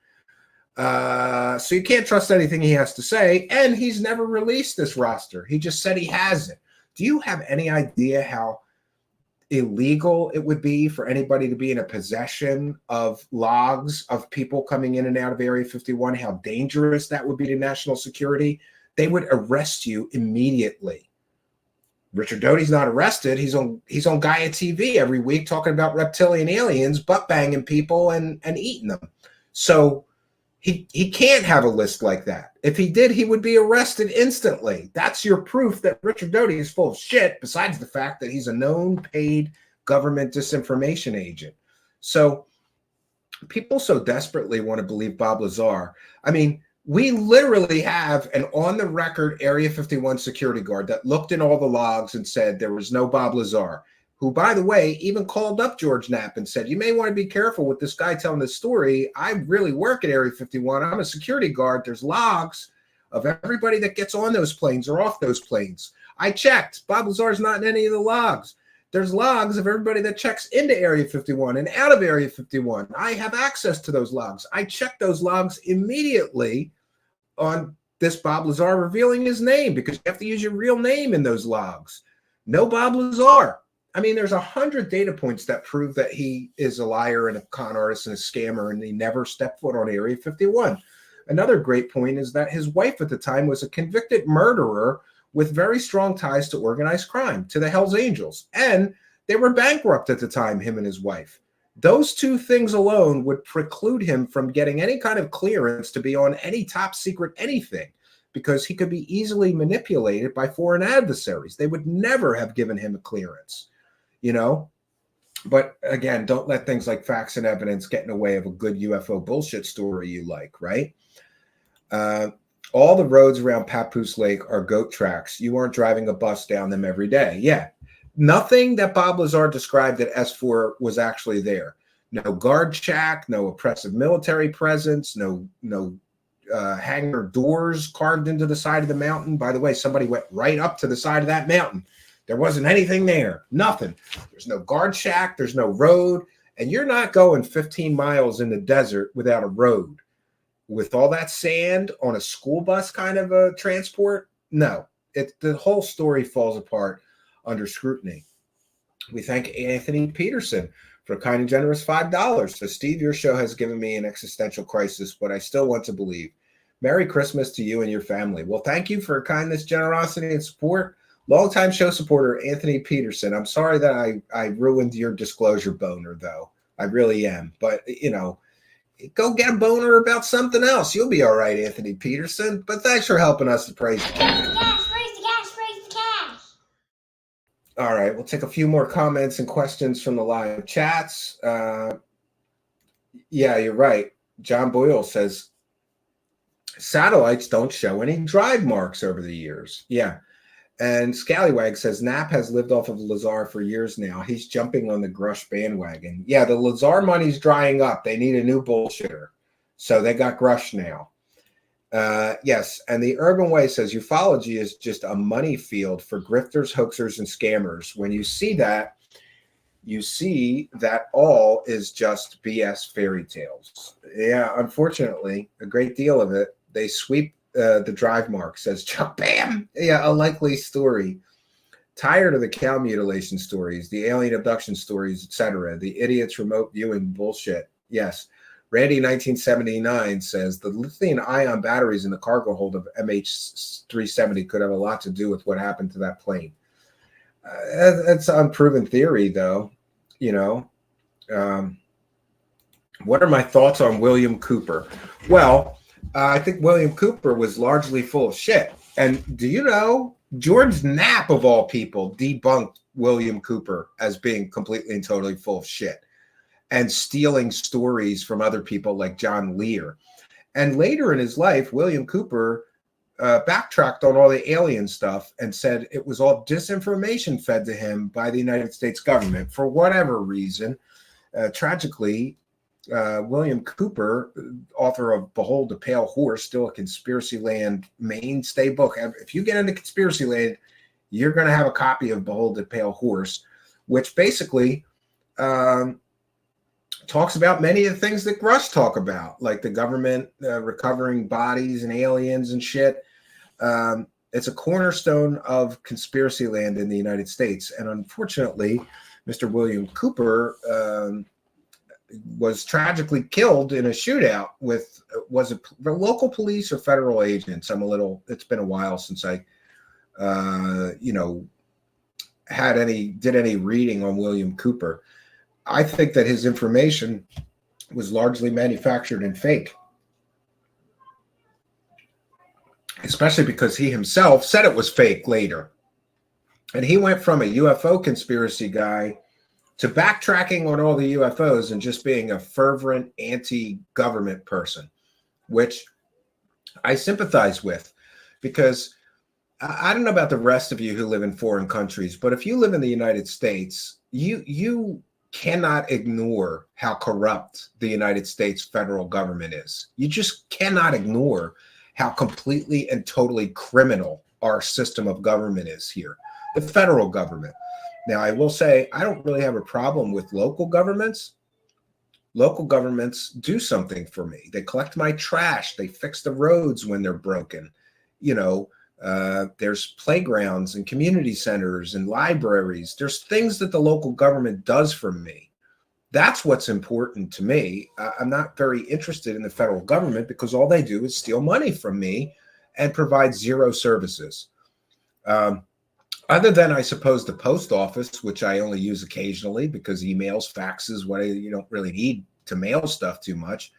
Speaker 1: So you can't trust anything he has to say, and he's never released this roster. He just said he hasn't. Do you have any idea how illegal it would be for anybody to be in a possession of logs of people coming in and out of Area 51? How dangerous that would be to national security? They would arrest you immediately. Richard Doty's not arrested. He's on Gaia TV every week talking about reptilian aliens, butt banging people and eating them. So he can't have a list like that. If he did, he would be arrested instantly. That's your proof that Richard Doty is full of shit, besides the fact that he's a known paid government disinformation agent. So people so desperately want to believe Bob Lazar. I mean, we literally have an on-the-record Area 51 security guard that looked in all the logs and said there was no Bob Lazar, who, by the way, even called up George Knapp and said, you may want to be careful with this guy telling this story. I really work at Area 51. I'm a security guard. There's logs of everybody that gets on those planes or off those planes. I checked. Bob Lazar's not in any of the logs. There's logs of everybody that checks into Area 51 and out of Area 51. I have access to those logs. I checked those logs immediately on this Bob Lazar revealing his name, because you have to use your real name in those logs. No Bob Lazar. I mean, there's 100 data points that prove that he is a liar and a con artist and a scammer, and he never stepped foot on Area 51. Another great point is that his wife at the time was a convicted murderer with very strong ties to organized crime, to the Hells Angels. And they were bankrupt at the time, him and his wife. Those two things alone would preclude him from getting any kind of clearance to be on any top secret anything, because he could be easily manipulated by foreign adversaries. They would never have given him a clearance, you know? But again, don't let things like facts and evidence get in the way of a good UFO bullshit story you like, right? All the roads around Papoose Lake are goat tracks. You aren't driving a bus down them every day. Yeah. Nothing that Bob Lazar described at S4 was actually there. No guard shack, no oppressive military presence, no hangar doors carved into the side of the mountain. By the way, somebody went right up to the side of that mountain. There wasn't anything there. Nothing. There's no guard shack. There's no road. And you're not going 15 miles in the desert without a road. With all that sand on a school bus kind of a transport? No. The whole story falls apart under scrutiny. We thank Anthony Peterson for a kind and generous $5. So, Steve, your show has given me an existential crisis, but I still want to believe. Merry Christmas to you and your family. Well, thank you for kindness, generosity, and support. Longtime show supporter, Anthony Peterson. I'm sorry that I ruined your disclosure boner, though. I really am. But, you know, go get a boner about something else. You'll be all right, Anthony Peterson. But thanks for helping us to praise the cash. All right, we'll take a few more comments and questions from the live chats. Yeah, you're right. John Boyle says, satellites don't show any drive marks over the years. Yeah. And Scallywag says, Knapp has lived off of Lazar for years now. He's jumping on the Grush bandwagon. Yeah, the Lazar money's drying up. They need a new bullshitter. So they got Grush now. Yes, and the Urban Way says ufology is just a money field for grifters, hoaxers, and scammers. When you see that all is just BS fairy tales. Yeah, unfortunately, a great deal of it. They sweep the drive mark, says Chuck. Bam! Yeah, a likely story. Tired of the cow mutilation stories, the alien abduction stories, etc., the idiots remote viewing bullshit. Yes. Randy 1979 says the lithium-ion batteries in the cargo hold of MH370 could have a lot to do with what happened to that plane. That's unproven theory, though. You know, what are my thoughts on William Cooper? Well, I think William Cooper was largely full of shit. And do you know, George Knapp, of all people, debunked William Cooper as being completely and totally full of shit and stealing stories from other people like John Lear. And later in his life, William Cooper backtracked on all the alien stuff and said it was all disinformation fed to him by the United States government for whatever reason. Tragically, William Cooper, author of Behold the Pale Horse, still a Conspiracy Land mainstay book. If you get into Conspiracy Land, you're going to have a copy of Behold the Pale Horse, which basically talks about many of the things that Russ talk about, like the government recovering bodies and aliens and shit. It's a cornerstone of Conspiracy Land in the United States. And unfortunately, Mr. William Cooper was tragically killed in a shootout with, was it local police or federal agents? It's been a while since I, did any reading on William Cooper. I think that his information was largely manufactured and fake, especially because he himself said it was fake later. And he went from a UFO conspiracy guy to backtracking on all the UFOs and just being a fervent anti-government person, which I sympathize with, because I don't know about the rest of you who live in foreign countries, but if you live in the United States, you cannot ignore how corrupt the United States federal government is. You just cannot ignore how completely and totally criminal our system of government is here, the federal government. Now, I will say I don't really have a problem with local governments. Local governments do something for me. They collect my trash. They fix the roads when they're broken. You know, there's playgrounds and community centers and libraries. There's things that the local government does for me. That's what's important to me. I'm not very interested in the federal government because all they do is steal money from me and provide zero services. Other than, I suppose, the post office, which I only use occasionally because emails, faxes, you don't really need to mail stuff too much.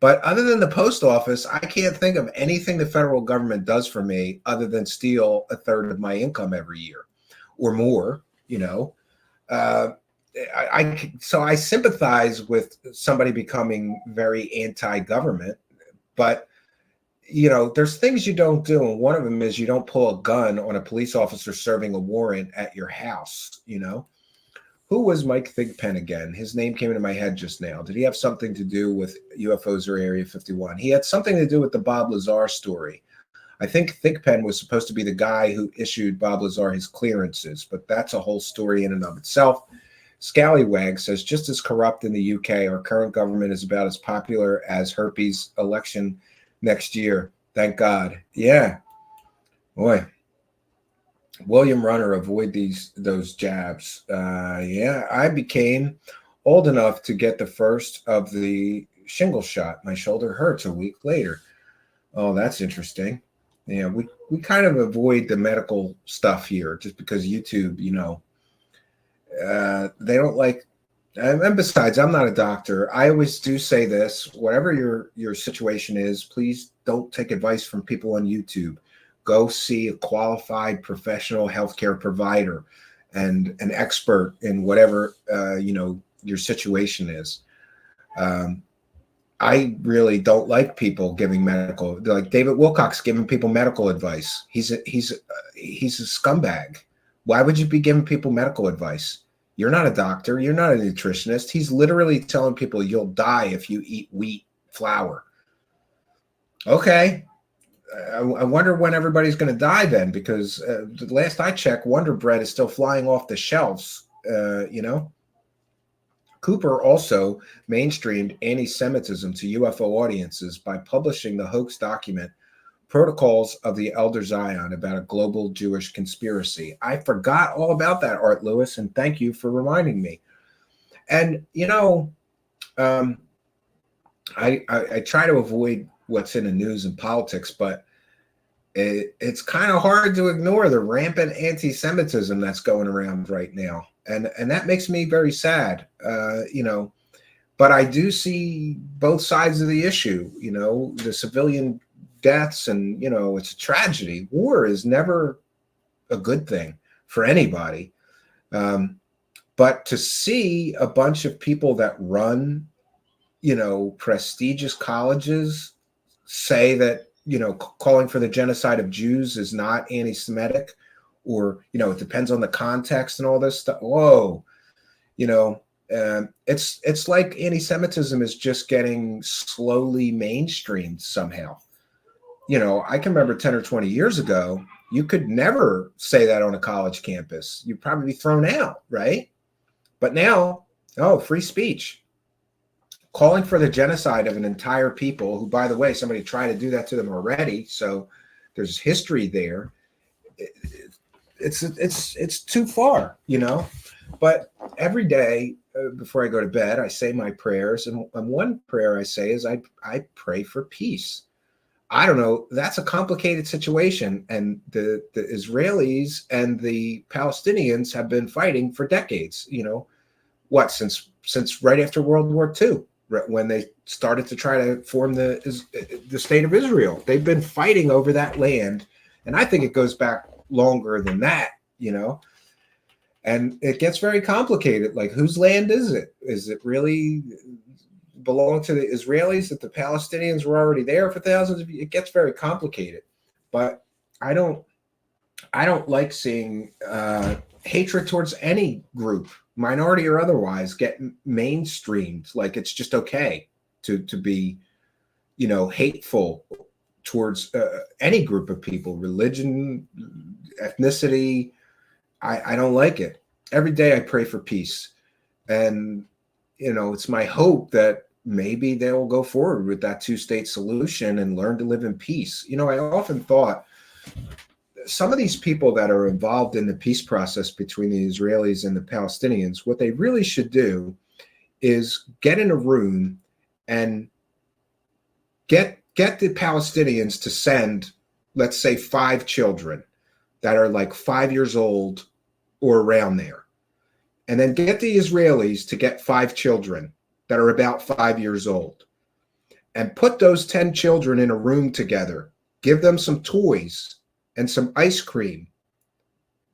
Speaker 1: But other than the post office, I can't think of anything the federal government does for me other than steal a third of my income every year or more, you know. So I sympathize with somebody becoming very anti-government, but you know, there's things you don't do, and one of them is you don't pull a gun on a police officer serving a warrant at your house. You know, who was Mike Thigpen again? His name came into my head just now. Did he have something to do with UFOs or Area 51? He had something to do with the Bob Lazar story. I think Thigpen was supposed to be the guy who issued Bob Lazar his clearances, but that's a whole story in and of itself. Scallywag says, just as corrupt in the UK, our current government is about as popular as herpes election next year. Thank God. Yeah. Boy. William Runner, avoid those jabs. Yeah, I became old enough to get the first of the shingle shot. My shoulder hurts a week later. Oh, that's interesting. Yeah, we kind of avoid the medical stuff here just because YouTube, you know, they don't like. And besides, I'm not a doctor. I always do say this, whatever your situation is, please don't take advice from people on YouTube. Go see a qualified professional healthcare provider and an expert in whatever, your situation is. I really don't like people giving medical, like David Wilcox giving people medical advice. He's a scumbag. Why would you be giving people medical advice? You're not a doctor. You're not a nutritionist. He's literally telling people you'll die if you eat wheat flour. Okay. I wonder when everybody's going to die then, because the last I checked, Wonder Bread is still flying off the shelves, Cooper also mainstreamed anti-Semitism to UFO audiences by publishing the hoax document Protocols of the Elder Zion about a global Jewish conspiracy. I forgot all about that, Art Lewis, and thank you for reminding me. And, I try to avoid what's in the news and politics, but it's kind of hard to ignore the rampant anti-Semitism that's going around right now, and that makes me very sad. But I do see both sides of the issue. The civilian deaths, and it's a tragedy. War is never a good thing for anybody. But to see a bunch of people that run, prestigious colleges say that, calling for the genocide of Jews is not anti-Semitic, or, it depends on the context and all this stuff. Whoa, it's like anti-Semitism is just getting slowly mainstreamed somehow. I can remember 10 or 20 years ago, you could never say that on a college campus. You'd probably be thrown out, right? But now, free speech. Calling for the genocide of an entire people, who, by the way, somebody tried to do that to them already, so there's history there. It's too far, But every day before I go to bed, I say my prayers, and one prayer I say is I pray for peace. I don't know. That's a complicated situation, and the Israelis and the Palestinians have been fighting for decades. Since right after World War II, when they started to try to form the state of Israel. They've been fighting over that land, and I think it goes back longer than that. And it gets very complicated. Like, whose land is it? Is it really belong to the Israelis, that the Palestinians were already there for thousands of years? It gets very complicated. But I don't like seeing hatred towards any group, minority or otherwise, get mainstreamed. Like, it's just okay to be, hateful towards any group of people, religion, ethnicity. I don't like it. Every day I pray for peace. And, it's my hope that maybe they will go forward with that two-state solution and learn to live in peace. I often thought some of these people that are involved in the peace process between the Israelis and the Palestinians, what they really should do is get in a room and get the Palestinians to send, let's say, 5 children that are like 5 years old or around there. And then get the Israelis to get 5 children that are about 5 years old, and put those 10 children in a room together, give them some toys and some ice cream,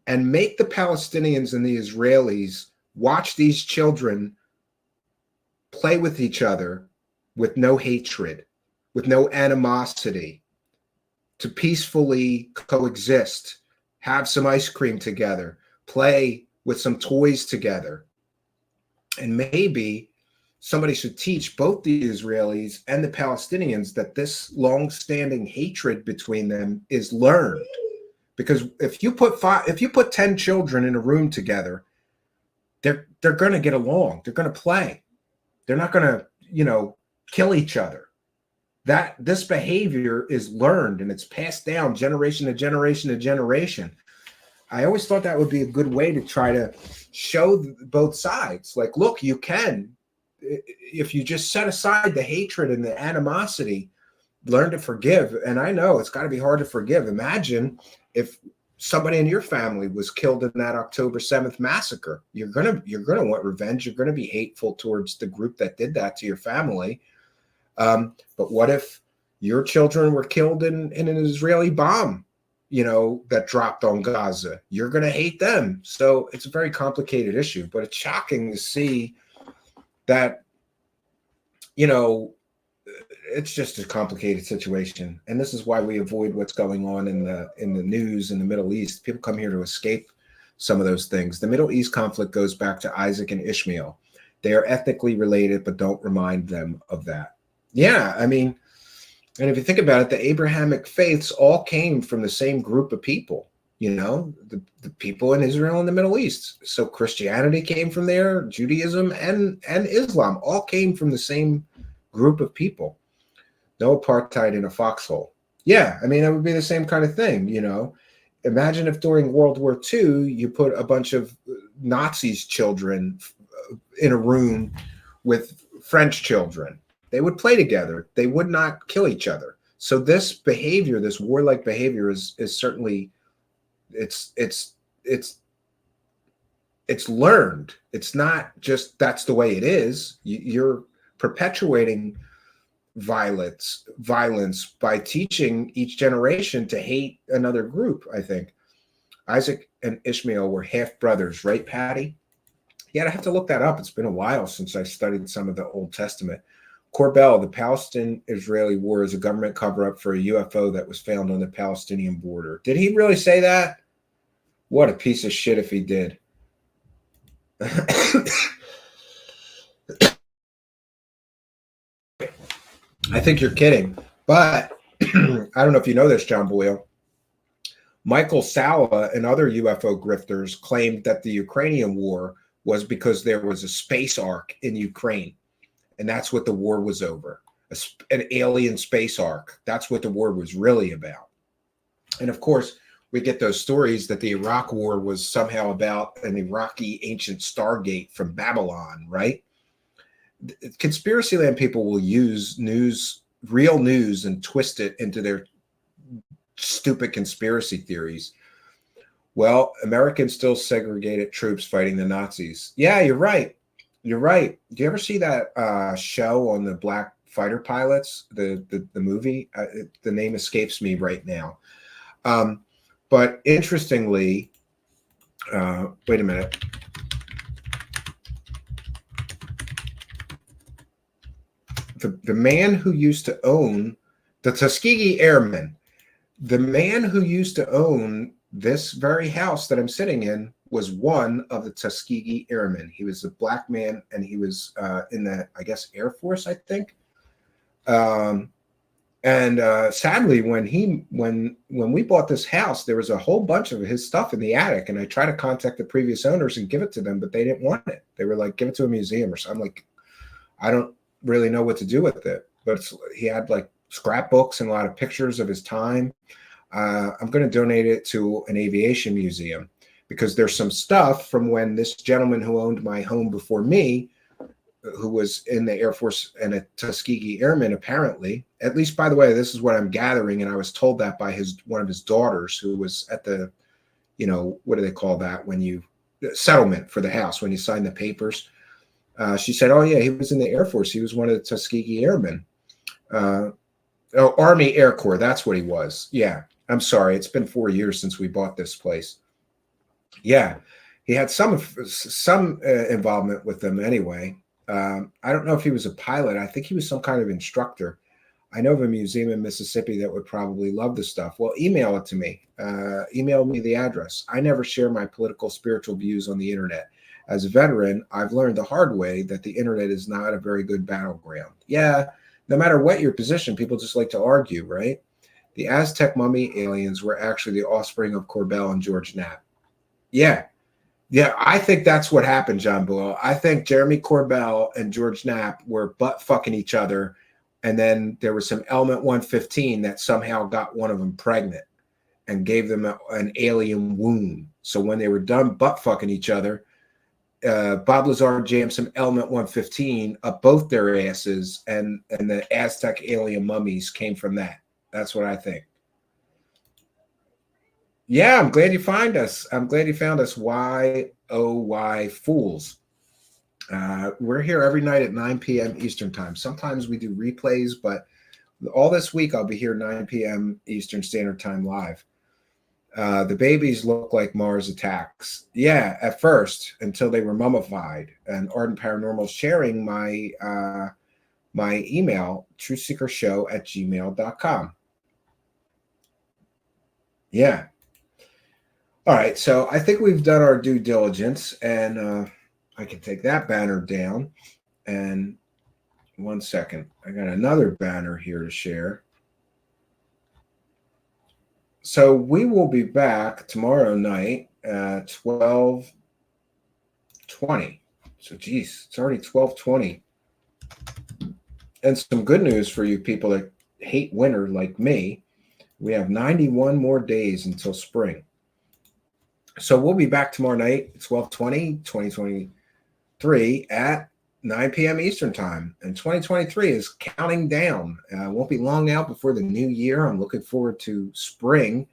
Speaker 1: and make the Palestinians and the Israelis watch these children play with each other with no hatred, with no animosity, to peacefully coexist, have some ice cream together, play with some toys together. And maybe somebody should teach both the Israelis and the Palestinians that this long-standing hatred between them is learned. Because if you put 10 children in a room together, they're going to get along. They're going to play. They're not going to, kill each other. This behavior is learned, and it's passed down generation to generation to generation. I always thought that would be a good way to try to show both sides. Like, look, you can, if you just set aside the hatred and the animosity, learn to forgive. And I know it's got to be hard to forgive. Imagine if somebody in your family was killed in that October 7th massacre. You're gonna want revenge. You're gonna be hateful towards the group that did that to your family. But what if your children were killed in an Israeli bomb, that dropped on Gaza? You're going to hate them. So it's a very complicated issue, but it's shocking to see that, it's just a complicated situation. And this is why we avoid what's going on in the news in the Middle East. People come here to escape some of those things. The Middle East conflict goes back to Isaac and Ishmael. They are ethnically related, but don't remind them of that. Yeah, I mean, and if you think about it, the Abrahamic faiths all came from the same group of people, the people in Israel and the Middle East. So Christianity came from there, Judaism and Islam all came from the same group of people. No apartheid in a foxhole. Yeah, I mean, it would be the same kind of thing, Imagine if during World War II, you put a bunch of Nazis' children in a room with French children. They would play together. They would not kill each other. So this behavior, this warlike behavior, is certainly it's learned. It's not just that's the way it is. You're perpetuating violence by teaching each generation to hate another group. I think Isaac and Ishmael were half brothers, right, Patty? Yeah, I have to look that up. It's been a while since I studied some of the Old Testament. Corbell, the Palestine-Israeli war is a government cover-up for a UFO that was found on the Palestinian border. Did he really say that? What a piece of shit if he did. I think you're kidding. But I don't know if you know this, John Boyle. Michael Sala and other UFO grifters claimed that the Ukrainian war was because there was a space ark in Ukraine. And that's what the war was over, an alien space ark. That's what the war was really about. And of course, we get those stories that the Iraq war was somehow about an Iraqi ancient Stargate from Babylon, right? Conspiracy land people will use news, real news, and twist it into their stupid conspiracy theories. Well, Americans still segregated troops fighting the Nazis. Yeah, you're right. You're right. Do you ever see that show on the black fighter pilots, the movie? The name escapes me right now. But interestingly, wait a minute. The man who used to own the Tuskegee Airmen, the man who used to own this very house that I'm sitting in was one of the Tuskegee Airmen. He was a black man, and he was in the, I guess, Air Force, I think. Sadly, when we bought this house, there was a whole bunch of his stuff in the attic, and I tried to contact the previous owners and give it to them, but they didn't want it. They were like, give it to a museum or something. I'm like, I don't really know what to do with it. But he had like scrapbooks and a lot of pictures of his time. I'm going to donate it to an aviation museum because there's some stuff from when this gentleman who owned my home before me, who was in the Air Force and a Tuskegee Airman, apparently, at least, by the way, this is what I'm gathering. And I was told that by one of his daughters who was at the, what do they call that? When you settlement for the house, when you sign the papers. She said, oh yeah, he was in the Air Force. He was one of the Tuskegee Airmen. Army Air Corps. That's what he was. Yeah. I'm sorry. It's been 4 years since we bought this place. Yeah. He had some involvement with them anyway. I don't know if he was a pilot. I think he was some kind of instructor. I know of a museum in Mississippi that would probably love this stuff. Well, email it to me. Email me the address. I never share my political, spiritual views on the internet. As a veteran, I've learned the hard way that the internet is not a very good battleground. Yeah, no matter what your position, people just like to argue, right? The Aztec mummy aliens were actually the offspring of Corbell and George Knapp. Yeah. Yeah, I think that's what happened, John Boyle. I think Jeremy Corbell and George Knapp were butt fucking each other. And then there was some element 115 that somehow got one of them pregnant and gave them an alien womb. So when they were done butt fucking each other, Bob Lazar jammed some element 115 up both their asses, and the Aztec alien mummies came from that. That's what I think. Yeah, I'm glad you found us. I'm glad you found us. YOY Fools. We're here every night at 9 p.m. Eastern time. Sometimes we do replays, but all this week I'll be here 9 p.m. Eastern Standard Time live. The babies look like Mars attacks. Yeah, at first, until they were mummified. And Ardent Paranormal sharing my my email, truthseekershow@gmail.com. Yeah. All right, so I think we've done our due diligence, and I can take that banner down. And 1 second, I got another banner here to share. So we will be back tomorrow night at 12:20. So, geez, it's already 12:20. And some good news for you people that hate winter like me. We have 91 more days until spring. So we'll be back tomorrow night, 12/20, 2023 at 9 p.m. Eastern time, and 2023 is counting down. Won't be long out before the new year. I'm looking forward to spring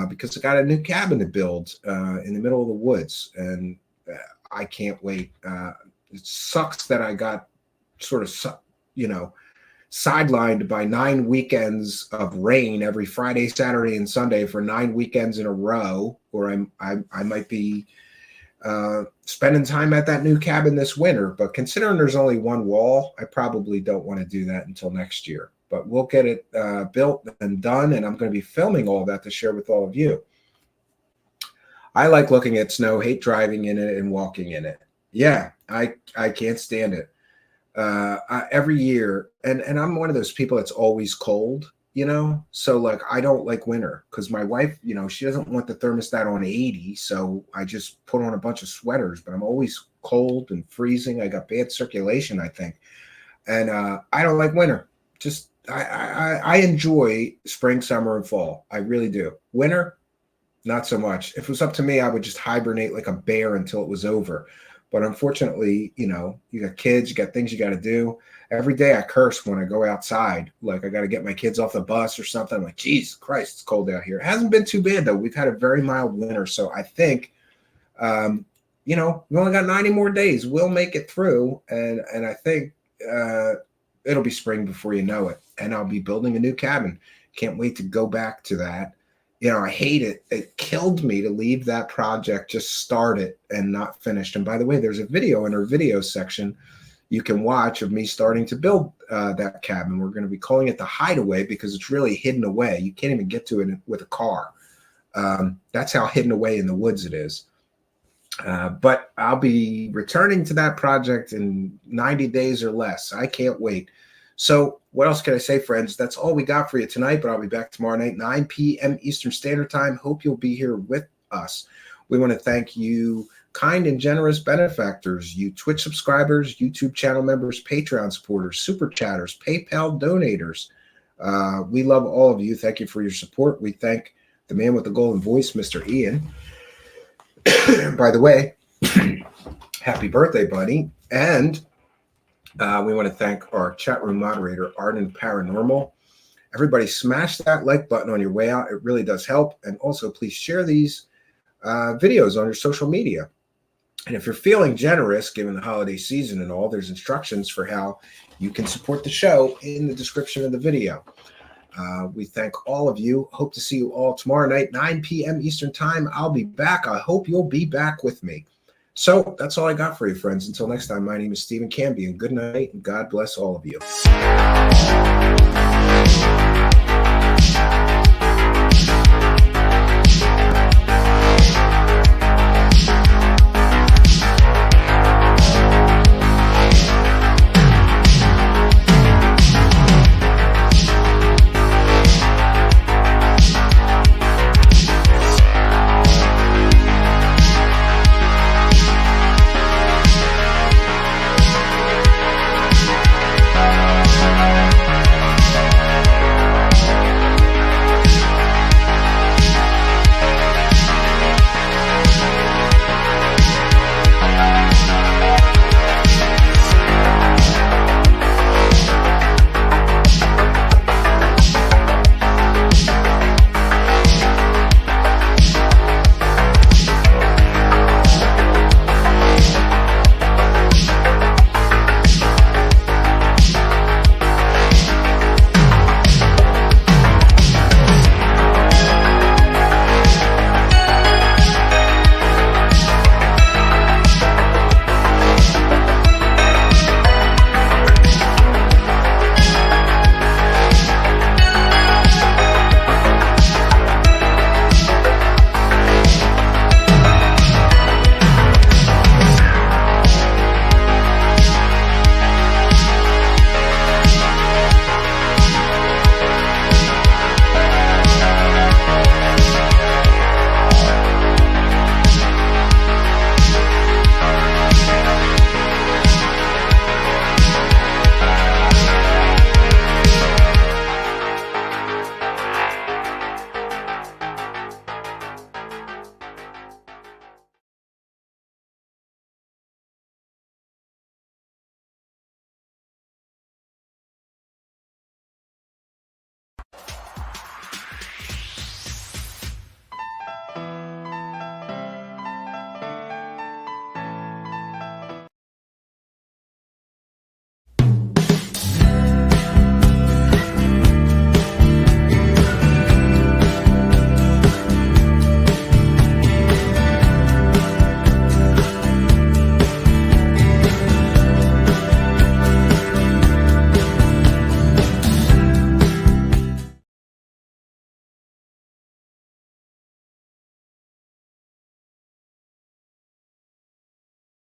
Speaker 1: because I got a new cabin to build in the middle of the woods, and I can't wait. It sucks that I got sort of, sidelined by 9 weekends of rain every Friday, Saturday, and Sunday for 9 weekends in a row, or I might be spending time at that new cabin this winter. But considering there's only one wall, I probably don't want to do that until next year. But we'll get it built and done, and I'm going to be filming all that to share with all of you. I like looking at snow, hate driving in it and walking in it. Yeah, I can't stand it. Every year, and I'm one of those people that's always cold, so like I don't like winter because my wife, she doesn't want the thermostat on 80, so I just put on a bunch of sweaters, but I'm always cold and freezing. I got bad circulation, I think, and I don't like winter. Just I enjoy spring, summer, and fall. I really do. Winter, not so much. If it was up to me, I would just hibernate like a bear until it was over. But unfortunately, you got kids, you got things you got to do. Every day I curse when I go outside. Like I got to get my kids off the bus or something. I'm like, Jesus Christ, it's cold out here. It hasn't been too bad, though. We've had a very mild winter. So I think, we only got 90 more days. We'll make it through. And I think it'll be spring before you know it. And I'll be building a new cabin. Can't wait to go back to that. I hate it. It killed me to leave that project just started and not finished. And by the way, there's a video in our video section you can watch of me starting to build that cabin. We're going to be calling it the Hideaway because it's really hidden away. You can't even get to it with a car. That's how hidden away in the woods it is. But I'll be returning to that project in 90 days or less. I can't wait. So what else can I say, friends? That's all we got for you tonight, but I'll be back tomorrow night, 9 p.m. Eastern Standard Time. Hope you'll be here with us. We want to thank you, kind and generous benefactors, you Twitch subscribers, YouTube channel members, Patreon supporters, super chatters, PayPal donators. We love all of you. Thank you for your support. We thank the man with the golden voice, Mr. Ian. By the way, happy birthday, buddy. And we want to thank our chat room moderator, Arden Paranormal. Everybody smash that like button on your way out. It really does help. And also, please share these videos on your social media. And if you're feeling generous, given the holiday season and all, there's instructions for how you can support the show in the description of the video. We thank all of you. Hope to see you all tomorrow night, 9 p.m. Eastern Time. I'll be back. I hope you'll be back with me. So that's all I got for you, friends. Until next time, my name is Stephen Canby, and good night, and God bless all of you.